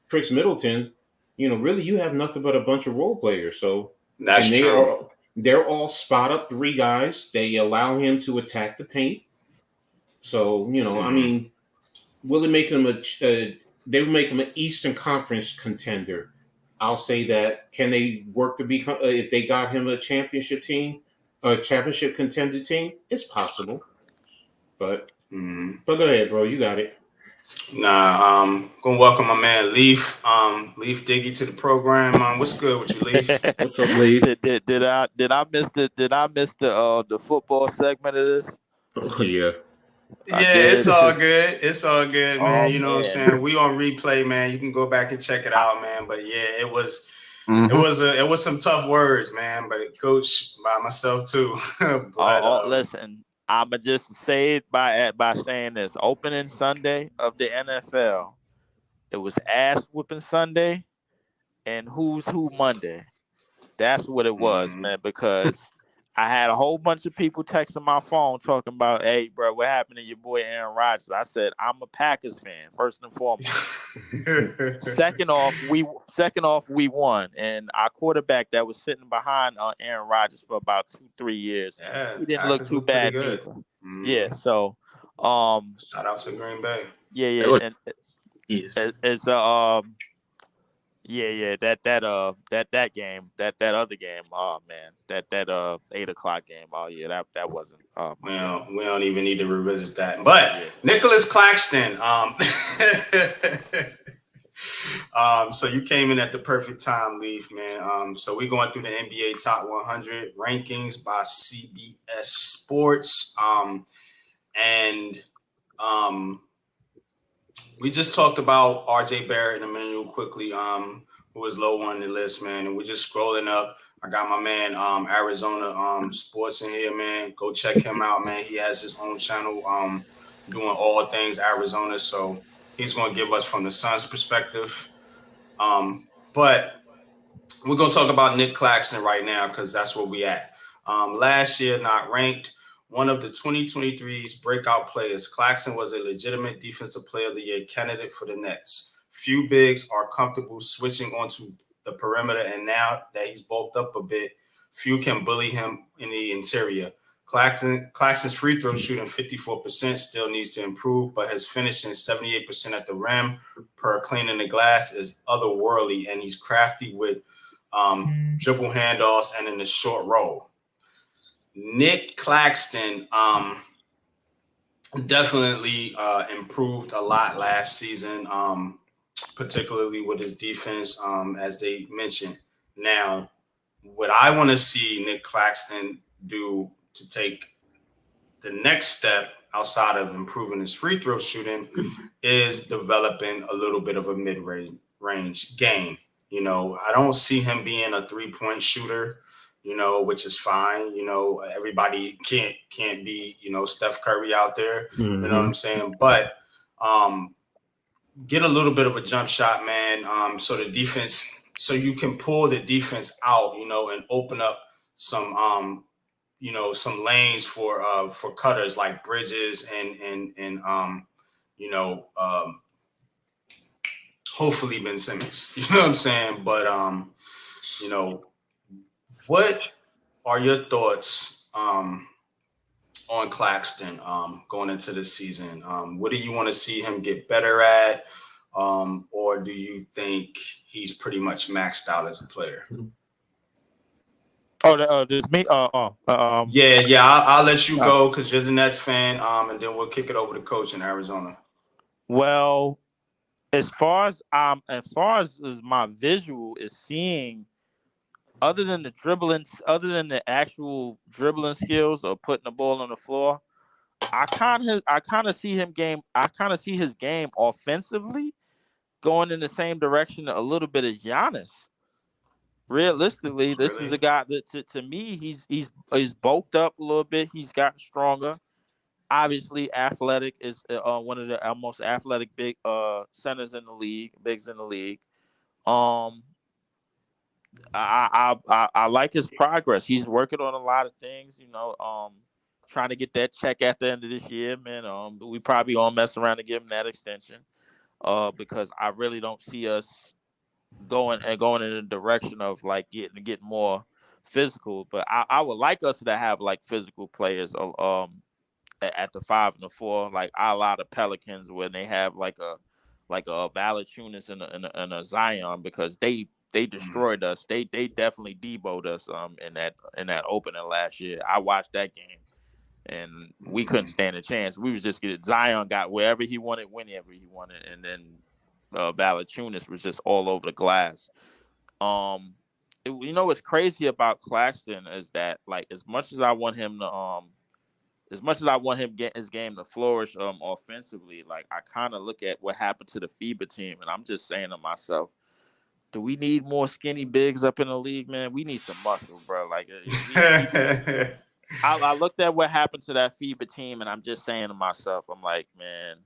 Chris Middleton, really you have nothing but a bunch of role players. So that's true. They're all spot up 3 guys. They allow him to attack the paint. So I mean, will it make him they would make him an Eastern Conference contender? I'll say that. Can they work to become if they got him a championship team, a championship contender team? It's possible. But go ahead, bro. You got it. Nah, gonna welcome my man Leaf, Leaf Diggy to the program. What's good with you, Leaf? What's up, Leaf? Did I miss the football segment of this? Oh yeah. Yeah, it's all good. It's all good, man. Oh, you know what I'm saying? We on replay, man. You can go back and check it out, man. But yeah, it was some tough words, man. But coach, by myself too. But, listen, I'ma just say it by saying this: opening Sunday of the NFL, it was ass whooping Sunday, and who's who Monday. That's what it was, man. Because I had a whole bunch of people texting my phone talking about, "Hey, bro, what happened to your boy Aaron Rodgers?" I said, "I'm a Packers fan, first and foremost. Second off, we won, and our quarterback that was sitting behind Aaron Rodgers for about 2-3 years, he didn't look too bad neither." Yeah, so shout out to Green Bay. Yeah, and it's that game, that other game. Oh man, that 8:00 game. Oh yeah, that wasn't. We don't even need to revisit that. But Nicholas Claxton, so you came in at the perfect time, Leaf, man. So we're going through the NBA Top 100 rankings by CBS Sports, and we just talked about RJ Barrett and Emmanuel quickly, who was low on the list, man. And we're just scrolling up. I got my man Arizona Sports in here, man. Go check him out, man. He has his own channel doing all things Arizona. So he's going to give us from the Suns' perspective. But we're going to talk about Nick Claxton right now because that's where we at. Last year, not ranked. One of the 2023's breakout players, Claxton was a legitimate defensive player of the year candidate for the Nets. Few bigs are comfortable switching onto the perimeter, and now that he's bulked up a bit, few can bully him in the interior. Claxton's free throw shooting 54% still needs to improve, but his finishing 78% at the rim per cleaning the glass is otherworldly, and he's crafty with dribble handoffs and in the short roll. Nick Claxton definitely improved a lot last season, particularly with his defense, as they mentioned. Now, what I want to see Nick Claxton do to take the next step outside of improving his free throw shooting is developing a little bit of a mid-range game. You know, I don't see him being a 3-point shooter, you know, which is fine. You know, everybody can't be, you know, Steph Curry out there. You know what I'm saying? But get a little bit of a jump shot, man. So you can pull the defense out, you know, and open up some you know, some lanes for cutters like Bridges and you know, hopefully Ben Simmons. You know what I'm saying? But you know, what are your thoughts on Claxton going into the season? What do you want to see him get better at? Or do you think he's pretty much maxed out as a player? This me. Yeah. I'll let you go because you're the Nets fan. And then we'll kick it over to Coach in Arizona. Well, as far as my visual is seeing, other than the actual dribbling skills or putting the ball on the floor, I kind of see his game offensively going in the same direction a little bit as Giannis. Realistically, this is a guy that to me he's bulked up a little bit. He's gotten stronger. Obviously, athletic is one of the most athletic big centers in the league, bigs in the league. I like his progress. He's working on a lot of things, you know. Trying to get that check at the end of this year, man. We probably all mess around to give him that extension. Because I really don't see us going in the direction of like getting more physical. But I would like us to have like physical players at the 5 and the 4, like a lot of Pelicans when they have like a Valanciunas and a Zion, because they destroyed us. They definitely deboed us in that opening last year. I watched that game and we couldn't stand a chance. We was just getting Zion got wherever he wanted, whenever he wanted, and then Valanciunas was just all over the glass. You know what's crazy about Claxton is that, like, as much as I want him get his game to flourish offensively, like I kind of look at what happened to the FIBA team, and I'm just saying to myself, do we need more skinny bigs up in the league, man? We need some muscle, bro. Like, I looked at what happened to that FIBA team, and I'm just saying to myself, I'm like, man,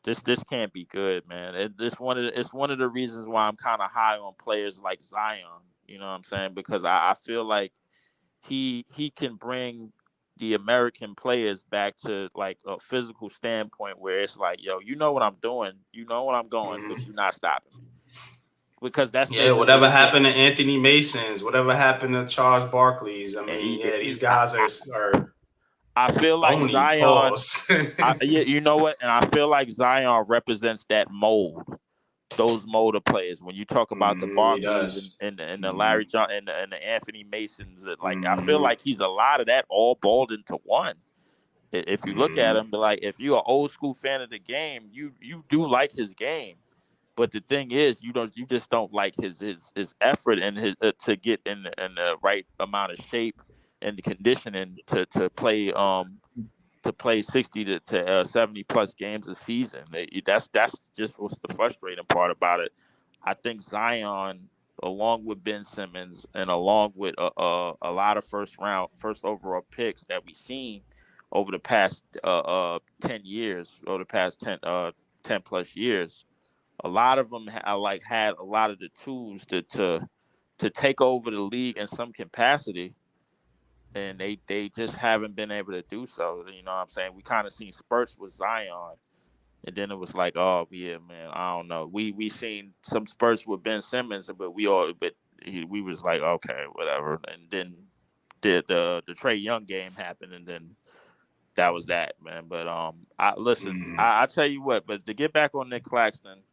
this can't be good, man. It's one of the reasons why I'm kind of high on players like Zion. You know what I'm saying? Because I feel like he can bring the American players back to like a physical standpoint where it's like, yo, you know what I'm doing, you know what I'm going, but you're not stopping me. Because that's whatever happened to Anthony Masons, whatever happened to Charles Barkley's. I mean, these guys are. I feel like Zion. You know what? And I feel like Zion represents that mold, those mold of players. When you talk about the Barkleys and the Larry John and the Anthony Masons, like I feel like he's a lot of that all balled into one. If you look at him, but like if you're an old school fan of the game, you do like his game. But the thing is, you just don't like his effort and his to get in the right amount of shape and the conditioning to play 60 to 70 plus games a season. That's just what's the frustrating part about it. I think Zion, along with Ben Simmons and along with a lot of first overall picks that we've seen over the past 10 years, or the past 10 plus years. A lot of them had a lot of the tools to take over the league in some capacity, and they just haven't been able to do so. You know what I'm saying? We kind of seen spurts with Zion, and then it was like, oh yeah, man, I don't know. We seen some spurts with Ben Simmons, but we was like, okay, whatever. And then the Trae Young game happened, and then that was that, man. But I tell you what. But to get back on Nick Claxton.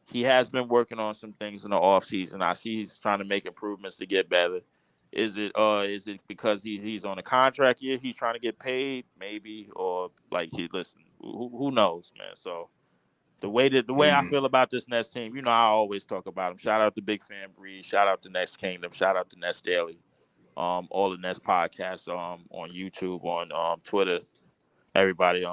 He has been working on some things in the offseason. I see he's trying to make improvements to get better. Is it because he's on a contract year? He's trying to get paid, maybe, or like who knows, man. So the way I feel about this Nets team, you know, I always talk about him. Shout out to Big Fan Breeze. Shout out to Nets Kingdom. Shout out to Nets Daily. All the Nets podcasts on YouTube, on Twitter, everybody.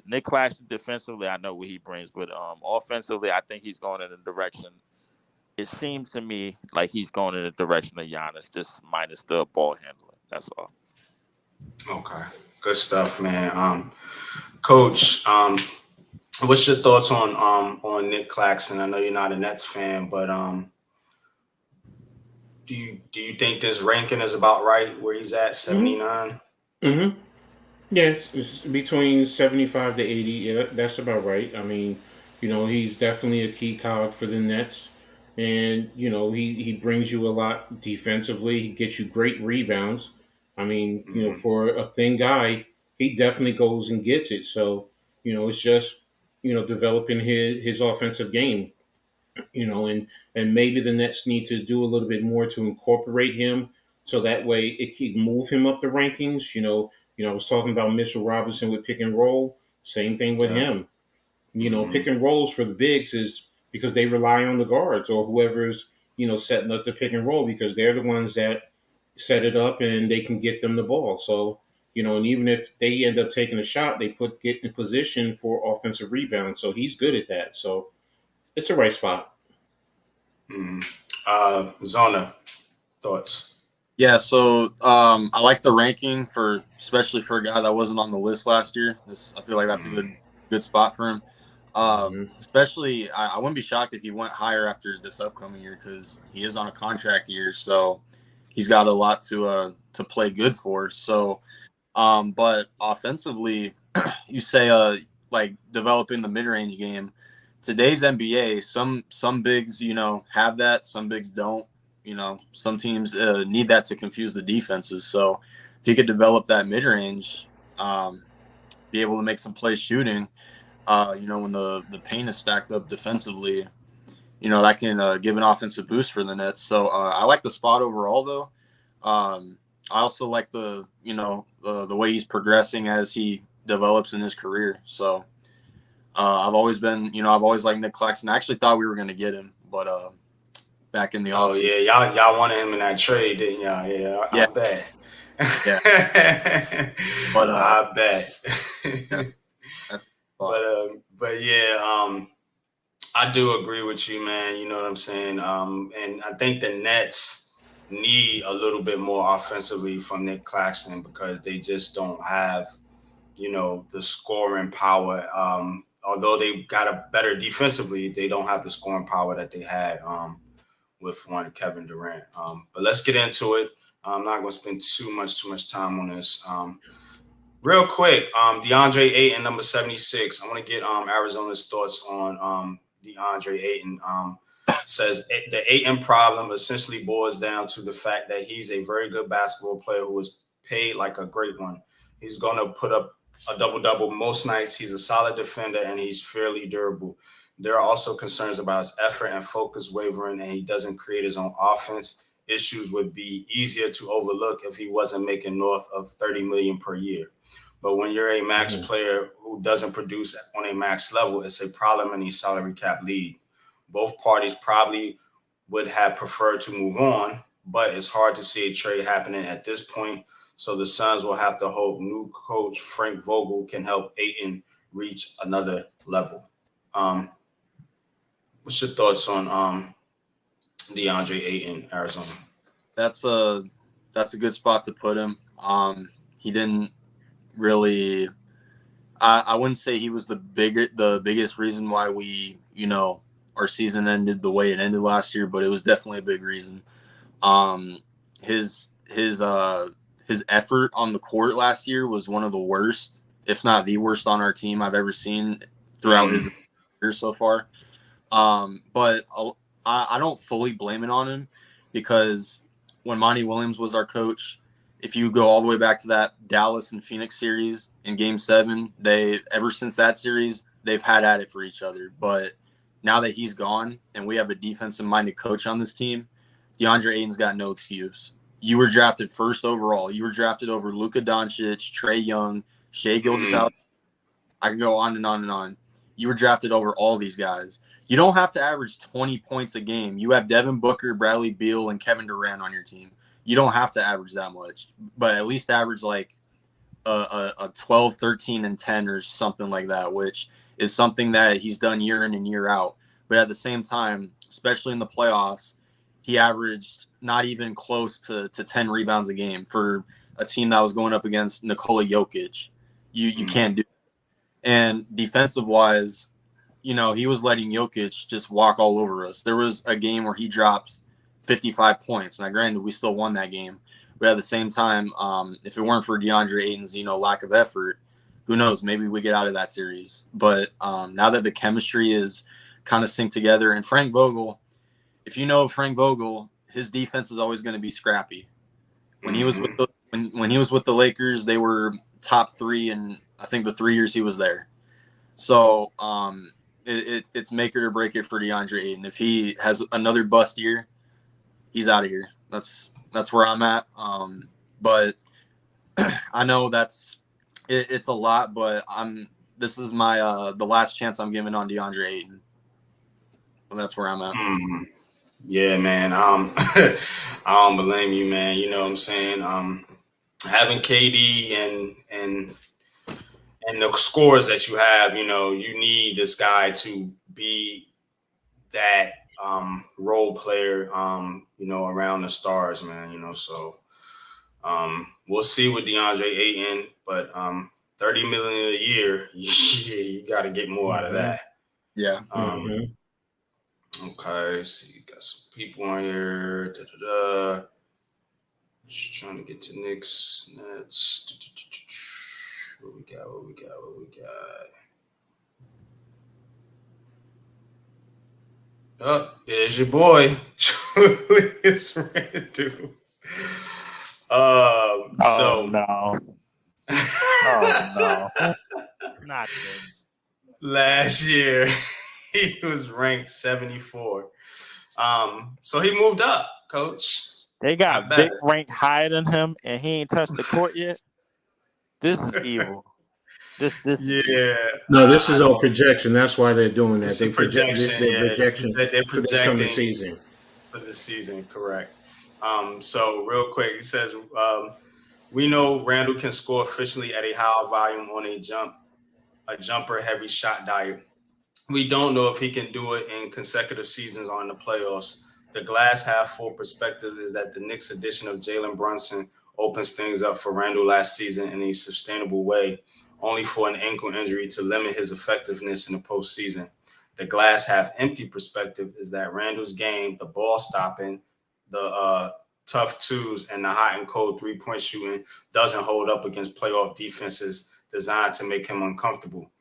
Nick Claxton defensively, I know what he brings, but offensively, I think he's going in a direction it seems to me like he's going in the direction of Giannis, just minus the ball handling. That's all. Okay, good stuff, man. Coach, what's your thoughts on Nick Claxton? I know you're not a Nets fan, but do you think this ranking is about right where he's at, 79? Mm-hmm. Yes, it's between 75 to 80. Yeah, that's about right. I mean, he's definitely a key cog for the Nets. And, he brings you a lot defensively. He gets you great rebounds. I mean, for a thin guy, he definitely goes and gets it. So, it's just, developing his offensive game, and maybe the Nets need to do a little bit more to incorporate him so that way it can move him up the rankings. I was talking about Mitchell Robinson with pick and roll. Same thing with him. Pick and rolls for the bigs is because they rely on the guards or whoever's, setting up the pick and roll because they're the ones that set it up and they can get them the ball. So, and even if they end up taking a shot, they get in position for offensive rebound. So he's good at that. So it's the right spot. Zona, thoughts? Yeah, so I like the ranking especially for a guy that wasn't on the list last year. I feel like that's a good spot for him. Especially, I wouldn't be shocked if he went higher after this upcoming year because he is on a contract year, so he's got a lot to play good for. So, but offensively, you say like developing the mid-range game. Today's NBA, some bigs have that, some bigs don't. Some teams need that to confuse the defenses. So if you could develop that mid-range, be able to make some plays shooting, when the paint is stacked up defensively, that can give an offensive boost for the Nets. So I like the spot overall, though. I also like the way he's progressing as he develops in his career. So I've always liked Nick Claxton. I actually thought we were going to get him, but back in the offseason. Oh yeah, y'all wanted him in that trade, didn't y'all? Yeah, I bet. Yeah. But I bet. Yeah, that's but yeah, I do agree with you, man. You know what I'm saying? And I think the Nets need a little bit more offensively from Nick Claxton because they just don't have, the scoring power. Although they got a better defensively, they don't have the scoring power that they had with one Kevin Durant. But let's get into it. I'm not going to spend too much time on this. Real quick, DeAndre Ayton, number 76. I want to get Arizona's thoughts on DeAndre Ayton. Says the Ayton problem essentially boils down to the fact that he's a very good basketball player who is paid like a great one. He's going to put up a double-double most nights. He's a solid defender, and he's fairly durable. There are also concerns about his effort and focus wavering, and he doesn't create his own offense. Issues would be easier to overlook if he wasn't making north of $30 million per year. But when you're a max player who doesn't produce on a max level, it's a problem in a salary cap league. Both parties probably would have preferred to move on, but it's hard to see a trade happening at this point. So the Suns will have to hope new coach Frank Vogel can help Ayton reach another level. What's your thoughts on DeAndre Ayton, Arizona? That's a good spot to put him. He didn't really. I wouldn't say he was the biggest reason why we our season ended the way it ended last year, but it was definitely a big reason. His effort on the court last year was one of the worst, if not the worst, on our team I've ever seen throughout his career so far. But I don't fully blame it on him because when Monty Williams was our coach, if you go all the way back to that Dallas and Phoenix series in Game 7, ever since that series, they've had at it for each other. But now that he's gone and we have a defensive-minded coach on this team, DeAndre Ayton's got no excuse. You were drafted first overall. You were drafted over Luka Doncic, Trae Young, Shai Gilgeous-Alexander. I can go on and on and on. You were drafted over all these guys. You don't have to average 20 points a game. You have Devin Booker, Bradley Beal, and Kevin Durant on your team. You don't have to average that much, but at least average like a 12, 13, and 10 or something like that, which is something that he's done year in and year out. but at the same time, especially in the playoffs, he averaged not even close to 10 rebounds a game for a team that was going up against Nikola Jokic. You can't do it. And defensive-wise, you know, he was letting Jokic just walk all over us. There was a game where he dropped 55 points. Now, granted, we still won that game. But at the same time, if it weren't for DeAndre Ayton's, you know, lack of effort, who knows? Maybe we get out of that series. But now that the chemistry is kind of synced together, and Frank Vogel, if you know Frank Vogel, his defense is always going to be scrappy. When he was with the, when he was with the Lakers, they were top 3 in I think the 3 years he was there. So it's make it or break it for DeAndre Ayton. If he has another bust year, he's out of here. That's where I'm at. But I know it's a lot, but this is my the last chance I'm giving on DeAndre Ayton. Well, that's where I'm at. Yeah, man. I don't blame you, man. You know what I'm saying? Having KD and the scores that you have, you know, you need this guy to be that role player, you know, around the stars, man, you know. So we'll see with DeAndre Ayton, but $30 million a year, yeah, you got to get more out of that. Yeah. Okay, so you got some people on here. Just trying to get to Knicks. What we got? Oh, there's your boy, Julius Randle. Oh, no. Oh, no. Not this. Last year, he was ranked 74. So he moved up, coach. They got Vic ranked higher than him, and he ain't touched the court yet. This is evil. This Yeah. No, this is all projection. That's why they're doing that. This They is project this projection, projection They're for this coming season. For the season, correct. So real quick, he says, we know Randall can score efficiently at a high volume on a jumper heavy shot diet. We don't know if he can do it in consecutive seasons or in the playoffs. The glass half full perspective is that the Knicks addition of Jalen Brunson opens things up for Randall last season in a sustainable way, only for an ankle injury to limit his effectiveness in the postseason. The glass half empty perspective is that Randall's game, the ball stopping, the tough twos, and the hot and cold three-point shooting doesn't hold up against playoff defenses designed to make him uncomfortable.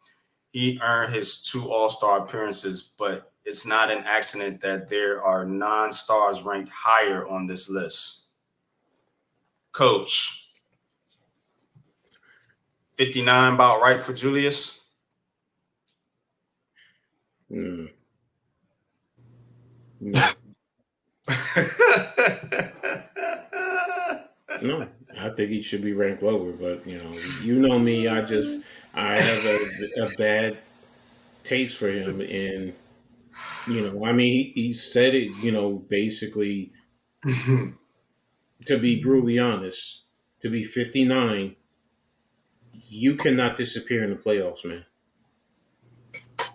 He earned his 2 All-Star appearances, but it's not an accident that there are non-stars ranked higher on this list. Coach, 59 about right for Julius? No. No, I think he should be ranked lower, but you know me, I have a bad taste for him, and I mean, he said it, basically, to be brutally honest, to be 59, you cannot disappear in the playoffs, man.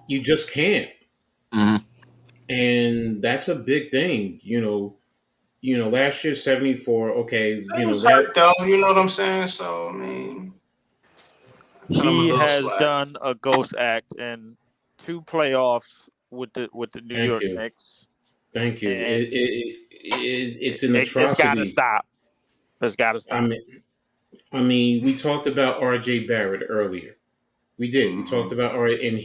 You just can't. Mm-hmm. And that's a big thing, last year 74, okay, hurt though, you know what I'm saying? So I mean, he has done a ghost act in 2 playoffs with the New York Knicks. Thank you. It's an atrocity. It's gotta stop. I mean, we talked about R.J. Barrett earlier. We did. Mm-hmm. We talked about and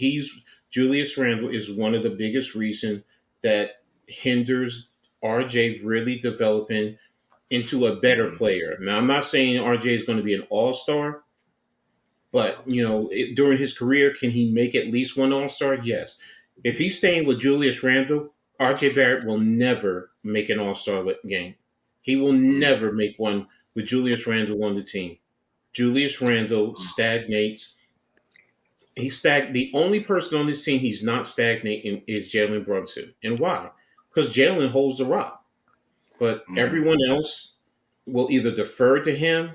Julius Randle is one of the biggest reasons that hinders RJ really developing into a better player. Now, I'm not saying RJ is going to be an all-star, but, during his career, can he make at least one all-star? Yes. If he's staying with Julius Randle, RJ Barrett will never make an all-star game. He will never make one with Julius Randle on the team. Julius Randle stagnates. The only person on this team he's not stagnating is Jalen Brunson. And why? Because Jalen holds the rock. But everyone else will either defer to him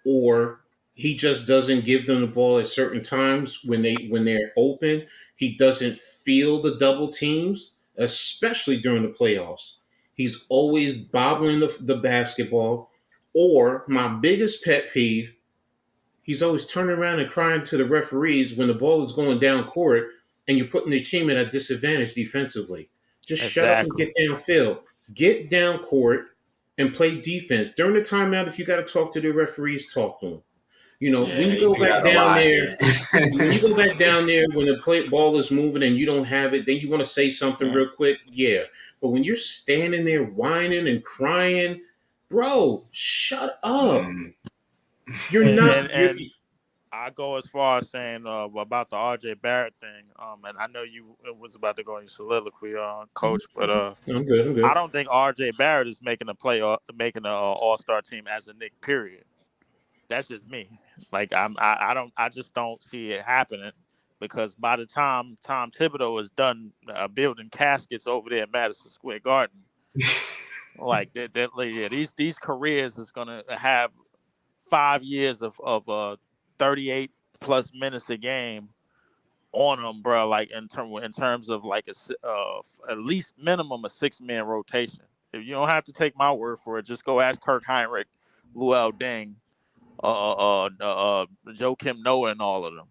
or He just doesn't give them the ball at certain times when they're open. He doesn't feel the double teams, especially during the playoffs. He's always bobbling the basketball. Or my biggest pet peeve, he's always turning around and crying to the referees when the ball is going down court and you're putting the team at a disadvantage defensively. Just shut up and Exactly. get downfield. Get down court and play defense. During the timeout, if you got to talk to the referees, talk to them. When you go back down there, when the ball is moving and you don't have it, then you want to say something real quick. Yeah. But when you're standing there whining and crying, bro, shut up. You're not. And I go as far as saying about the RJ Barrett thing. And I know you was about to go in soliloquy, Coach, but I'm good. I don't think RJ Barrett is making an All-Star team as a Knick. Period. That's just me. Like I just don't see it happening, because by the time Tom Thibodeau is done building caskets over there at Madison Square Garden, like these careers is gonna have 5 years of 38 plus minutes a game on them, bro. Like in terms of like at least minimum a 6-man rotation. If you don't have to take my word for it, just go ask Kirk Heinrich, Luol Deng, Joe Kim Noah, and all of them.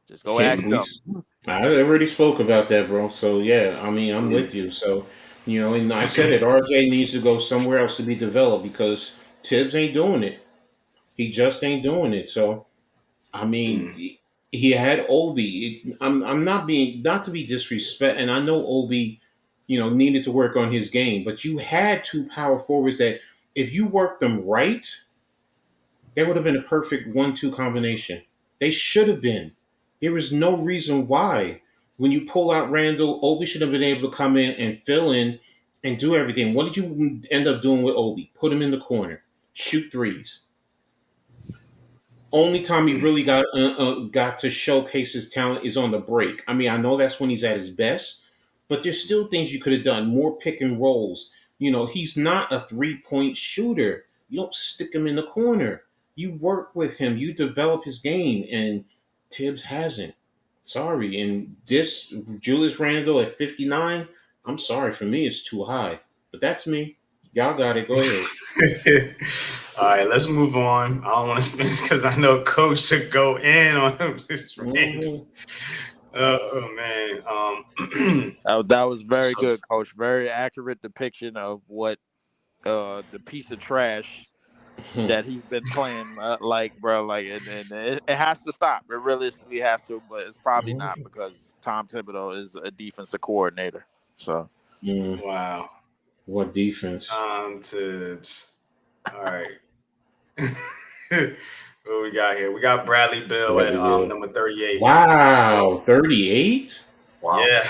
Just go ask them. I already spoke about that, bro. So yeah, I mean, I'm with you. So and I said it. RJ needs to go somewhere else to be developed because Tibbs ain't doing it. He just ain't doing it. So I mean, he had Obi. I'm not to be disrespect, and I know Obi, needed to work on his game, but you had two power forwards that if you worked them right, they would have been a perfect 1-2 combination. They should have been. There was no reason why. When you pull out Randall, Obi should have been able to come in and fill in and do everything. What did you end up doing with Obi? Put him in the corner, shoot threes. Only time he really got to showcase his talent is on the break. I mean, I know that's when he's at his best, but there's still things you could have done. More pick and rolls. He's not a 3-point shooter. You don't stick him in the corner. You work with him. You develop his game, and Tibbs hasn't. Sorry. And this Julius Randle at 59, I'm sorry. For me, it's too high. But that's me. Y'all got it. Go ahead. All right, let's move on. I don't want to spend because I know Coach should go in on this. Oh man, that was very good, Coach. Very accurate depiction of what the piece of trash that he's been playing like, bro. Like, and it has to stop. It realistically has to, but it's probably not because Tom Thibodeau is a defensive coordinator. So, wow, what defense? Tom Tibbs. All right. What we got here? We got Bradley Beal at number 38. Wow, 38? Wow. Yeah.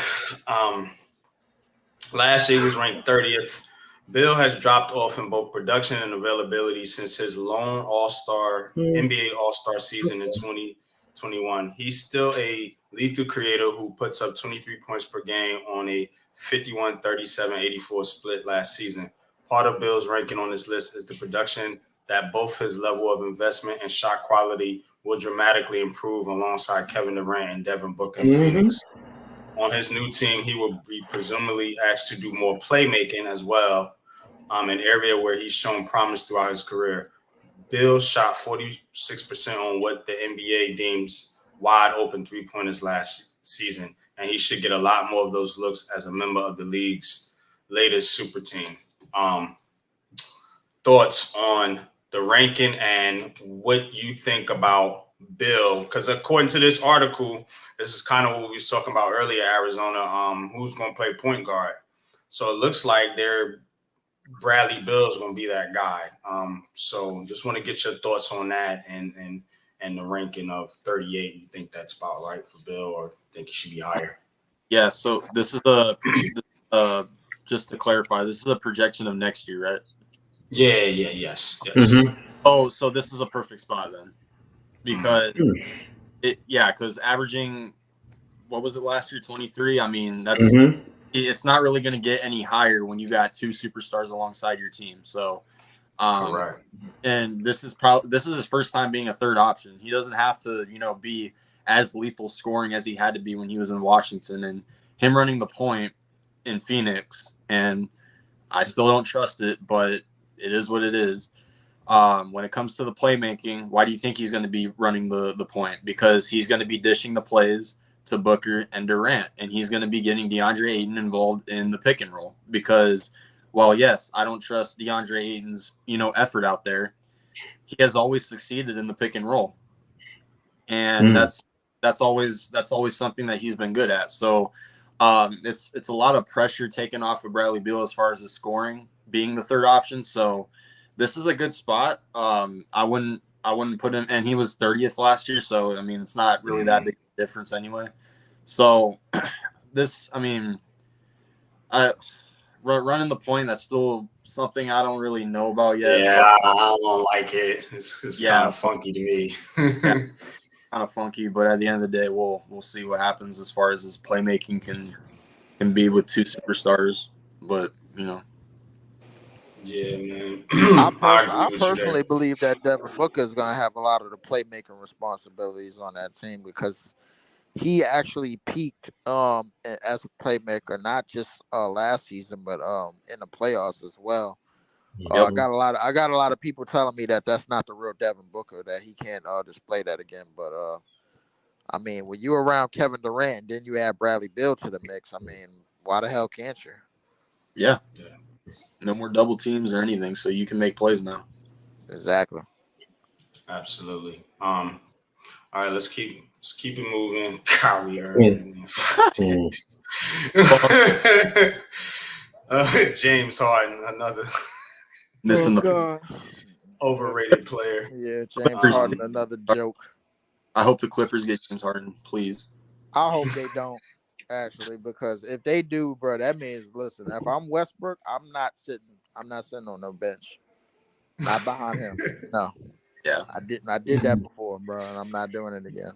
Last year he was ranked 30th. Bill has dropped off in both production and availability since his lone NBA All-Star season in 2021. He's still a lethal creator who puts up 23 points per game on a 51, 37, 84 split last season. Part of Bill's ranking on this list is the production that both his level of investment and shot quality will dramatically improve alongside Kevin Durant and Devin Booker in Phoenix. On his new team, he will be presumably asked to do more playmaking as well, an area where he's shown promise throughout his career. Bill shot 46% on what the NBA deems wide open three-pointers last season, and he should get a lot more of those looks as a member of the league's latest super team. Thoughts on the ranking and what you think about Bill? Because according to this article, this is kind of what we was talking about earlier, Arizona, who's going to play point guard. So it looks like Bradley Beal is going to be that guy. So just want to get your thoughts on that and the ranking of 38. You think that's about right for Bill, or think he should be higher? Yeah, so this is just to clarify, this is a projection of next year, right? Yes. Mm-hmm. Oh, so this is a perfect spot then, because because averaging, what was it last year, 23? I mean, that's it's not really going to get any higher when you got two superstars alongside your team. So Correct. And this is his first time being a third option. He doesn't have to, be as lethal scoring as he had to be when he was in Washington, and him running the point in Phoenix. And I still don't trust it, but it is what it is. When it comes to the playmaking, why do you think he's going to be running the point? Because he's going to be dishing the plays to Booker and Durant, and he's going to be getting DeAndre Ayton involved in the pick and roll. Because, well, yes, I don't trust DeAndre Ayton's, effort out there. He has always succeeded in the pick and roll, and that's always something that he's been good at. So it's a lot of pressure taken off of Bradley Beal as far as the scoring being the third option. So this is a good spot. I wouldn't put him, and he was 30th last year. So, I mean, it's not really that big a difference anyway. So running the point, that's still something I don't really know about yet. Yeah, I don't like it. It's kind of funky to me. Kind of funky, but at the end of the day, we'll see what happens as far as his playmaking can be with two superstars. But yeah, man. I personally believe that Devin Booker is going to have a lot of the playmaking responsibilities on that team, because he actually peaked as a playmaker, not just last season, but in the playoffs as well. I got a lot of people telling me that that's not the real Devin Booker, that he can't display that again. But I mean, when you're around Kevin Durant, and then you add Bradley Beal to the mix, I mean, why the hell can't you? Yeah. No more double teams or anything, so you can make plays now. Exactly. Absolutely. All right, let's keep it moving. Kyrie Irving. James Harden, another missing overrated player. Yeah, James Harden, another joke. I hope the Clippers get James Harden, please. I hope they don't, actually, because if they do, bro, that means, listen, if I'm Westbrook, I'm not sitting on no bench. Not behind him. No. Yeah. I did that before, bro, and I'm not doing it again.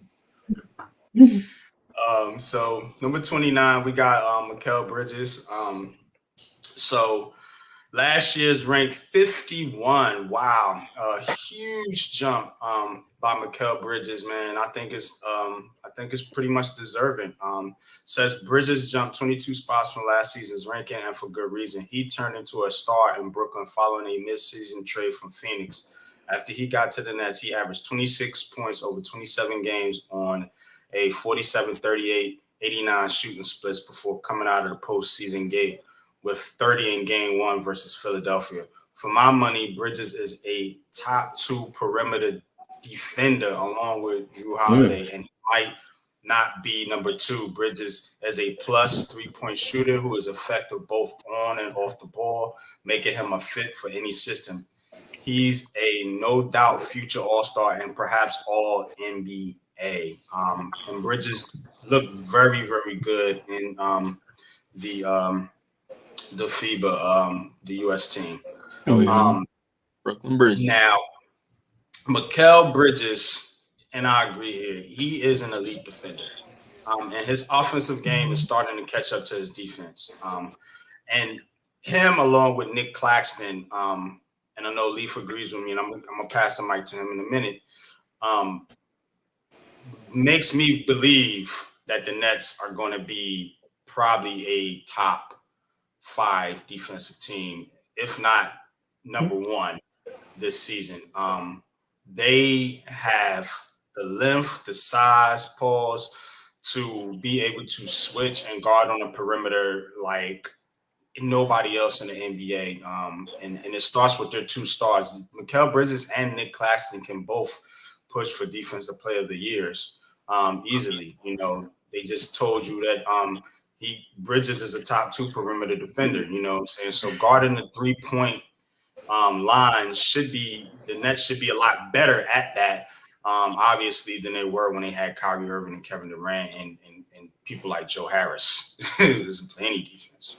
So number 29, we got Mikal Bridges. So last year's ranked 51. Wow, a huge jump by Mikal Bridges, man. I think it's pretty much deserving. Says Bridges jumped 22 spots from last season's ranking, and for good reason. He turned into a star in Brooklyn following a mid-season trade from Phoenix. After he got to the Nets, he averaged 26 points over 27 games on a 47, 38, 89 shooting splits before coming out of the postseason gate with 30 in game one versus Philadelphia. For my money, Bridges is a top 2 perimeter defender along with Drew Holiday, and he might not be number 2. Bridges is a plus 3-point shooter who is effective both on and off the ball, making him a fit for any system. He's a no doubt future All-Star and perhaps All NBA. And Bridges looked very, very good in the FIBA, the U.S. team. Brooklyn Bridges. Now, Mikal Bridges, and I agree here, he is an elite defender. And his offensive game is starting to catch up to his defense. And him, along with Nick Claxton, and I know Leaf agrees with me, and I'm going to pass the mic to him in a minute, makes me believe that the Nets are going to be probably a top 5 defensive team, if not number 1 this season. They have the length, the size, pause to be able to switch and guard on the perimeter like nobody else in the NBA. And it starts with their 2 stars. Mikal Bridges and Nick Claxton can both push for Defensive Player of the Years easily. They just told you that Bridges is a top 2 perimeter defender, you know what I'm saying? So guarding the 3-point line the Nets should be a lot better at that, obviously, than they were when they had Kyrie Irving and Kevin Durant and people like Joe Harris who doesn't play any defense.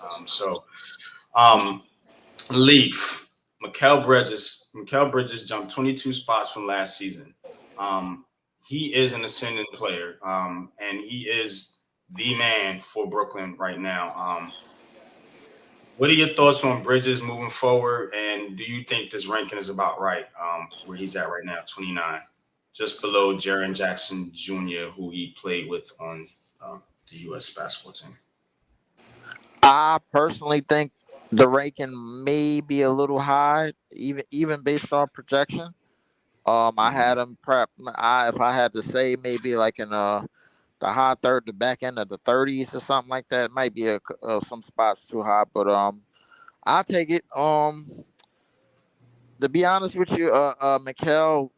Leaf, Mikal Bridges jumped 22 spots from last season. He is an ascending player, and he is the man for Brooklyn right now. What are your thoughts on Bridges moving forward? And do you think this ranking is about right? Where he's at right now, 29, just below Jaren Jackson Jr., who he played with on the U.S. basketball team. I personally think the ranking may be a little high, even based on projection. I had him prep. If I had to say, maybe like in the high third, the back end of the 30s or something like that. It might be some spots too high, but I'll take it. To be honest with you, Mikal,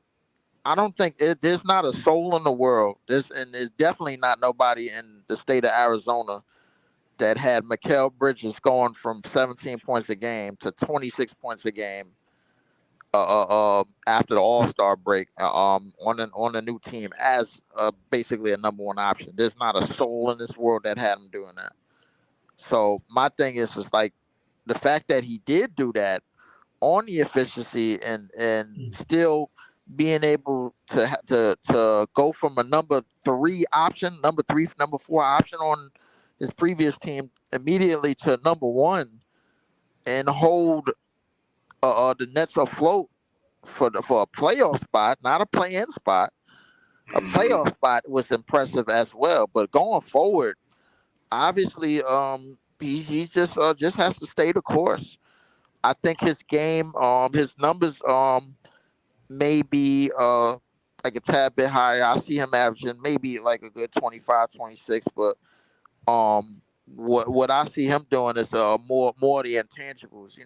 I don't think there's not a soul in the world. There's definitely not nobody in the state of Arizona that had Mikal Bridges going from 17 points a game to 26 points a game after the All-Star break on a new team as basically a number one option. There's not a soul in this world that had him doing that. So my thing is like the fact that he did do that on the efficiency and still being able to go from a number 4 option on his previous team immediately to number 1 and hold the Nets afloat for a playoff spot, not a play-in spot. A playoff spot was impressive as well. But going forward, obviously, he just has to stay the course. I think his game, his numbers, may be like a tad bit higher. I see him averaging maybe like a good 25, 26, but what I see him doing is more of the intangibles,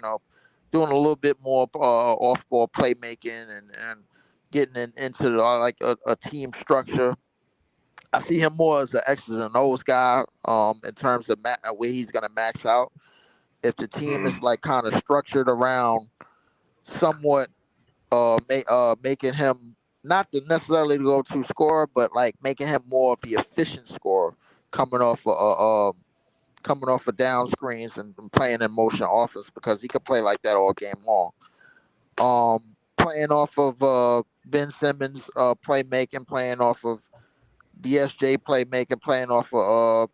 doing a little bit more off ball playmaking and getting into like a team structure. I see him more as the X's and O's guy in terms of where he's gonna max out. If the team is like kind of structured around somewhat making him not to necessarily go to scorer, but like making him more of the efficient scorer coming off of down screens and playing in motion offense because he could play like that all game long. Playing off of Ben Simmons playmaking, playing off of DSJ playmaking, playing off of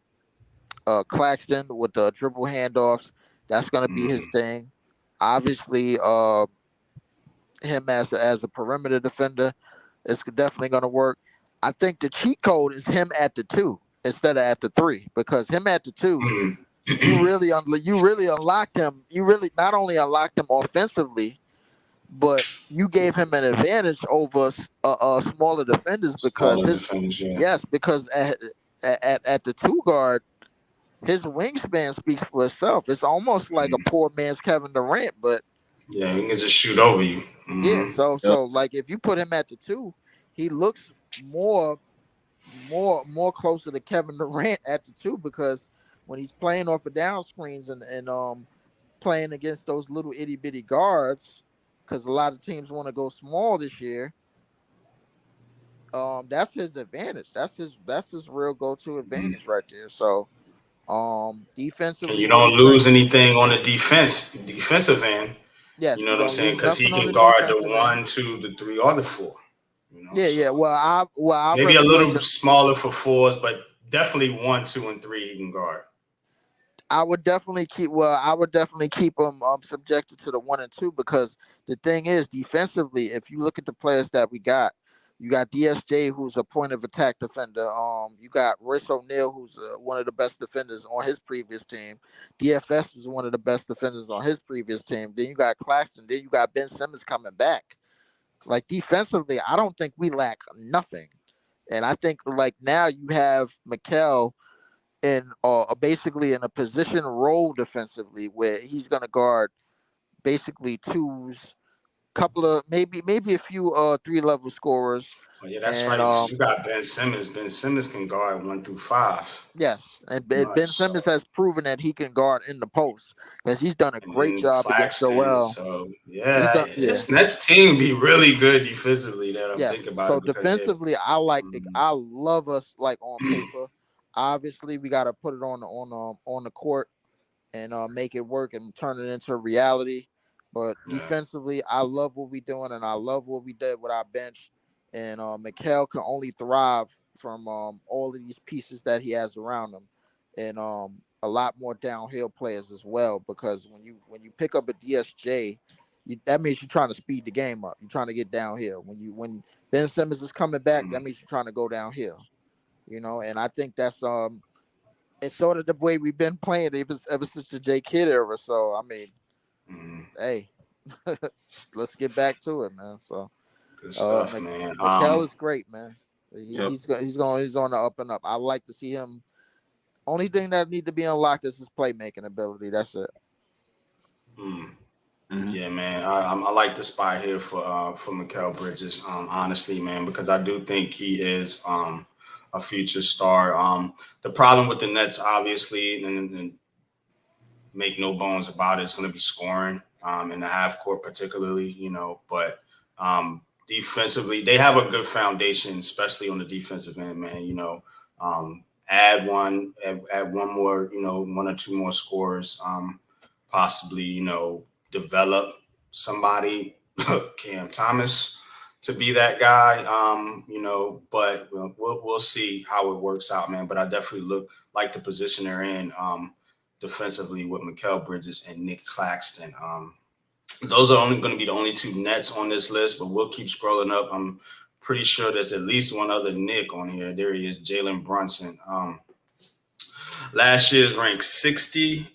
Claxton with the dribble handoffs. That's going to be his thing. Obviously, him as a perimeter defender is definitely going to work. I think the cheat code is him at the 2 instead of at the 3 because him at the 2, you really unlocked him. You really not only unlocked him offensively, but you gave him an advantage over smaller defenders because because at the 2 guard, his wingspan speaks for itself. It's almost like a poor man's Kevin Durant, but yeah, he can just shoot over you. Yeah, so like if you put him at the 2, he looks more closer to Kevin Durant at the 2 because when he's playing off of down screens and playing against those little itty bitty guards, because a lot of teams want to go small this year. That's his advantage. That's his real go-to advantage right there. So defensively, and you don't lose anything on the defensive end. Yes, you know what I'm saying? Because he can guard the 1, 2, the 3, or the 4. Yeah. Well, maybe a little smaller for 4s, but definitely 1, 2, and 3 he can guard. I would definitely keep him subjected to the 1 and 2 because the thing is defensively, if you look at the players that we got, you got DSJ, who's a point of attack defender. You got Royce O'Neal, who's one of the best defenders on his previous team. DFS was one of the best defenders on his previous team. Then you got Claxton. Then you got Ben Simmons coming back. Like defensively, I don't think we lack nothing. And I think like now you have Mikal in basically in a position role defensively where he's going to guard basically 2s. Couple of maybe a few 3-level scorers. Oh, yeah, that's right. You got Ben Simmons. Ben Simmons can guard 1 through 5. Yes, and Ben Simmons has proven that he can guard in the post because he's done a great job against Joel. So this Nets team be really good defensively. That I'm thinking about. So defensively, I love us like on paper. Obviously, we got to put it on the court and make it work and turn it into reality. But defensively, I love what we're doing, and I love what we did with our bench. And Mikal can only thrive from all of these pieces that he has around him. And a lot more downhill players as well, because when you pick up a DSJ, that means you're trying to speed the game up. You're trying to get downhill. When Ben Simmons is coming back, that means you're trying to go downhill. And I think that's it's sort of the way we've been playing ever since the J Kidd era. So I mean, hey, let's get back to it, man. So good stuff, man. Mikal is great, man. He's on the up and up. I like to see him. Only thing that need to be unlocked is his playmaking ability. That's it. Yeah, man. I like the spot here for Mikal Bridges. Honestly, man, because I do think he is a future star. The problem with the Nets, obviously, and make no bones about it, it's going to be scoring in the half court, particularly. But defensively, they have a good foundation, especially on the defensive end, man. Add one more, one or two more scores, possibly, develop somebody, Cam Thomas, to be that guy, but we'll see how it works out, man. But I definitely like the position they're in defensively with Mikal Bridges and Nick Claxton. Those are only going to be the only two Nets on this list, but we'll keep scrolling up. I'm pretty sure there's at least one other Nick on here. There he is, Jalen Brunson. Last year's ranked 60.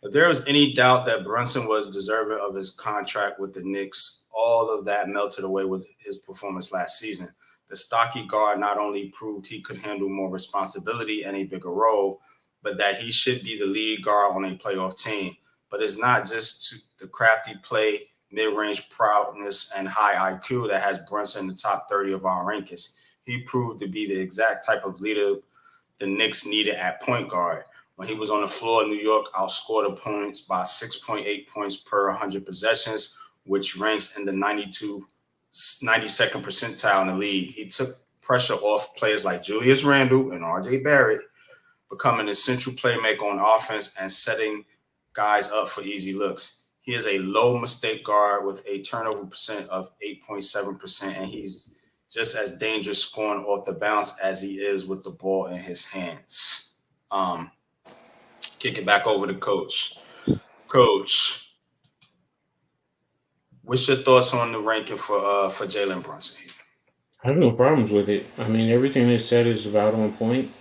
If there was any doubt that Brunson was deserving of his contract with the Knicks, all of that melted away with his performance last season. The stocky guard not only proved he could handle more responsibility and a bigger role, but that he should be the lead guard on a playoff team. But it's not just the crafty play, mid-range prowess, and high IQ that has Brunson in the top 30 of our rankings. He proved to be the exact type of leader the Knicks needed at point guard. When he was on the floor, New York outscored opponents by 6.8 points per 100 possessions, which ranks in the 92nd percentile in the league. He took pressure off players like Julius Randle and R.J. Barrett, becoming a central playmaker on offense and setting guys up for easy looks. He is a low mistake guard with a turnover percent of 8.7%, and he's just as dangerous scoring off the bounce as he is with the ball in his hands. Kick it back over to Coach. Coach, what's your thoughts on the ranking for Jalen Brunson here? I have no problems with it. I mean, everything they said is about on point.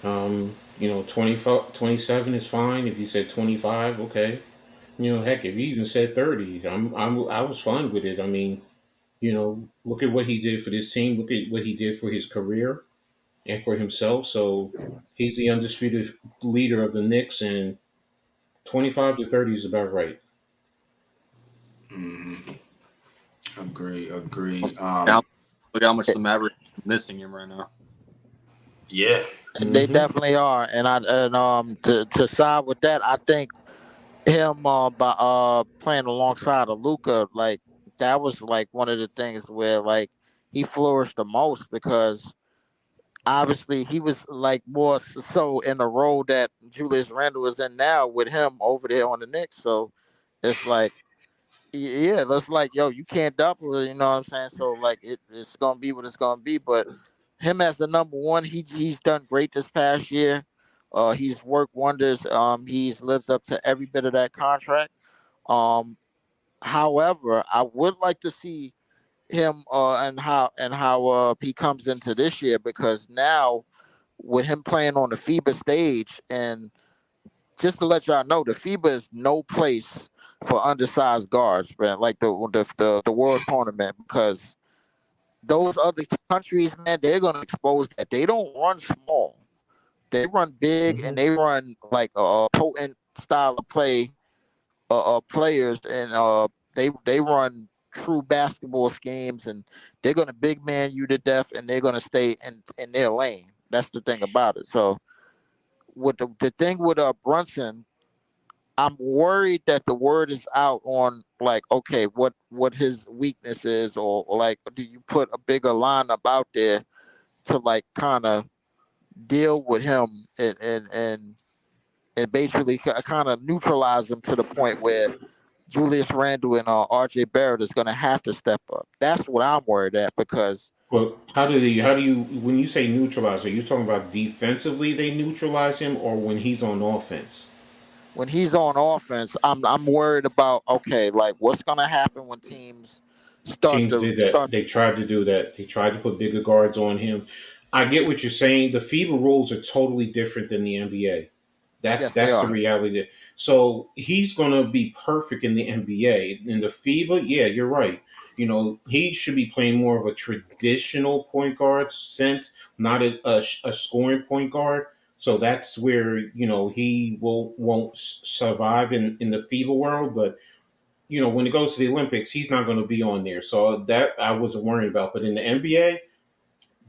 27 is fine. If you said 25, okay. Heck, if you even said 30, I was fine with it. I mean, look at what he did for this team. Look at what he did for his career and for himself. So he's the undisputed leader of the Knicks, and 25 to 30 is about right. Agree. Look how much the Mavericks are missing him right now. Yeah. They definitely are. And to side with that, I think him by playing alongside of Luka, like that was like one of the things where like he flourished the most, because obviously he was like more so in the role that Julius Randle is in now with him over there on the Knicks. So it's like, yeah, that's like, yo, you can't double it, you know what I'm saying? So like it's gonna be what it's gonna be. But him as the number one, he's done great this past year. He's worked wonders. He's lived up to every bit of that contract. However, I would like to see him and how he comes into this year, because now with him playing on the FIBA stage, and just to let y'all know, the FIBA is no place for undersized guards, man. Like the world tournament, because those other countries, man, they're gonna expose that. They don't run small. They run big, and they run like a potent style of play, players, and they run true basketball schemes, and they're gonna big man you to death, and they're gonna stay in their lane. That's the thing about it. So with the thing with Brunson, I'm worried that the word is out on like, okay, what his weakness is, or like, do you put a bigger lineup out there to like kind of deal with him and basically kind of neutralize him to the point where Julius Randle and RJ Barrett is going to have to step up. That's what I'm worried at, because Well, how do you when you say neutralize? Are you talking about defensively they neutralize him, or when he's on offense? When he's on offense, I'm worried about, okay, like what's gonna happen when teams start Teams to did that. start. They tried to do that. They tried to put bigger guards on him. I get what you're saying. The FIBA rules are totally different than the NBA. That's Yes, they that's the are. reality. So he's gonna be perfect in the NBA. In the FIBA, yeah, you're right. He should be playing more of a traditional point guard sense, not a scoring point guard. So that's where he won't survive in the FIBA world. But when it goes to the Olympics, he's not going to be on there. So that I wasn't worried about. But in the NBA,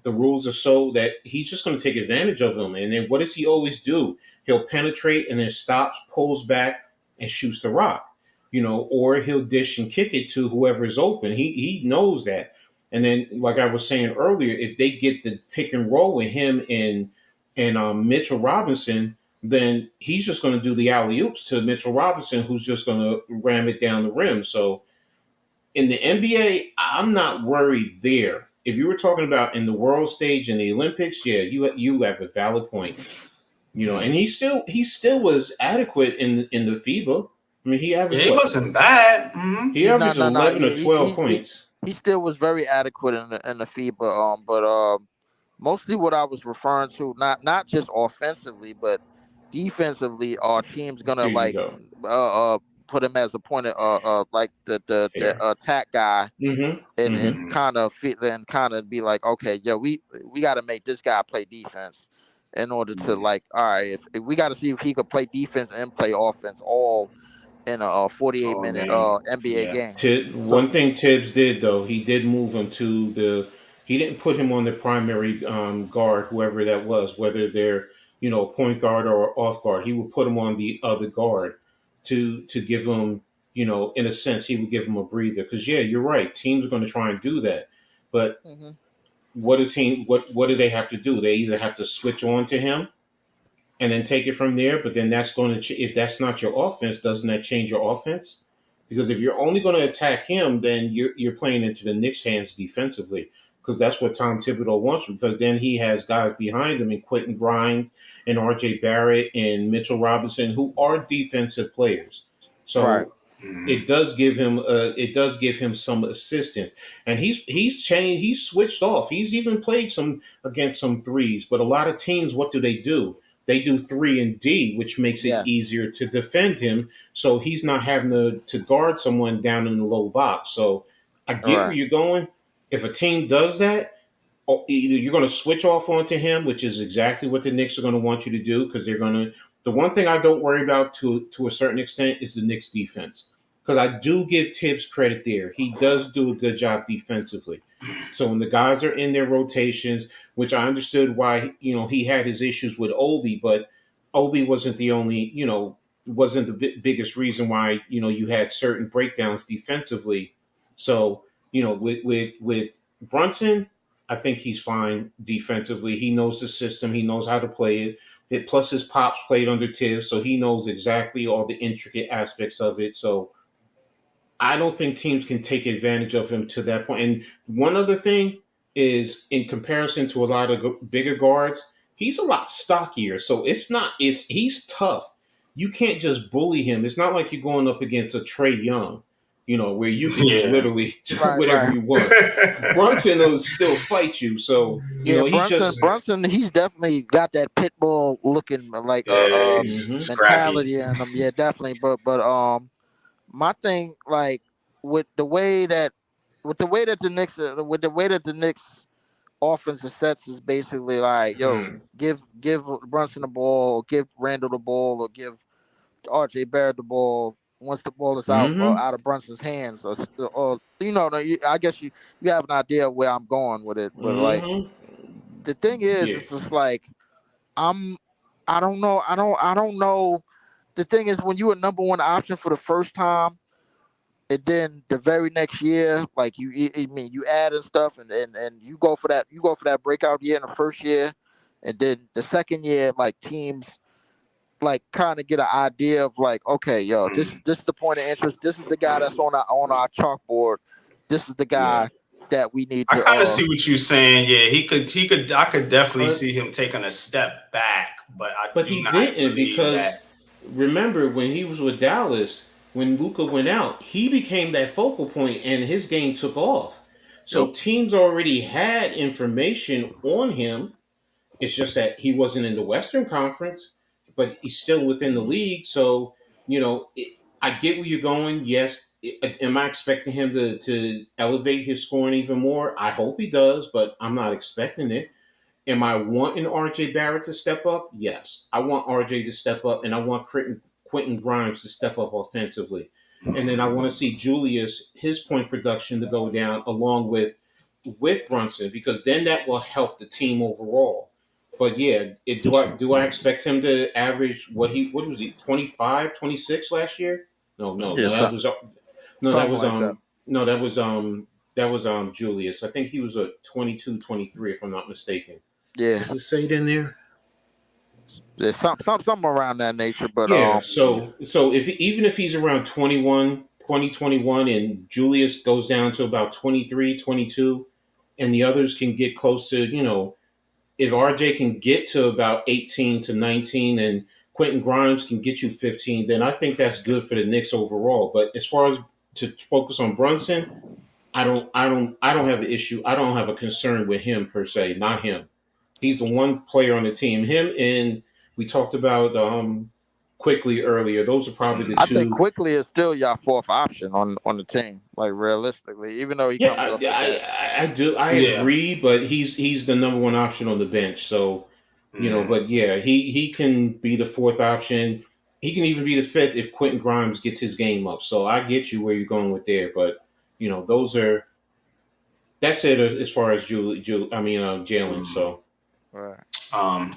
the rules are so that he's just going to take advantage of them. And then what does he always do? He'll penetrate and then stops, pulls back, and shoots the rock. Or he'll dish and kick it to whoever is open. He knows that. And then, like I was saying earlier, if they get the pick and roll with him and Mitchell Robinson, then he's just going to do the alley oops to Mitchell Robinson, who's just going to ram it down the rim. So in the NBA, I'm not worried there. If you were talking about in the world stage in the Olympics, yeah, you have a valid point. And he still was adequate in the FIBA. I mean, he Yeah, averaged he what? wasn't bad. He No, averaged no, no. 11 or 12 points. He still was very adequate in the FIBA. But mostly what I was referring to, not just offensively, but defensively, our team's gonna There you like go. put him as a point of like the Fair. attack guy, Mm-hmm. Mm-hmm. and kind of fit and kind of be like, okay, yeah, we got to make this guy play defense in order to, like, all right, if we got to see if he could play defense and play offense all in a 48 All minute game. NBA Yeah. game. So One thing Tibbs did though, he did move him to the. He didn't put him on the primary guard, whoever that was, whether they're point guard or off guard. He would put him on the other guard to give him, in a sense, he would give him a breather. Because yeah, you're right. Teams are going to try and do that, but mhm. what do they have to do? They either have to switch on to him and then take it from there. But then that's going to, if that's not your offense, doesn't that change your offense? Because if you're only going to attack him, then you're playing into the Knicks' hands defensively. Because that's what Tom Thibodeau wants. Because then he has guys behind him, and Quentin Grimes and R.J. Barrett and Mitchell Robinson, who are defensive players. Right. So it does give him some assistance, and he's changed. He's switched off. He's even played some against some threes. But a lot of teams, what do? They do 3 and D, which makes it Yes. easier to defend him. So he's not having to guard someone down in the low box. So I All get where right. you're going. If a team does that, or either you're going to switch off onto him, which is exactly what the Knicks are going to want you to do, because they're going to. The one thing I don't worry about to a certain extent is the Knicks defense, because I do give Tibbs credit there. He does do a good job defensively. So when the guys are in their rotations, which I understood why he had his issues with Obi, but Obi wasn't the only wasn't the biggest reason why you had certain breakdowns defensively. So with Brunson, I think he's fine defensively. He knows the system. He knows how to play it. Plus, his pops played under Tibbs, so he knows exactly all the intricate aspects of it. So I don't think teams can take advantage of him to that point. And one other thing is, in comparison to a lot of bigger guards, he's a lot stockier. So it's not. He's tough. You can't just bully him. It's not like you're going up against a Trey Young, where you can just Yeah. literally do Right. whatever Right. you want. Brunson will still fight you. So Yeah. he's just. Brunson. He's definitely got that pit bull looking like Yeah, he's Mhm. scrappy. mentality in him. Yeah, definitely. But my thing, like, with the way that the Knicks offensive sets is basically like, yo, give Brunson the ball, or give Randall the ball, or give RJ Barrett the ball once the ball is Mhm. out of Brunson's hands, or I guess you have an idea of where I'm going with it. But like, Mhm. the thing is, Yeah. it's just like, I'm I don't know. I don't know. The thing is, when you a number one option for the first time, and then the very next year, like, you add and stuff, and you go for that breakout year in the first year, and then the second year, like, teams like kind of get an idea of like, okay, yo, this is the point of interest. This is the guy that's on our chalkboard. This is the Yeah. guy that we need I to. kind of see what you're saying. Yeah, he could. I could definitely see him taking a step back, but he didn't because remember when he was with Dallas, when Luka went out, he became that focal point and his game took off. So teams already had information on him. It's just that he wasn't in the Western Conference, but he's still within the league. So, I get where you're going. Yes. Am I expecting him to elevate his scoring even more? I hope he does, but I'm not expecting it. Am I wanting RJ Barrett to step up? Yes. I want RJ to step up, and I want Quentin Grimes to step up offensively. And then I want to see Julius, his point production to go down along with Brunson, because then that will help the team overall. But yeah, do I expect him to average what was he 25, 26 last year? No, that was Julius. I think he was a 22, 23 if I'm not mistaken. Yeah. Does it say it in there? Yeah, something around that nature, but yeah. So even if he's around 21, and Julius goes down to about 23, 22, and the others can get close to, if RJ can get to about 18 to 19 and Quentin Grimes can get you 15, then I think that's good for the Knicks overall. But as far as to focus on Brunson, I don't have an issue. I don't have a concern with him per se, not him. He's the one player on the team. Him and we talked about Quickly earlier. Those are probably the two. I think Quickly is still your fourth option on the team, like realistically, even though he comes off the bench. I do. I agree, but he's the number one option on the bench. So, but yeah, he can be the fourth option. He can even be the fifth if Quentin Grimes gets his game up. So I get you where you're going with there, but that's it as far as Jalen. So, right. All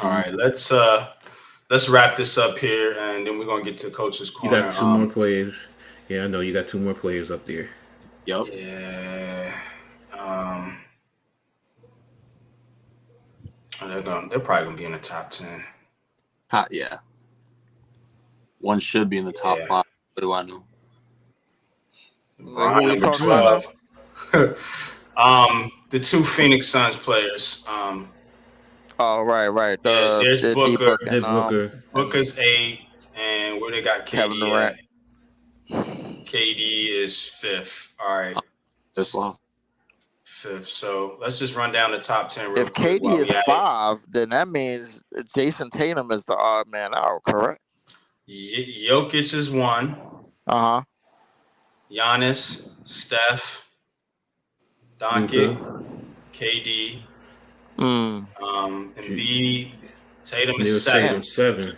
right, let's wrap this up here, and then we're gonna get to Coach's Corner. You got two more players. Yeah, I know you got two more players up there. Yep. Yeah. They're probably gonna be in the top 10. Yeah. One should be in the top 5. What do I know? Number 12. The two Phoenix Suns players. Oh, right. There's Booker. Booker's 8, and where they got KD Kevin Durant. KD is 5th. All right. That's well. 5th. So let's just run down the top 10 real if quick. KD is 5, then that means Jason Tatum is the odd man out, correct? Jokic is 1. Uh-huh. Giannis, Steph, Doncic, KD, Embiid, Tatum is 7.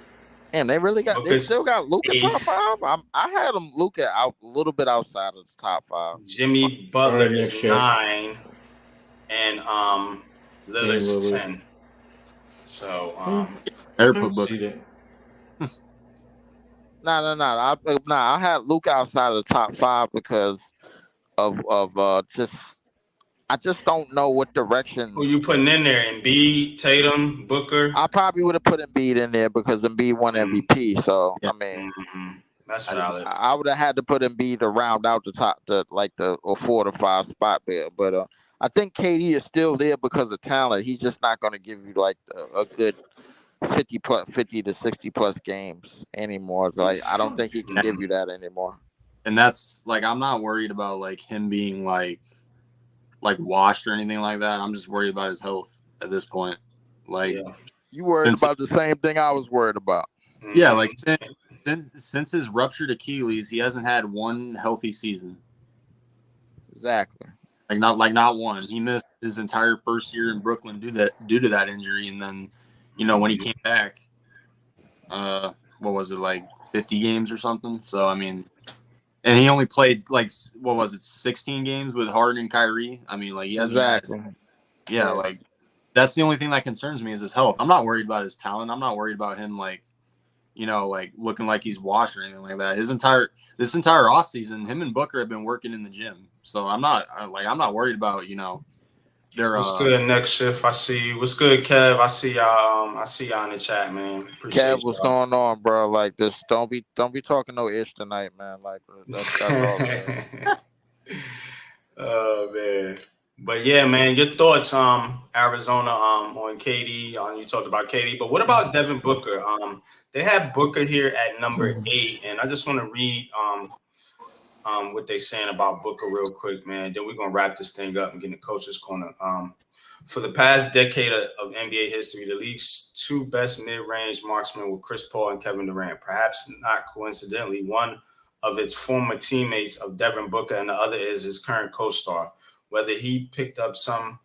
And they still got Luka top 5. I had them Luka out a little bit outside of the top 5. Jimmy Butler is 9, and Lillard's 10. So Air put Booker. No. I had Luka outside of the top 5 because of I just don't know what direction. Who you putting in there? Embiid, Tatum, Booker? I probably would have put Embiid in there because Embiid won MVP. So I mean, that's valid. I would have had to put Embiid to round out the top, the 4 to 5 spot there. But I think KD is still there because of talent. He's just not going to give you like a good 50 to 60 plus games anymore. Like I don't think he can give you that anymore. And that's like I'm not worried about like him being like washed or anything like that. I'm just worried about his health at this point. Like you worried about the same thing I was worried about. Yeah, like since his ruptured Achilles, he hasn't had one healthy season. Exactly. Not one. He missed his entire first year in Brooklyn due to that injury, and then when he came back, what was it, like 50 games or something? So I mean, and he only played 16 games with Harden and Kyrie. I mean, like he hasn't. Like that's the only thing that concerns me is his health. I'm not worried about his talent. I'm not worried about him looking like he's washed or anything like that. This entire offseason, him and Booker have been working in the gym. So I'm not worried about, their What's good next shift? I see you. What's good, Kev? I see y'all in the chat, man. Appreciate Kev, what's going on, bro? Like this, don't be talking no ish tonight, man. Like that's all. Oh man. But yeah, man, your thoughts, Arizona, on KD. You talked about KD, but what about Devin Booker? They have Booker here at number 8, and I just want to read what they saying about Booker real quick, man. Then we're gonna wrap this thing up and get in the coach's corner. For the past decade of NBA history, the league's 2 best mid-range marksmen were Chris Paul and Kevin Durant. Perhaps not coincidentally, one of its former teammates of Devin Booker and the other is his current co-star. Whether he picked up some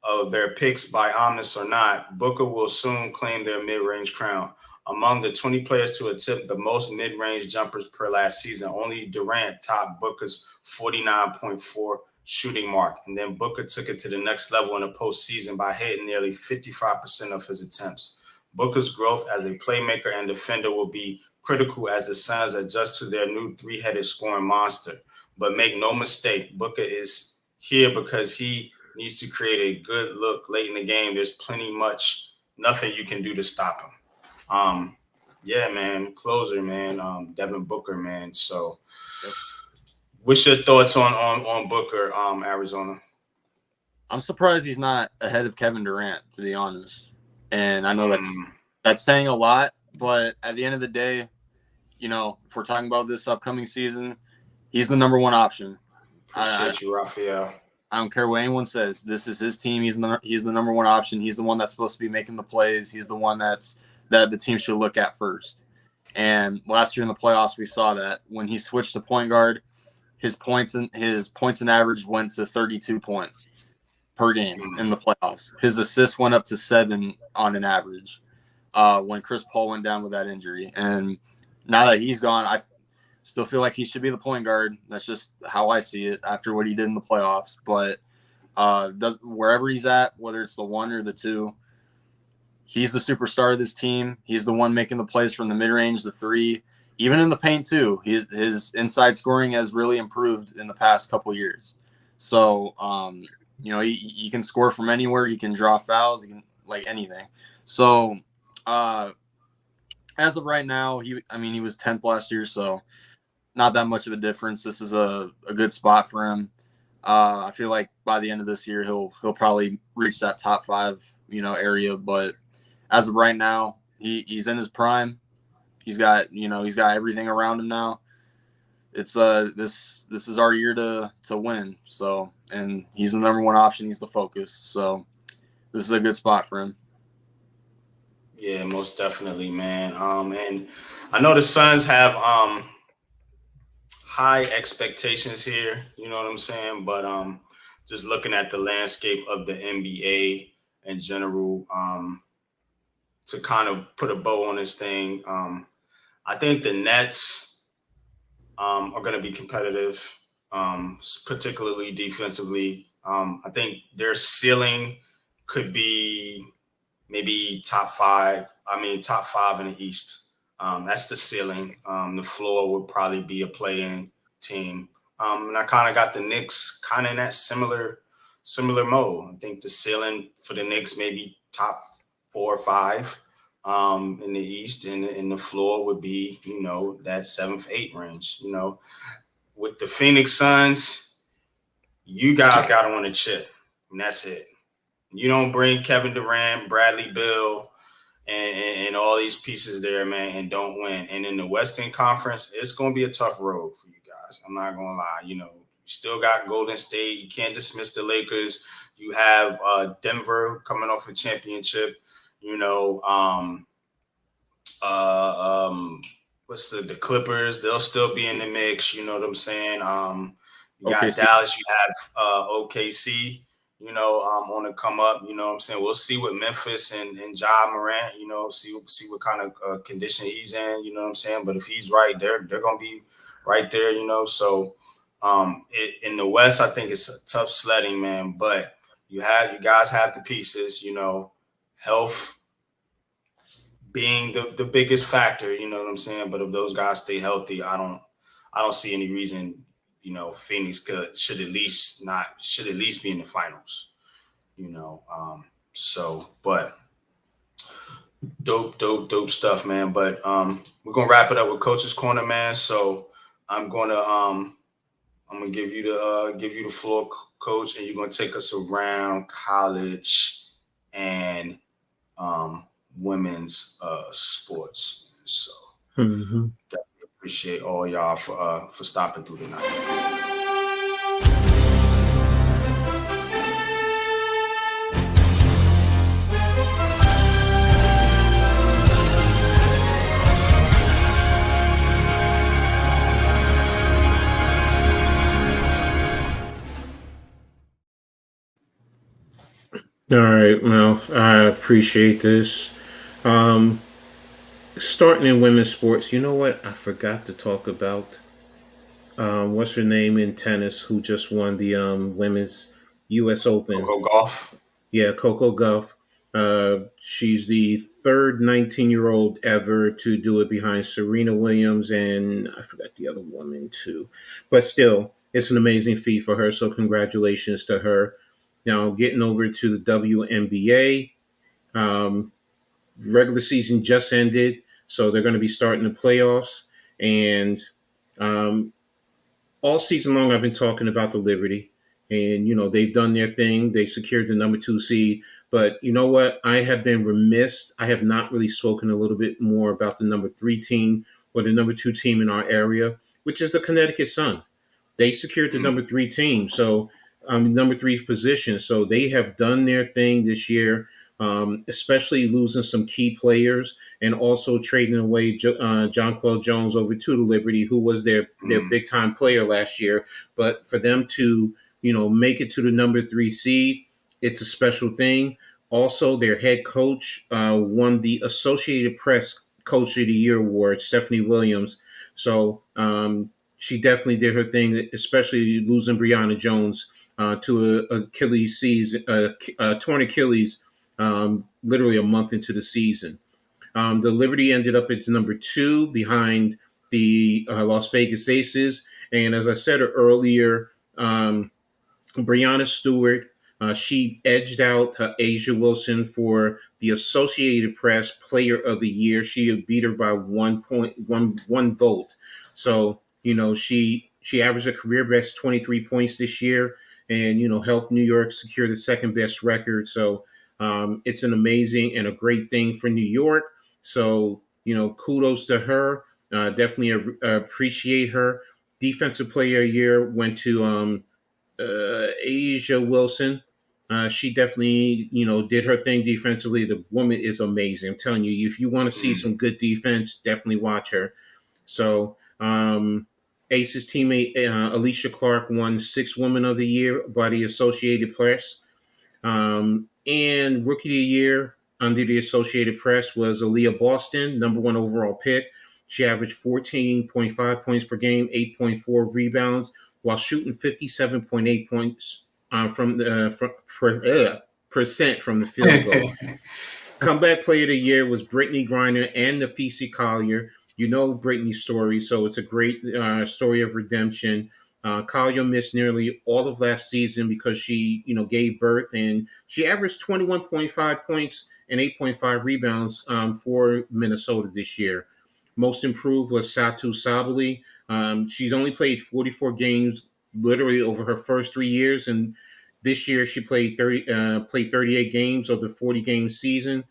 of their picks by omnis or not, Booker will soon claim their mid-range crown. Among the 20 players to attempt the most mid-range jumpers per last season, only Durant topped Booker's 49.4 shooting mark. And then Booker took it to the next level in the postseason by hitting nearly 55% of his attempts. Booker's growth as a playmaker and defender will be critical as the Suns adjust to their new 3-headed scoring monster. But make no mistake, Booker is here because he needs to create a good look late in the game. There's nothing you can do to stop him. Yeah, man, closer, man. Devin Booker, man. So, what's your thoughts on Booker, Arizona? I'm surprised he's not ahead of Kevin Durant, to be honest. And I know that's saying a lot, but at the end of the day, you know, if we're talking about this upcoming season, he's the number 1 option. Appreciate you, Raphael. I don't care what anyone says. This is his team. He's the number 1 option. He's the one that's supposed to be making the plays. He's the one that the team should look at first. And last year in the playoffs, we saw that when he switched to point guard, his points and average went to 32 points per game in the playoffs. His assists went up to 7 on an average when Chris Paul went down with that injury. And now that he's gone, I still feel like he should be the point guard. That's just how I see it after what he did in the playoffs. But wherever he's at, whether it's the 1 or the 2, he's the superstar of this team. He's the one making the plays from the mid-range, the 3, even in the paint too. His inside scoring has really improved in the past couple of years. So, you know, he can score from anywhere. He can draw fouls. He can, like, anything. So, as of right now, he was 10th last year, so not that much of a difference. This is a good spot for him. I feel like by the end of this year, he'll probably reach that top 5, you know, area. But as of right now, he's in his prime. He's got everything around him now. It's this is our year to win. So, and he's the number 1 option. He's the focus. So this is a good spot for him. Yeah, most definitely, man. And I know the Suns have high expectations here, you know what I'm saying? But just looking at the landscape of the NBA in general, to kind of put a bow on this thing, I think the Nets are going to be competitive, particularly defensively. I think their ceiling could be maybe top 5 in the East. That's the ceiling. The floor would probably be a play-in team. And I kind of got the Knicks kind of in that similar mode. I think the ceiling for the Knicks maybe top 4 or 5 in the East, and the floor would be, you know, that 7th, 8th range. You know, with the Phoenix Suns, you guys got to win a chip, and that's it. You don't bring Kevin Durant, Bradley Beal, and all these pieces there, man, and don't win. And in the Western Conference, it's going to be a tough road for you guys. I'm not going to lie. You know, you still got Golden State. You can't dismiss the Lakers. You have Denver coming off a championship. You know, what's the Clippers? They'll still be in the mix. You know what I'm saying? You got OKC. Dallas. You have OKC. You know, on the come up, you know what I'm saying? We'll see what Memphis and Ja Morant, you know, see what kind of condition he's in, you know what I'm saying? But if he's right, they're going to be right there, you know? So in the West, I think it's a tough sledding, man, but you guys have the pieces, you know, health being the biggest factor, you know what I'm saying? But if those guys stay healthy, I don't see any reason, you know, Phoenix should at least be in the finals, you know. So, but dope stuff, man. But we're gonna wrap it up with Coach's Corner, man. So I'm gonna I'm gonna give you the floor, coach, and you're gonna take us around college and women's sports. So Mhm. definitely appreciate all y'all for stopping through tonight. All right. Well, I appreciate this. Um, Starting in women's sports, you know what? I forgot to talk about what's her name in tennis who just won the women's U.S. Open. Go golf. Yeah, Coco Gauff. She's the third 19-year-old ever to do it behind Serena Williams and I forgot the other woman too. But still, it's an amazing feat for her. So congratulations to her. Now getting over to the WNBA. Regular season just ended, so they're going to be starting the playoffs. And um, all season long, I've been talking about the Liberty, and they've done their thing. They secured the number 2 seed, but you know what? I have been remiss. I have not really spoken a little bit more about the number 3 team or the number 2 team in our area, which is the Connecticut Sun. They secured the number 3 team, so number 3 position. So they have done their thing this year, especially losing some key players and also trading away Jonquel Jones over to the Liberty, who was their big time player last year. But for them to make it to the number 3 seed, it's a special thing. Also, their head coach won the Associated Press Coach of the Year award, Stephanie Williams. So she definitely did her thing, especially losing Brianna Jones to a Achilles season, torn Achilles, literally a month into the season. The Liberty ended up at number 2 behind the Las Vegas Aces, and as I said earlier, Brianna Stewart. She edged out Asia Wilson for the Associated Press Player of the Year. She beat her by 1 vote. So she averaged a career best 23 points this year, and helped New York secure the second best record. So it's an amazing and a great thing for New York. So kudos to her. Definitely appreciate her. Defensive Player of the Year went to Asia Wilson. She definitely, did her thing defensively. The woman is amazing. I'm telling you, if you want to see some good defense, definitely watch her. So, Ace's teammate Alicia Clark won 6 Women of the Year by the Associated Press. And Rookie of the Year under the Associated Press was Aaliyah Boston, number 1 overall pick. She averaged 14.5 points per game, 8.4 rebounds, while shooting 57.8 points percent from the field goal. Comeback Player of the Year was Brittany Griner and Nafisi Collier. You know Brittany's story, so it's a great story of redemption. Collier missed nearly all of last season because she, gave birth, and she averaged 21.5 points and 8.5 rebounds for Minnesota this year. Most improved was Satu Sabali. She's only played 44 games literally over her first 3 years, and this year she played 38 games of the 40-game season,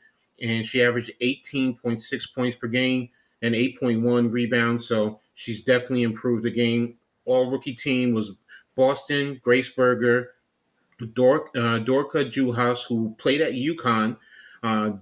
and she averaged 18.6 points per game and 8.1 rebounds. So she's definitely improved the game. All rookie team was Boston, Grace Berger, Dorka Juhas, who played at UConn,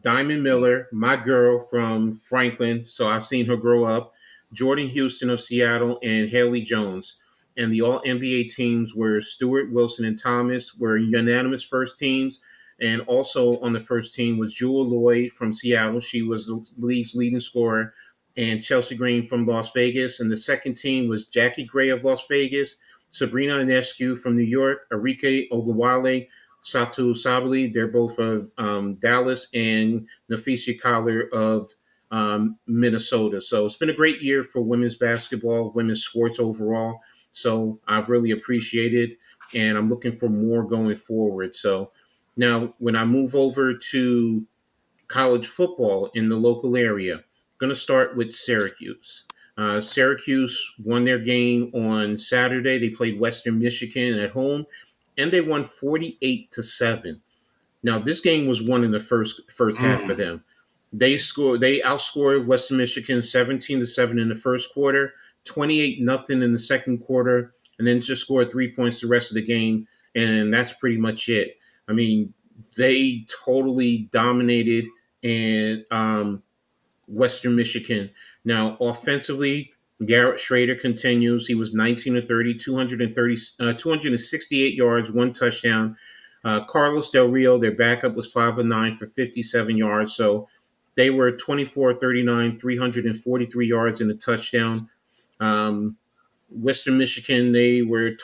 Diamond Miller, my girl from Franklin, so I've seen her grow up, Jordan Houston of Seattle, and Haley Jones. And the All NBA teams were Stewart, Wilson, and Thomas were unanimous first teams. And also on the first team was Jewel Lloyd from Seattle. She was the league's leading scorer. And Chelsea Green from Las Vegas. And the second team was Jackie Gray of Las Vegas, Sabrina Ionescu from New York, Arike Ogwale, Satu Sabali. They're both of Dallas, and Nafisi Collier of Minnesota. So it's been a great year for women's basketball, women's sports overall. So I've really appreciated, and I'm looking for more going forward. So now when I move over to college football in the local area, I'm going to start with Syracuse. Syracuse won their game on Saturday. They played Western Michigan at home, and they won 48-7. Now, this game was won in the first half for them. They outscored Western Michigan 17-7 in the first quarter, 28-0 in the second quarter, and then just scored 3 points the rest of the game, and that's pretty much it. I mean, they totally dominated and Western Michigan. Now, offensively, Garrett Schrader continues. He was 19 of 30, 268 yards, 1 touchdown. Carlos Del Rio, their backup, was 5 of 9 for 57 yards. So they were 24 39, 343 yards and a touchdown. Western Michigan, they had 3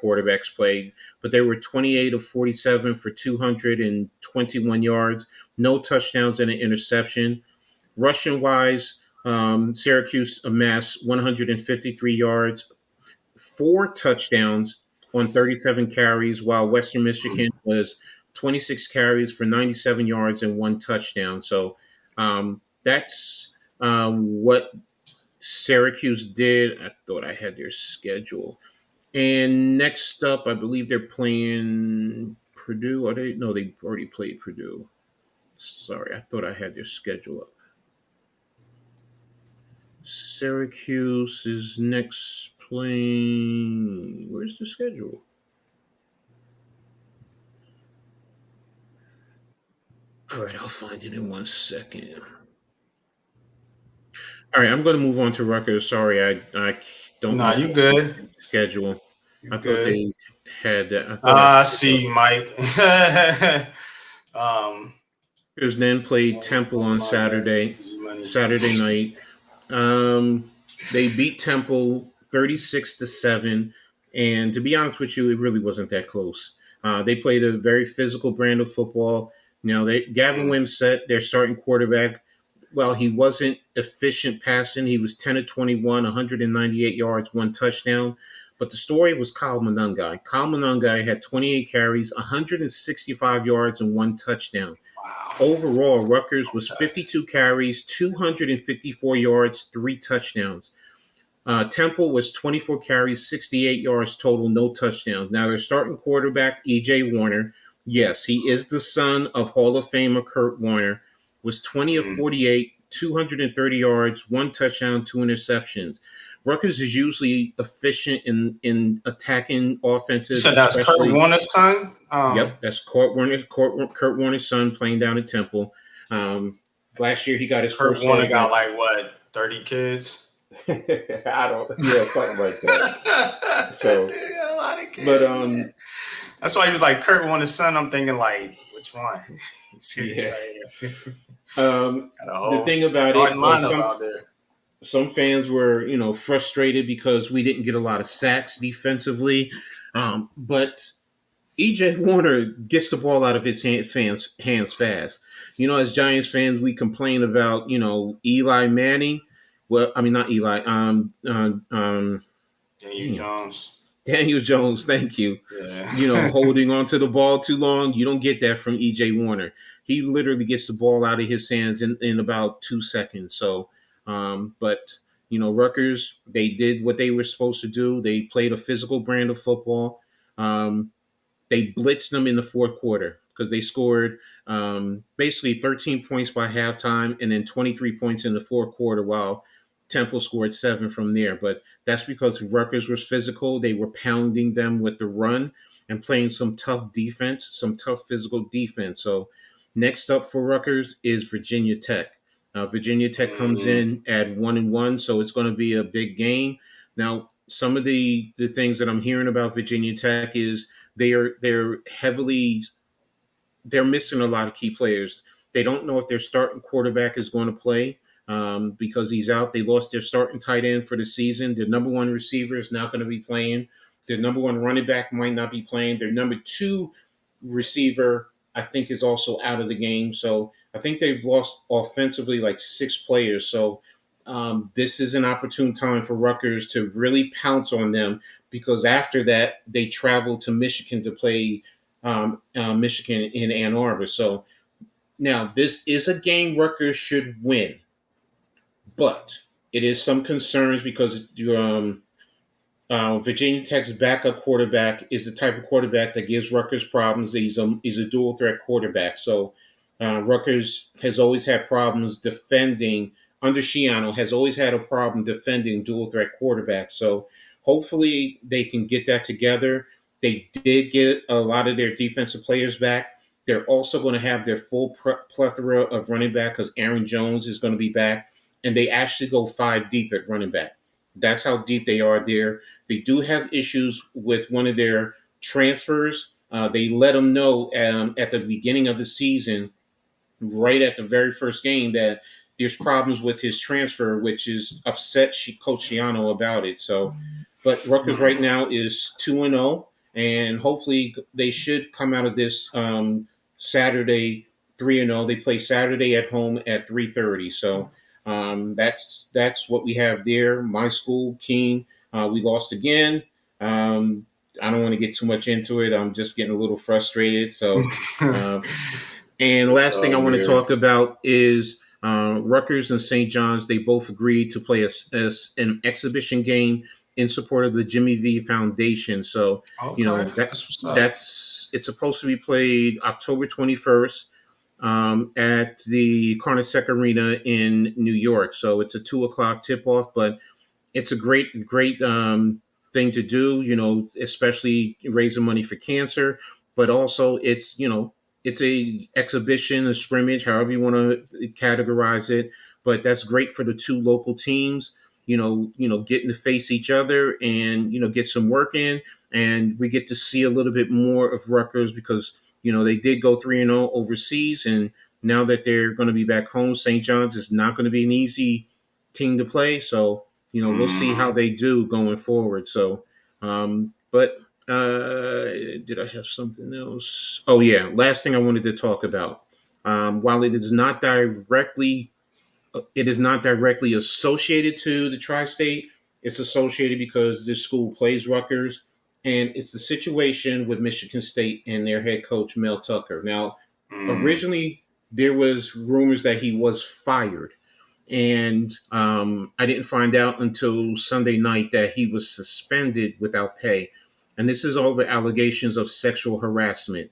quarterbacks played, but they were 28 of 47 for 221 yards, no touchdowns and an interception. Rushing wise, Syracuse amassed 153 yards, 4 touchdowns on 37 carries, while Western Michigan was 26 carries for 97 yards and 1 touchdown. So that's what Syracuse did. I thought I had their schedule. And next up, I believe they're playing Purdue. They already played Purdue. Sorry, I thought I had their schedule up. Syracuse is next playing. Where's the schedule? All right, I'll find it in 1 second. All right, I'm going to move on to Rutgers. Sorry, I don't know. Nah, you good. Schedule. You I thought good. they had that. I see you, Mike. Rutgers then played Temple on Saturday night. They beat Temple 36-7, and to be honest with you, it really wasn't that close. They played a very physical brand of football. Now, Gavin Wimsett, their starting quarterback, well, he wasn't efficient passing. He was 10 of 21, 198 yards, 1 touchdown. But the story was Kyle Monangai. Kyle Monangai had 28 carries, 165 yards, and 1 touchdown. Wow. Overall, Rutgers was 52 carries, 254 yards, 3 touchdowns. Temple was 24 carries, 68 yards total, no touchdowns. Now, their starting quarterback, E.J. Warner, yes, he is the son of Hall of Famer Kurt Warner, was 20 of 48, 230 yards, 1 touchdown, 2 interceptions. Rutgers is usually efficient in attacking offenses. So that's Kurt Warner's son? Yep, that's Kurt Warner's son playing down at Temple. Last year he got his Kurt first. Warner got 30 kids? Something like that. So, a lot of kids. But that's why he was like Kurt Warner's son. I'm thinking which one? Yeah. The thing about it, some fans were, frustrated because we didn't get a lot of sacks defensively. But E.J. Warner gets the ball out of his hands fast. As Giants fans, we complain about, Eli Manning. Well, I mean, not Eli. Daniel Jones, thank you. Yeah. Holding on to the ball too long. You don't get that from E.J. Warner. He literally gets the ball out of his hands in about 2 seconds. So, but Rutgers, they did what they were supposed to do. They played a physical brand of football. They blitzed them in the fourth quarter because they scored basically 13 points by halftime and then 23 points in the fourth quarter, while Temple scored 7 from there. But that's because Rutgers was physical. They were pounding them with the run and playing some tough defense, some tough physical defense. So next up for Rutgers is Virginia Tech. Virginia Tech comes in at 1-1, so it's going to be a big game. Now, some of the things that I'm hearing about Virginia Tech is they're missing a lot of key players. They don't know if their starting quarterback is going to play because he's out. They lost their starting tight end for the season. Their number 1 receiver is not going to be playing. Their number 1 running back might not be playing. Their number 2 receiver, I think, is also out of the game. So I think they've lost offensively 6 players. So this is an opportune time for Rutgers to really pounce on them, because after that, they travel to Michigan to play Michigan in Ann Arbor. So now this is a game Rutgers should win. But it is some concerns because Virginia Tech's backup quarterback is the type of quarterback that gives Rutgers problems. He's a dual threat quarterback. So Rutgers has always had problems defending, under Shiano, has always had a problem defending dual threat quarterbacks. So hopefully they can get that together. They did get a lot of their defensive players back. They're also going to have their full plethora of running back because Aaron Jones is going to be back. And they actually go 5 deep at running back. That's how deep they are there. They do have issues with one of their transfers. They let them know at the beginning of the season, right at the very first game, that there's problems with his transfer, which is upset Coach Shiano about it. So, but Rutgers right now is 2-0, and hopefully they should come out of this Saturday 3-0. They play Saturday at home at 3:30. So that's what we have there. My school, Keene, we lost again. I don't want to get too much into it. I'm just getting a little frustrated. So, and last thing I want to talk about is Rutgers and St. John's. They both agreed to play an exhibition game in support of the Jimmy V Foundation. So, that's it's supposed to be played October 21st at the Carnesec Arena in New York. So it's a 2:00 tip off, but it's a great thing to do, especially raising money for cancer, but also it's a exhibition, a scrimmage, however you want to categorize it. But that's great for the two local teams, getting to face each other and, get some work in. And we get to see a little bit more of Rutgers because, they did go 3-0 overseas. And now that they're going to be back home, St. John's is not going to be an easy team to play. So, we'll see how they do going forward. So, but did I have something else? Oh yeah, last thing I wanted to talk about. While it is not directly associated to the tri-state. It's associated because this school plays Rutgers, and it's the situation with Michigan State and their head coach Mel Tucker. Now, originally there was rumors that he was fired. And I didn't find out until Sunday night that he was suspended without pay. And this is over allegations of sexual harassment.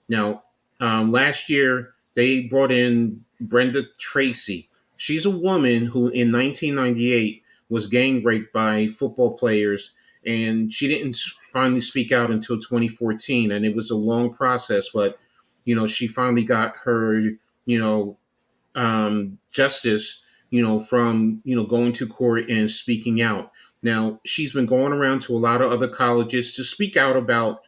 Now, last year, they brought in Brenda Tracy. She's a woman who in 1998 was gang raped by football players. And she didn't finally speak out until 2014. And it was a long process. But, she finally got her, justice from, going to court and speaking out. Now, she's been going around to a lot of other colleges to speak out about,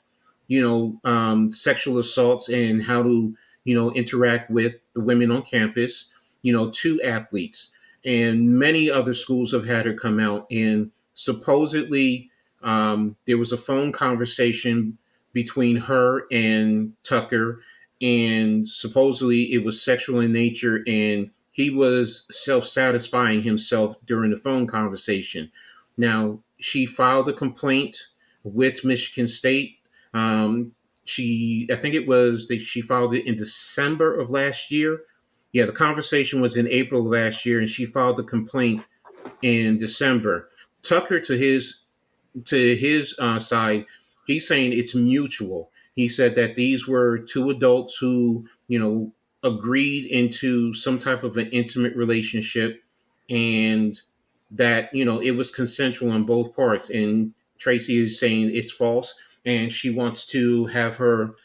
sexual assaults and how to, interact with the women on campus, to athletes. And many other schools have had her come out. And supposedly there was a phone conversation between her and Tucker. And supposedly it was sexual in nature. And he was self-satisfying himself during the phone conversation. Now, she filed a complaint with Michigan State. I think it was that she filed it in December of last year. Yeah, the conversation was in April of last year, and she filed the complaint in December. Tucker, to his side, he's saying it's mutual. He said that these were two adults who, agreed into some type of an intimate relationship, and that it was consensual on both parts. And Tracy is saying it's false, and she wants to have her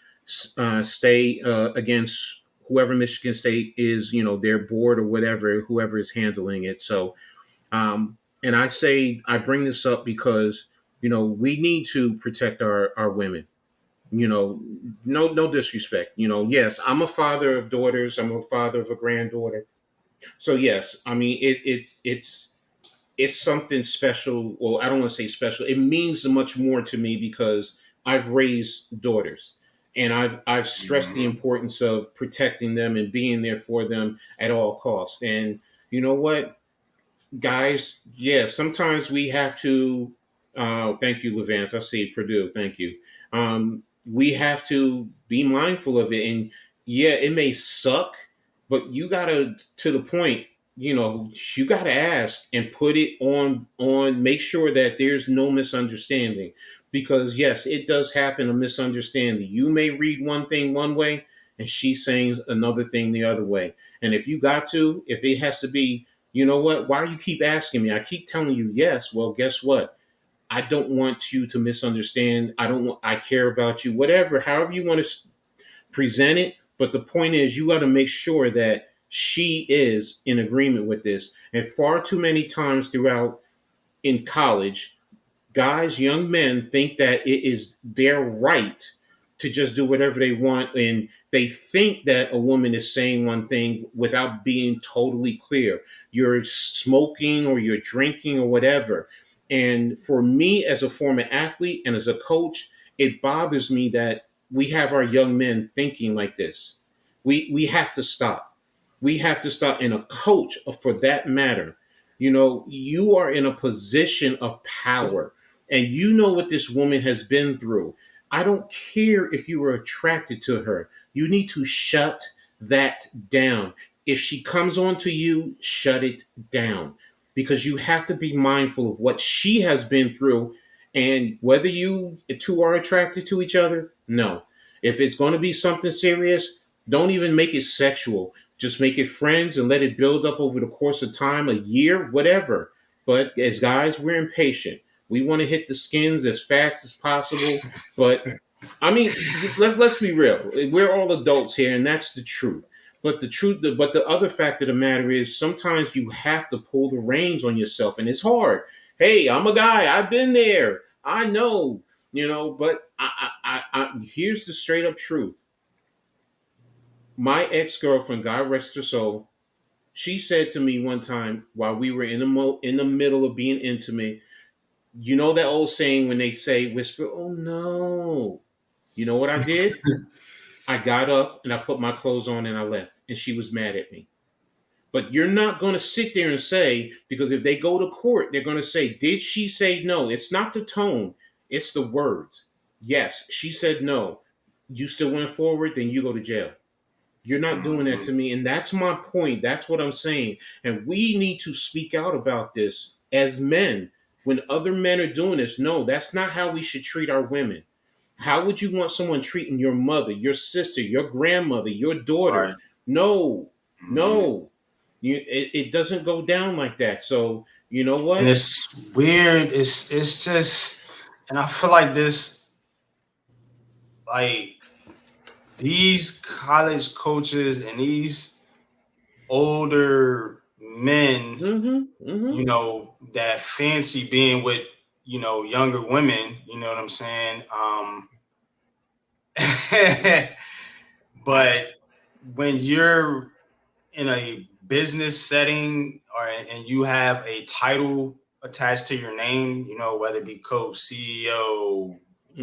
stay against whoever Michigan State is, their board or whoever is handling it. So and I bring this up because we need to protect our women. No disrespect. Yes, I'm a father of daughters. I'm a father of a granddaughter. So yes, I mean it's something special. Well, I don't want to say special. It means much more to me because I've raised daughters, and I've stressed the importance of protecting them and being there for them at all costs. And you know what, guys? Yeah, sometimes we have to. Thank you, Levance. I see Purdue. Thank you. We have to be mindful of it. And yeah, it may suck, but you gotta, to the point, you got to ask and put it on make sure that there's no misunderstanding, because yes, it does happen, a misunderstanding. You may read one thing one way and she's saying another thing the other way. And if it has to be, you know what, why do you keep asking me? I keep telling you yes. Well, guess what? I don't want you to misunderstand. I care about you, whatever, however you want to present it. But the point is, you got to make sure that she is in agreement with this. And far too many times throughout in college, guys, young men think that it is their right to just do whatever they want. And they think that a woman is saying one thing without being totally clear. You're smoking or you're drinking or whatever. And for me, as a former athlete and as a coach, it bothers me that we have our young men thinking like this. We have to stop. We have to stop. And a coach, for that matter, you are in a position of power, and you know what this woman has been through. I don't care if you were attracted to her. You need to shut that down. If she comes on to you, shut it down, because you have to be mindful of what she has been through. And whether you two are attracted to each other, no. If it's going to be something serious, don't even make it sexual. Just make it friends and let it build up over the course of time, a year, whatever. But as guys, we're impatient. We want to hit the skins as fast as possible. But I mean, let's be real. We're all adults here, and that's the truth. But the other fact of the matter is, sometimes you have to pull the reins on yourself, and it's hard. Hey, I'm a guy. I've been there. I know, But here's the straight up truth. My ex girlfriend, God rest her soul, she said to me one time while we were in the middle of being intimate. You know that old saying when they say whisper, "Oh no." You know what I did? I got up and I put my clothes on and I left. And she was mad at me. But you're not going to sit there and say, because if they go to court, they're going to say, did she say no? It's not the tone, it's the words. Yes, she said no. You still went forward, then you go to jail. You're not doing that to me. And that's my point. That's what I'm saying. And we need to speak out about this as men. When other men are doing this, no, that's not how we should treat our women. How would you want someone treating your mother, your sister, your grandmother, your daughters? Right. No, no. It doesn't go down like that. So you know what? And it's weird. It's just, and I feel like these college coaches and these older men, that fancy being with, younger women, you know what I'm saying? But when you're in a business setting and you have a title attached to your name, whether it be coach, CEO,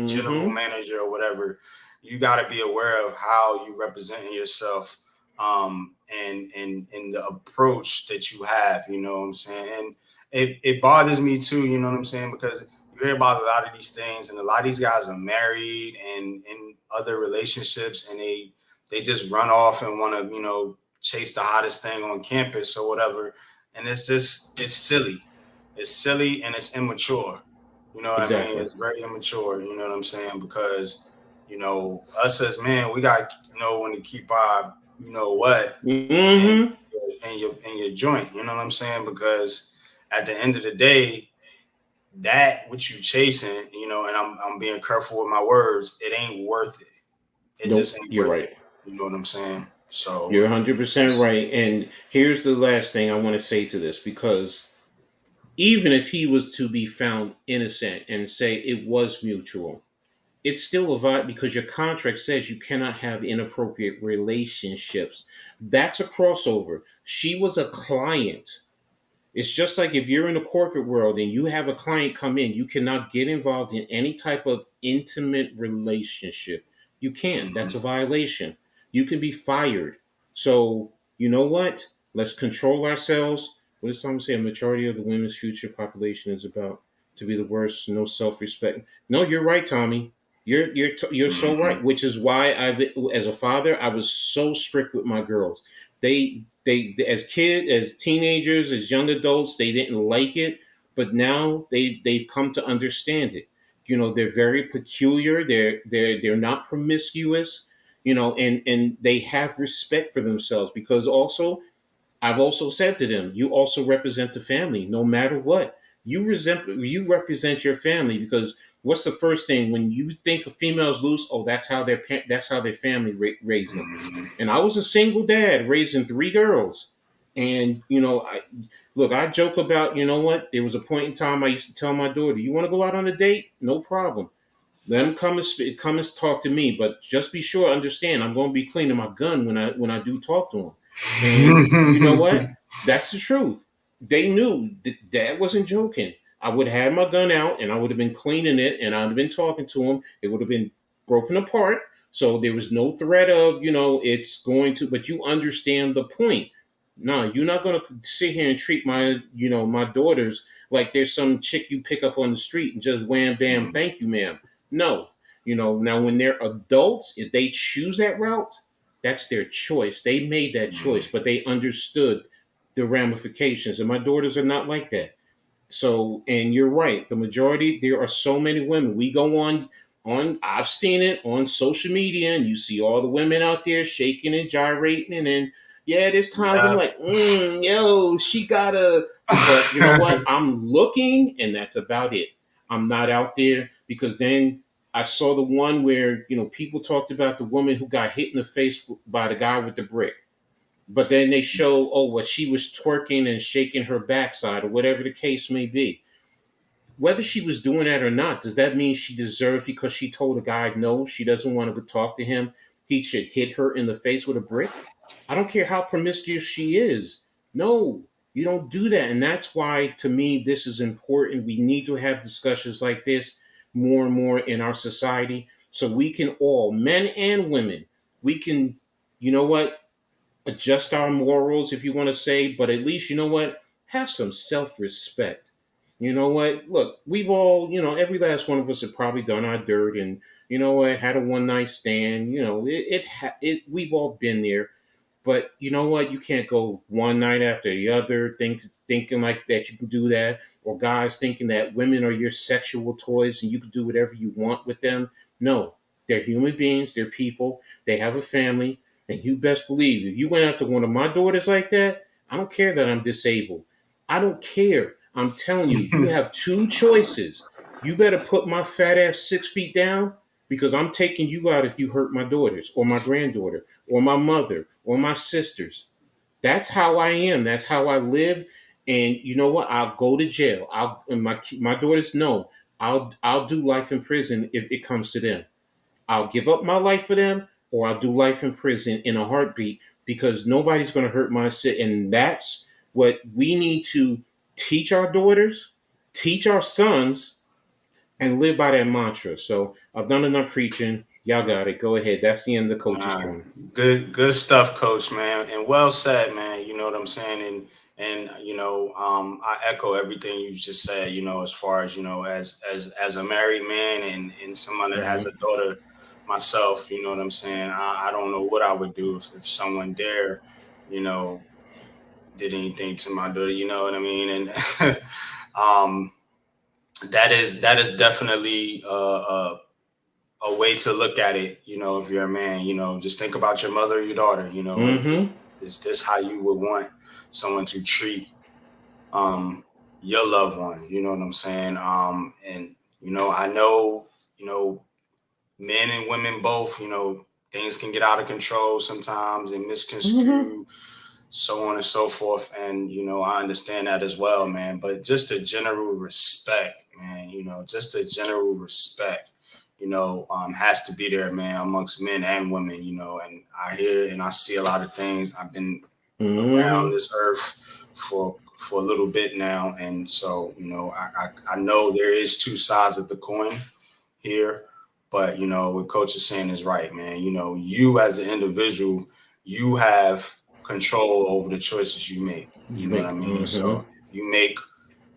general manager, or whatever, you got to be aware of how you represent yourself, and the approach that you have, you know what I'm saying? And it bothers me too, you know what I'm saying? Because you hear about a lot of these things, and a lot of these guys are married and in other relationships, and they just run off and want to, chase the hottest thing on campus or whatever. And it's silly. It's silly and it's immature. You know what Exactly. I mean? It's very immature, you know what I'm saying? Because, us as men, we got to know when to keep our, in your joint, you know what I'm saying? Because at the end of the day, that what you chasing, and I'm being careful with my words, it ain't worth it. It Nope, just ain't you're worth right. it. You know what I'm saying? So You're 100% right. And here's the last thing I want to say to this, because even if he was to be found innocent and say it was mutual, it's still a vibe, because your contract says you cannot have inappropriate relationships. That's a crossover. She was a client. It's just like if you're in the corporate world and you have a client come in, you cannot get involved in any type of intimate relationship. You can't. That's a violation. You can be fired. So, you know what? Let's control ourselves. What does Tom say? A majority of the women's future population is about to be the worst, no self-respect. No, you're right, Tommy. You're so right. Which is why as a father, I was so strict with my girls. They they as teenagers, as young adults, they didn't like it, but now they've come to understand it. They're very peculiar. They're not promiscuous. And they have respect for themselves because also I've also said to them, you also represent the family, no matter what. You represent your family because what's the first thing when you think a female's loose? Oh, that's how their family raised them. And I was a single dad raising 3 girls, and I joke about what there was a point in time I used to tell my daughter, you want to go out on a date? No problem. Let them come and talk to me, but just be sure, understand, I'm going to be cleaning my gun when I do talk to them. And you know what? That's the truth. They knew Dad wasn't joking. I would have had my gun out and I would have been cleaning it and I'd have been talking to him. It would have been broken apart. So there was no threat of, it's going to, but you understand the point. No, you're not going to sit here and treat my daughters like there's some chick you pick up on the street and just wham, bam, thank you, ma'am. No, now when they're adults, if they choose that route, that's their choice. They made that choice, but they understood the ramifications. And my daughters are not like that. So, and you're right. The majority, there are so many women. We go on, I've seen it on social media, and you see all the women out there shaking and gyrating. And then, there's times I'm like, yo, she gotta, but you know what? I'm looking, and that's about it. I'm not out there because then I saw the one where, people talked about the woman who got hit in the face by the guy with the brick. But then they show, what she was twerking and shaking her backside or whatever the case may be. Whether she was doing that or not, does that mean she deserves because she told a guy no, she doesn't want to talk to him, he should hit her in the face with a brick? I don't care how promiscuous she is. No, you don't do that. And that's why, to me, this is important. We need to have discussions like this more and more in our society so we can all, men and women, we can, adjust our morals, if you want to say, but at least, have some self-respect. You know what? Look, we've all, every last one of us have probably done our dirt and, had a one night stand. We've all been there. But you know what? You can't go one night after the other thinking like that you can do that, or guys thinking that women are your sexual toys and you can do whatever you want with them. No, they're human beings. They're people. They have a family. And you best believe if you went after one of my daughters like that, I don't care that I'm disabled. I don't care. I'm telling you, you have two choices. You better put my fat ass 6 feet down because I'm taking you out if you hurt my daughters or my granddaughter or my mother or my sisters. That's how I am. That's how I live. And you know what? I'll go to jail. And my daughters know I'll do life in prison if it comes to them. I'll give up my life for them, or I'll do life in prison in a heartbeat because nobody's going to hurt my sit. And that's what we need to teach our daughters, teach our sons, and live by that mantra. So I've done enough preaching. Y'all got it. Go ahead. That's the end of the coach's corner. Good stuff, Coach, man, and well said, man. You know what I'm saying, and I echo everything you just said. As far as as a married man and someone that has a daughter. Myself, you know what I'm saying? I don't know what I would do if someone dare, did anything to my daughter, you know what I mean? And that is definitely a way to look at it, if you're a man, just think about your mother or your daughter, Is this how you would want someone to treat your loved one, you know what I'm saying? And I know, men and women both, things can get out of control sometimes and misconstrue, so on and so forth. And, I understand that as well, man. But just a general respect, man, just a general respect, has to be there, man, amongst men and women, and I hear and I see a lot of things. I've been around this earth for a little bit now. And so, I know there is two sides of the coin here. But, what Coach is saying is right, man. You as an individual, you have control over the choices you make. You know what I mean? So if you make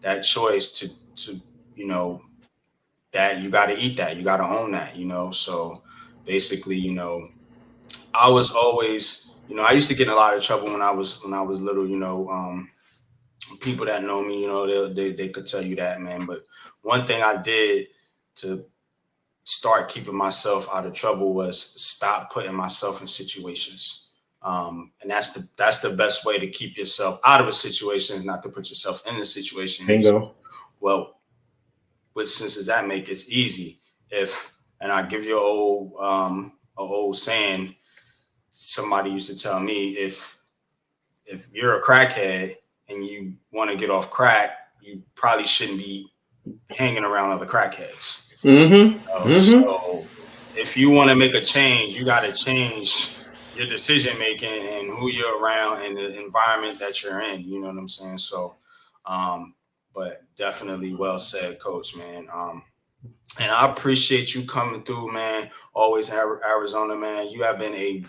that choice to that you got to eat that, you got to own that, So basically, I was always I used to get in a lot of trouble when I was little. People that know me, they could tell you that, man. But one thing I did to start keeping myself out of trouble was stop putting myself in situations. And that's the best way to keep yourself out of a situation, is not to put yourself in the situation. Bingo. Well, what sense does that make? It's easy. And I give you a old saying. Somebody used to tell me, if you're a crackhead and you want to get off crack, you probably shouldn't be hanging around other crackheads. So if you want to make a change, you got to change your decision making and who you're around and the environment that you're in. You know what I'm saying? So, but definitely well said, Coach, man. And I appreciate you coming through, man. Always in Arizona, man. You have been a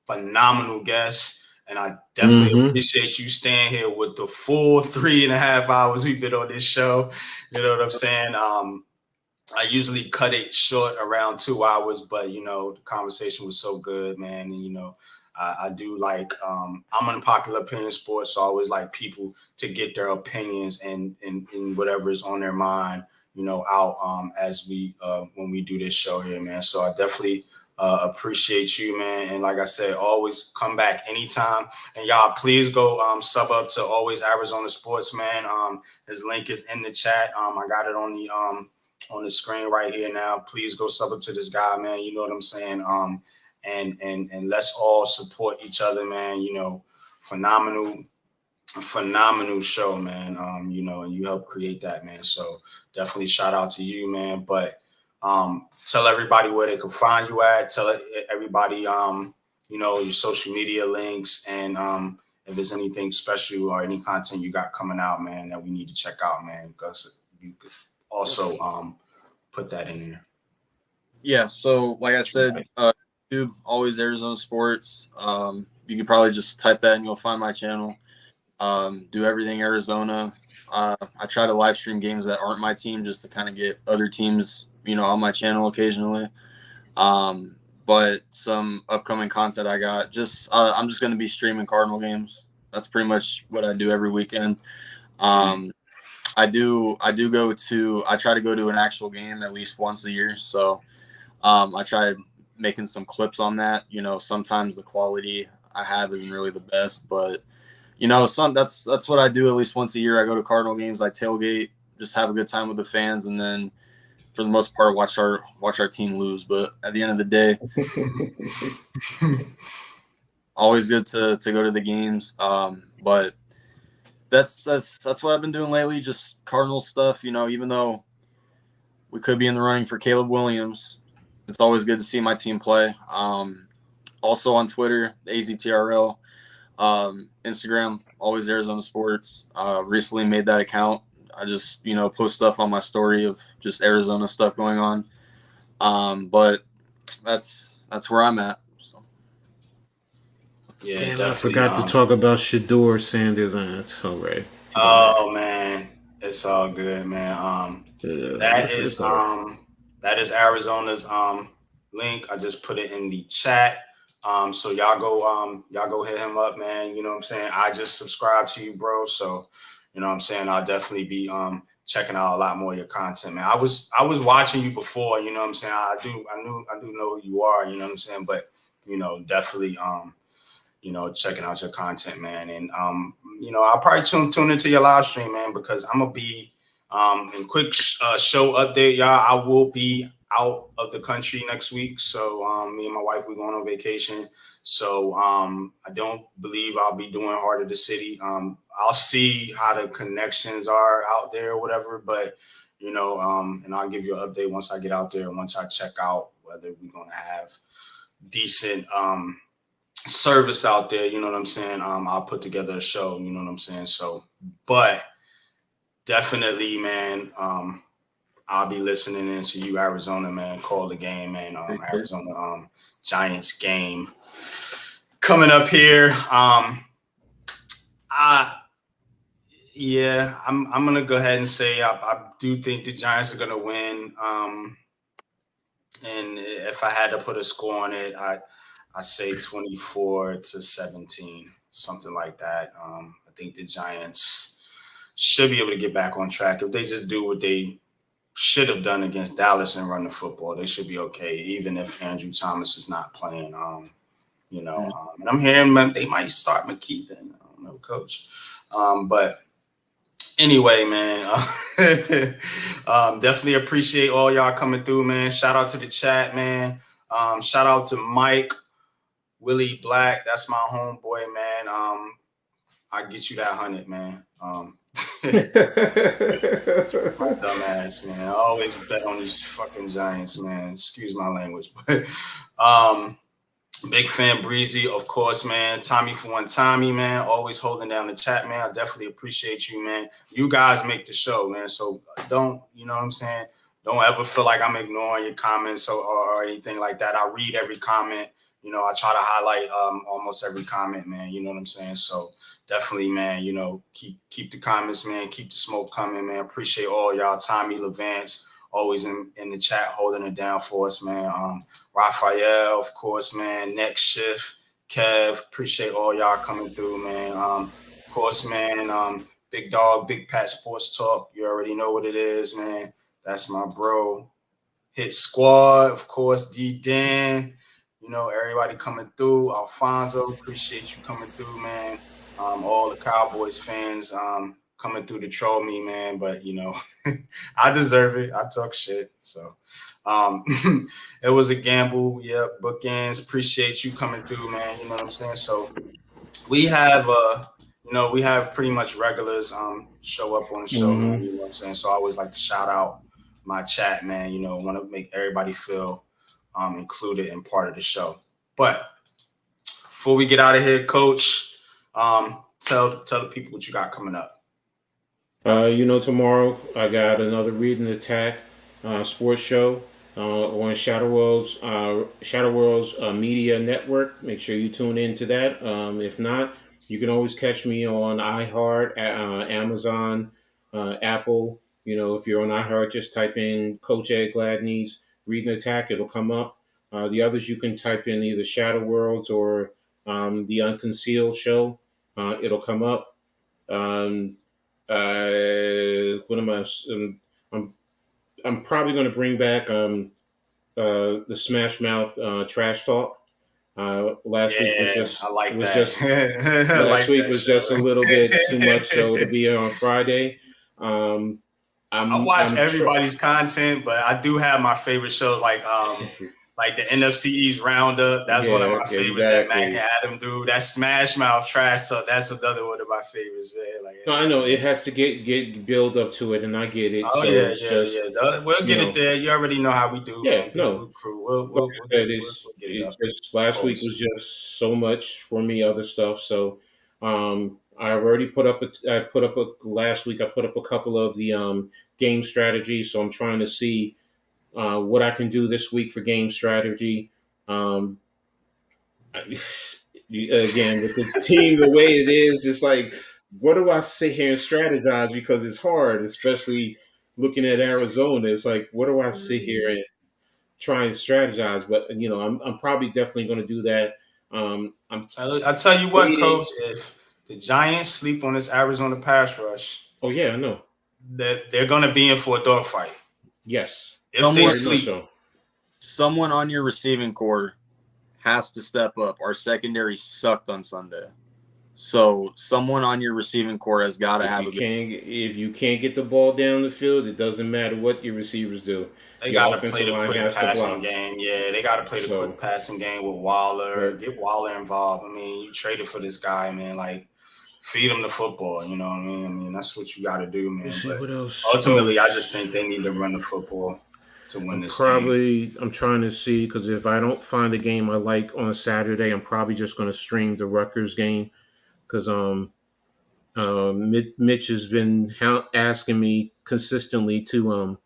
phenomenal guest. And I definitely appreciate you staying here with the full 3.5 hours we've been on this show. You know what I'm saying? I usually cut it short around 2 hours, but, the conversation was so good, man. And, I do like, I'm an unpopular opinion sports, so I always like people to get their opinions and whatever is on their mind, out as we, when we do this show here, man. So I definitely appreciate you, man. And like I said, always come back anytime. And y'all, please go sub up to Always Arizona Sports, man. His link is in the chat. I got it on the screen right here now. Please go sub up to this guy, man. You know what I'm saying? And let's all support each other, man. Phenomenal show, man. And you helped create that, man. So definitely shout out to you, man. But tell everybody where they can find you at. Tell everybody, your social media links, and if there's anything special or any content you got coming out, man, that we need to check out, man, because you could also put that in there. Yeah. So like I said, YouTube, Always Arizona Sports. You can probably just type that and you'll find my channel. Do everything Arizona. I try to live stream games that aren't my team just to kind of get other teams, on my channel occasionally. But some upcoming content I got, I'm just going to be streaming Cardinal games. That's pretty much what I do every weekend. I try to go to an actual game at least once a year. So, I try making some clips on that. Sometimes the quality I have isn't really the best, but that's what I do at least once a year. I go to Cardinal games, I tailgate, just have a good time with the fans, and then for the most part watch our team lose. But at the end of the day, always good to go to the games. But that's what I've been doing lately, just Cardinal stuff. Even though we could be in the running for Caleb Williams, it's always good to see my team play. Also on Twitter, AZTRL. Instagram, Always Arizona Sports. Recently made that account. I just, post stuff on my story of just Arizona stuff going on. But that's where I'm at. So. Yeah, and definitely. I forgot to talk about Shador Sanders. That's all right. Oh man, it's all good, man. That is Arizona's link. I just put it in the chat. So y'all go hit him up, man. You know what I'm saying? I just subscribed to you, bro. So, you know what I'm saying? I'll definitely be checking out a lot more of your content, man. I was watching you before, you know what I'm saying? I do know who you are, you know what I'm saying? But, definitely checking out your content, man. And I'll probably tune into your live stream, man, because I'm gonna be in quick show update, y'all. I will be out of the country next week. So me and my wife, we're going on vacation. So I don't believe I'll be doing Heart of the City. I'll see how the connections are out there or whatever, but and I'll give you an update once I get out there, once I check out whether we're going to have decent service out there, you know what I'm saying? I'll put together a show, you know what I'm saying? So, but definitely, man, I'll be listening in to you, Arizona, man. Call the game, man. Arizona Giants game coming up here. I'm gonna go ahead and say I do think the Giants are gonna win. And if I had to put a score on it, I say 24-17, something like that. I think the Giants should be able to get back on track if they just do what they should have done against Dallas and run the football. They should be okay, even if Andrew Thomas is not playing. And I'm hearing they might start McKeith. I don't know, coach. But anyway, man, definitely appreciate all y'all coming through, man. Shout out to the chat, man. Shout out to Mike, Willie Black. That's my homeboy, man. I get you that 100, man. My dumb ass, man. I always bet on these fucking Giants, man. Excuse my language, but big fan Breezy, of course, man. Tommy for one, Tommy, man. Always holding down the chat, man. I definitely appreciate you, man. You guys make the show, man. So don't, you know what I'm saying? Don't ever feel like I'm ignoring your comments or anything like that. I read every comment. You know, I try to highlight almost every comment, man. You know what I'm saying? So definitely, man, you know, keep the comments, man. Keep the smoke coming, man. Appreciate all y'all. Tommy Levance, always in the chat holding it down for us, man. Raphael, of course, man. Next Shift, Kev, appreciate all y'all coming through, man. Of course, man. Big Dog, Big Pat Sports Talk. You already know what it is, man. That's my bro. Hit Squad, of course, D Dan. You know, everybody coming through. Alfonso, appreciate you coming through, man. All the Cowboys fans coming through to troll me, man. But, you know, I deserve it. I talk shit. So it was a gamble. Yeah, bookends. Appreciate you coming through, man. You know what I'm saying? So we have, we have pretty much regulars show up on the show, man. You know what I'm saying? So I always like to shout out my chat, man. You know, want to make everybody feel included and part of the show. But before we get out of here, Coach, tell the people what you got coming up. Tomorrow I got another Read and Attack sports show on Shadow World's media network. Make sure you tune into that. If not, you can always catch me on iHeart, Amazon, Apple. You know, if you're on iHeart, just type in Coach Ed Gladney's Read and Attack. It'll come up. The others you can type in either Shadow Worlds or the Unconcealed show. It'll come up. What am I? I'm probably going to bring back the Smash Mouth Trash Talk. Last week was just last week was just a little bit too much, so to be on Friday. I watch everybody's content, but I do have my favorite shows like the NFC East Roundup. That's one of my favorites that Mac and Adam do. That Smash Mouth Trash Talk. That's another one of my favorites, man. No, I know it has to get build up to it, and I get it. Oh, yeah. We'll get it there. You already know how we do. Yeah, man. no. Crew. We'll get it up. Last week was just so much for me, other stuff. So, I already last week. I put up a couple of the game strategies. So I'm trying to see what I can do this week for game strategy. Again, with the team the way it is, it's like, what do I sit here and strategize? Because it's hard, especially looking at Arizona. It's like, what do I sit here and try and strategize? But I'm probably definitely going to do that. I'll tell you what, Coach. If the Giants sleep on this Arizona pass rush, oh yeah, I know that they're going to be in for a dogfight. Yes, if they sleep. Someone on your receiving core has to step up. Our secondary sucked on Sunday. So someone on your receiving core has got to have if you can't get the ball down the field, it doesn't matter what your receivers do. They got to play the quick passing game. Yeah, they got to play the quick passing game with Waller. Get Waller involved. I mean, you traded for this guy, man. Like, feed him the football. You know what I mean? I mean, that's what you got to do, man. But what else? Ultimately, I just think they need to run the football to win this game. I'm trying to see, because if I don't find the game I like on a Saturday, I'm probably just going to stream the Rutgers game. Because Mitch has been asking me consistently to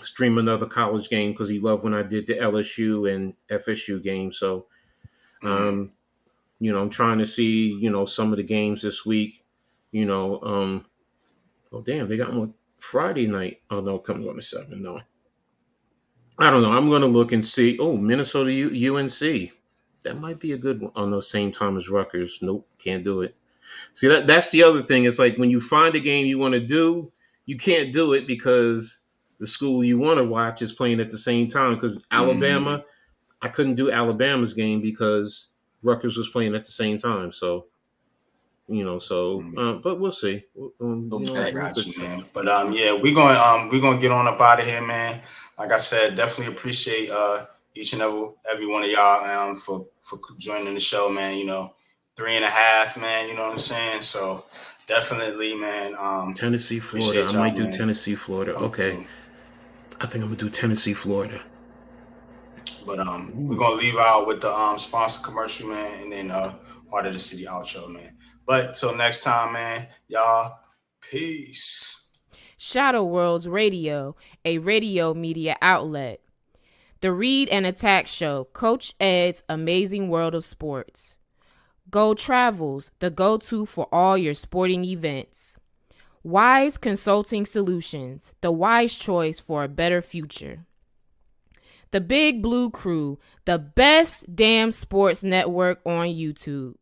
stream another college game because he loved when I did the LSU and FSU game. So, I'm trying to see, some of the games this week. Oh damn, they got one Friday night. Oh no, it comes on the 7th. No, I don't know. I'm going to look and see. Oh, Minnesota UNC. that might be a good one on the same time as Rutgers. Nope, can't do it. See, that's the other thing. It's like when you find a game you want to do, you can't do it because the school you want to watch is playing at the same time. Because Alabama, I couldn't do Alabama's game because Rutgers was playing at the same time. So, but we'll see. I got you, man. But yeah, we're gonna get on up out of here, man. Like I said, definitely appreciate each and every one of y'all for joining the show, man. 3.5, man. You know what I'm saying? So definitely, man. Tennessee, Florida. I might do Tennessee, Florida. Okay. I think I'm gonna do Tennessee, Florida. But we're gonna leave out with the sponsor commercial, man, and then Heart of the City outro, man. But till next time, man, y'all, peace. Shadow Worlds Radio, a radio media outlet. The Read and Attack Show, Coach Ed's Amazing World of Sports. Go Travels, the go-to for all your sporting events. Wise Consulting Solutions, the wise choice for a better future. The Big Blue Crew, the best damn sports network on YouTube.